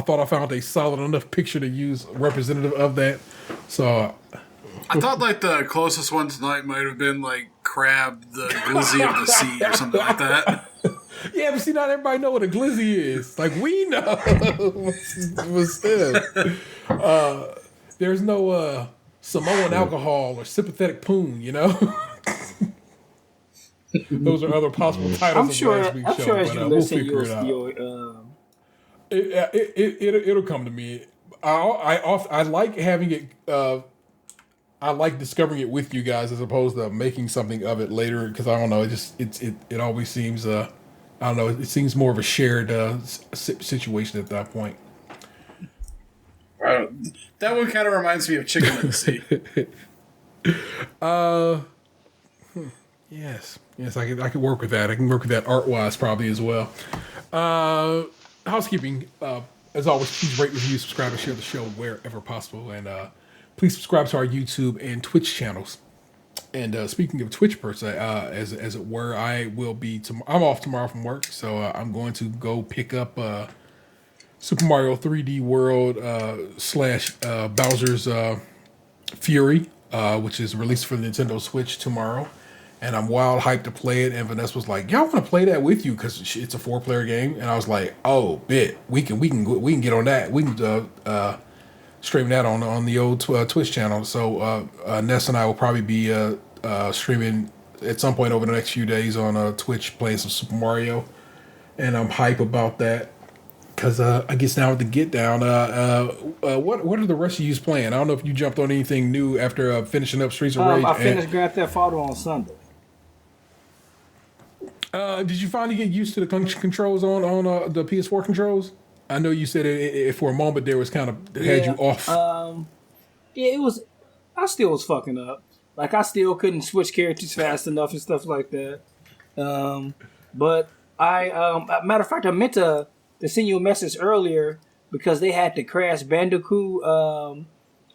thought I found a solid enough picture to use representative of that. So I thought like the closest one tonight might have been like crab, the glizzy of the sea, or something like that. Yeah, but see, not everybody know what a glizzy is. Like, we know, but still, there's no Samoan alcohol or sympathetic poon, you know. Those are other possible titles of last week's show, as you we'll figure it out. It'll come to me. I like having it. I like discovering it with you guys as opposed to making something of it later, because I don't know. It always seems I don't know. It seems more of a shared situation at that point. That one kind of reminds me of Chicken in the Sea. Yes, I could work with that. I can work with that art wise probably as well. Housekeeping. As always, please rate, review, subscribe, and share the show wherever possible, and please subscribe to our YouTube and Twitch channels. And speaking of Twitch per se, as it were, I will be. I'm off tomorrow from work, so I'm going to go pick up Super Mario 3D World / Bowser's Fury, which is released for the Nintendo Switch tomorrow. And I'm wild hyped to play it. And Vanessa was like, "Yeah, I want to play that with you because it's a 4-player game." And I was like, "Oh, we can get on that. We can stream that on the old Twitch channel." So Ness and I will probably be streaming at some point over the next few days on Twitch, playing some Super Mario, and I'm hype about that because I guess now with the get down. What are the rest of you playing? I don't know if you jumped on anything new after finishing up Streets of Rage. I finished Grand Theft Auto on Sunday. Did you finally get used to the controls on the PS4 controls? I know you said it for a moment there was kind of had you off. Yeah, it was. I still was fucking up. Like, I still couldn't switch characters fast enough and stuff like that. But matter of fact, I meant to send you a message earlier because they had the Crash Bandicoot,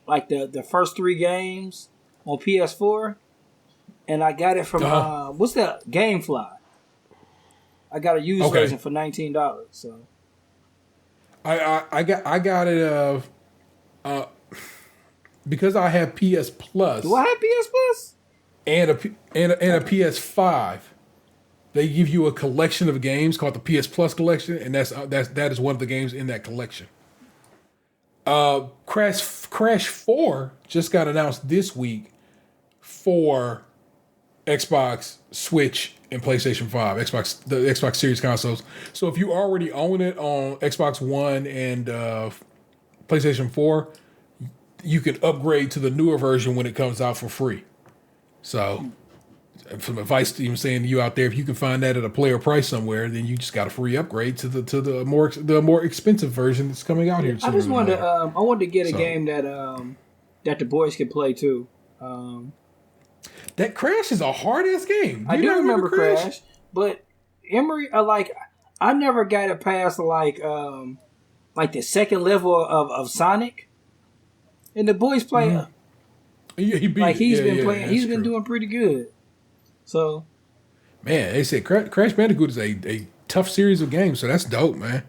like the first 3 games on PS4, and I got it from what's that? GameFly. I got a used version for $19. So I got it because I have PS Plus. Do I have PS Plus? And a PS5. They give you a collection of games called the PS Plus collection, and that is one of the games in that collection. Crash 4 just got announced this week for Xbox, Switch, and PlayStation 5, the Xbox Series consoles. So if you already own it on Xbox One and PlayStation 4, you can upgrade to the newer version when it comes out for free. So some advice even saying to you out there, if you can find that at a player price somewhere, then you just got a free upgrade to the more expensive version that's coming out here. I just wanted I wanted to get a game that that the boys can play too. That Crash is a hard ass game. I do remember Crash, but Emery, I never got it past like the second level of Sonic, and the boys play. Mm-hmm. He beat he's been playing. He's been doing pretty good. So, man, they said Crash Bandicoot is a tough series of games, so that's dope, man.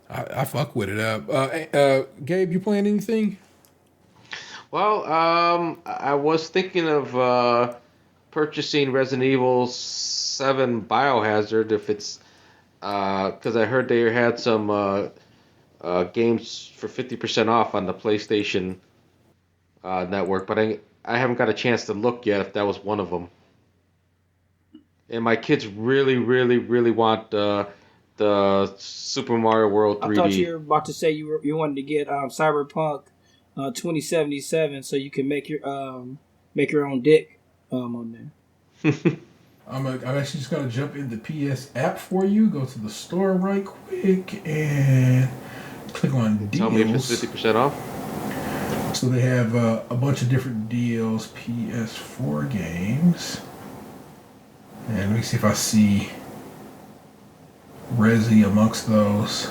I fuck with it. Gabe, you playing anything? Well, I was thinking of purchasing Resident Evil 7 Biohazard if it's because I heard they had some games for 50% off on the PlayStation network, but I haven't got a chance to look yet if that was one of them. And my kids really, really, really want the Super Mario World 3D. I thought you were about to say you wanted to get Cyberpunk 2077 so you can make your own dick on there. I'm actually just gonna jump in the PS app for you. Go to the store right quick and click on deals. Tell me if it's 50% off. So they have a bunch of different deals, PS4 games. And let me see if I see Resi amongst those.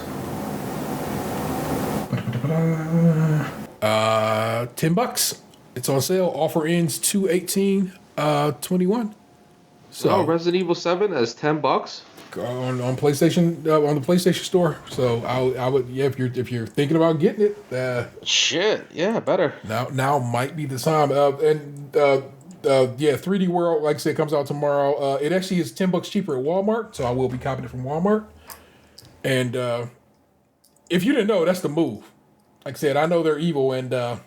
$10. It's on sale. Offer ends 2/18/21. So Resident Evil 7 is $10 on PlayStation on the PlayStation Store. So I would if you're thinking about getting it. Shit, yeah, better. Now might be the time. 3D World, like I said, comes out tomorrow. It actually is $10 cheaper at Walmart, so I will be copying it from Walmart. And if you didn't know, that's the move. Like I said, I know they're evil, and there's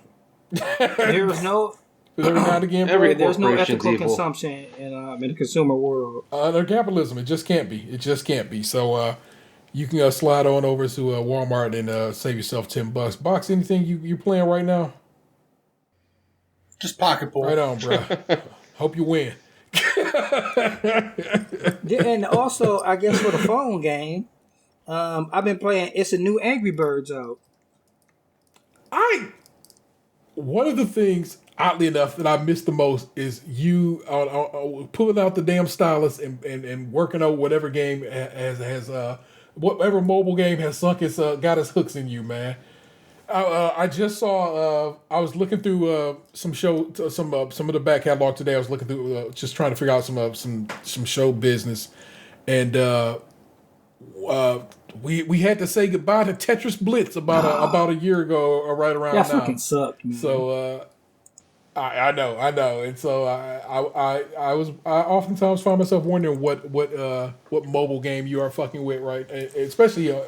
no ethical consumption in the consumer world. Under capitalism, it just can't be. It just can't be. So you can slide on over to Walmart and save yourself $10. Box, anything you playing right now? Just pocket pool. Right on, bro. Hope you win. And also, I guess for the phone game, I've been playing. It's a new Angry Birds out. One of the things, oddly enough, that I miss the most is you pulling out the damn stylus and working out whatever game has whatever mobile game has got its hooks in you, man. I just saw. I was looking through some of the back catalog today. I was looking through, just trying to figure out some show business, and we had to say goodbye to Tetris Blitz about a year ago, or right around now. That fucking sucked, man. So I know, and so I oftentimes find myself wondering what mobile game you are fucking with, right? Especially.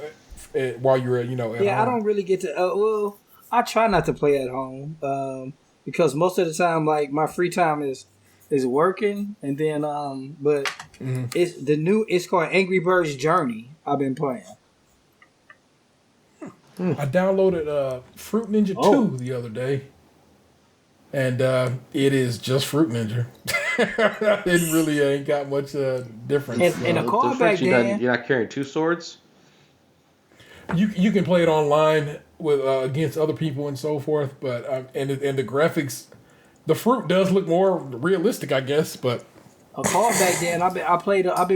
While you're at home. I don't really get to. I try not to play at home because most of the time, like my free time is working, and then but it's called Angry Birds Journey. I've been playing. I downloaded Fruit Ninja 2 the other day, and it is just Fruit Ninja. It really ain't got much difference. And a callback, Dan. You're not carrying two swords. You can play it online with against other people and so forth, but and the graphics, the fruit does look more realistic, I guess. But a callback, Dan. I've been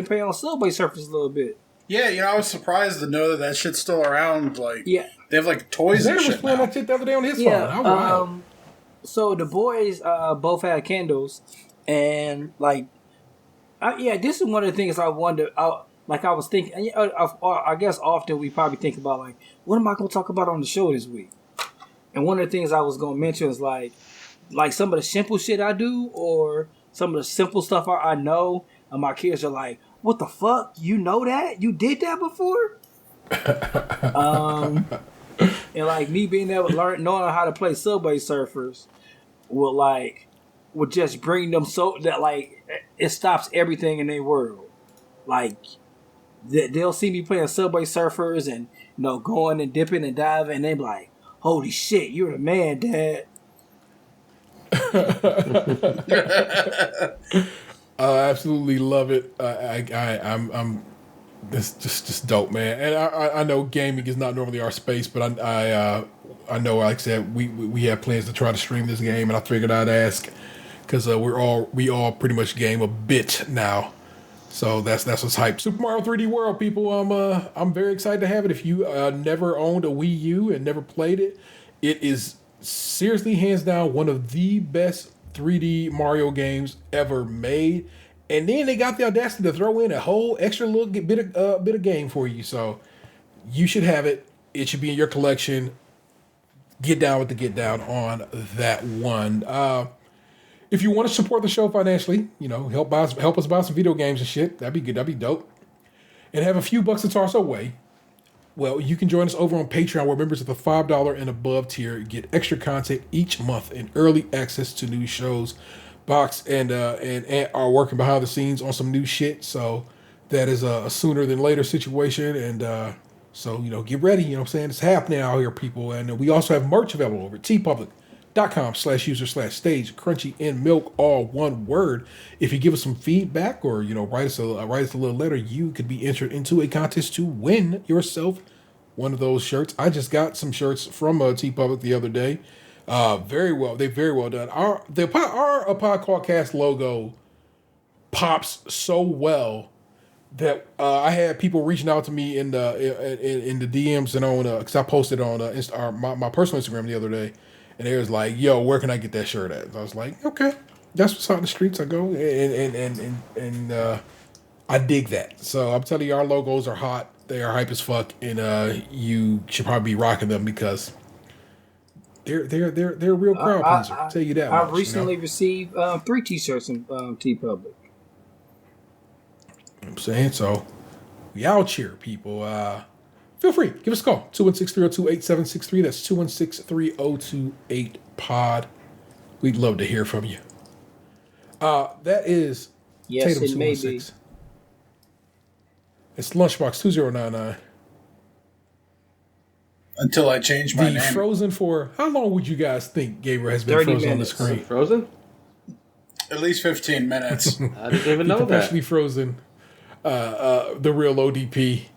playing on Subway Surfers a little bit. Yeah, I was surprised to know that shit's still around. Like, yeah, they have like toys and shit. Was playing now. that shit the other day on his phone. So the boys both had Kindles, and this is one of the things I wonder. I was thinking, I guess often we probably think about, like, what am I going to talk about on the show this week? And one of the things I was going to mention is, like some of the simple shit I do, or some of the simple stuff I know, and my kids are like, what the fuck? You know that? You did that before? And, like, me being able to knowing how to play Subway Surfers would just bring them so that, like, it stops everything in their world. Like, they'll see me playing Subway Surfers and going and dipping and diving, and they be like, "Holy shit, you're the man, Dad." I absolutely love it. I'm this just dope, man. And I know gaming is not normally our space, but I know, like I said, we have plans to try to stream this game, and I figured I'd ask because we all pretty much game a bit now. So that's what's hype. Super Mario 3D World, people. I'm very excited to have it. If you never owned a Wii U and never played it, it is seriously hands down one of the best 3D Mario games ever made. And then they got the audacity to throw in a whole extra little bit of game for you. So you should have it. It should be in your collection. Get down with the get down on that one. If you want to support the show financially, help us buy some video games and shit. That'd be good. That'd be dope. And have a few bucks to toss our way. Well, you can join us over on Patreon, where members of the $5 and above tier get extra content each month and early access to new shows. Box and are working behind the scenes on some new shit. So that is a sooner than later situation. And so get ready. You know what I'm saying? It's happening out here, people. And we also have merch available over at tpublic.com/user/stage, Krunchy and Milk, all one word. If you give us some feedback or write us a little letter, you could be entered into a contest to win yourself one of those shirts. I just got some shirts from TeePublic the other day. Very well done. Our podcast logo pops so well that I had people reaching out to me in the DMs and on because I posted on my personal Instagram the other day. And they was like, "Yo, where can I get that shirt at?" And I was like, "Okay, that's what's out in the streets." I go and I dig that. So I'm telling you, our logos are hot. They are hype as fuck, and you should probably be rocking them because they're a real crowd pleaser. I'll tell you that. I've recently received 3 T-shirts from TeePublic. I'm saying so. We out here, people. Feel free, give us a call. 216-302-8763. That's 216-302-8POD. We'd love to hear from you. That is yes, Tatum it may be. It's Lunchbox 2099. Until I change my name. Frozen for how long would you guys think Gabriel has been frozen on the screen? Frozen? At least 15 minutes. I didn't even know that. Professionally frozen. The real ODP.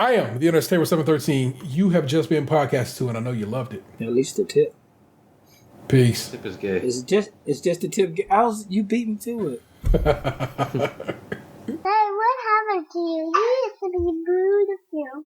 I am the Internet Table 713. You have just been podcasted to, and I know you loved it. At least the tip. Peace. Tip is gay. It's just the tip. You beat me to it. Hey, what happened to you? You used to be beautiful.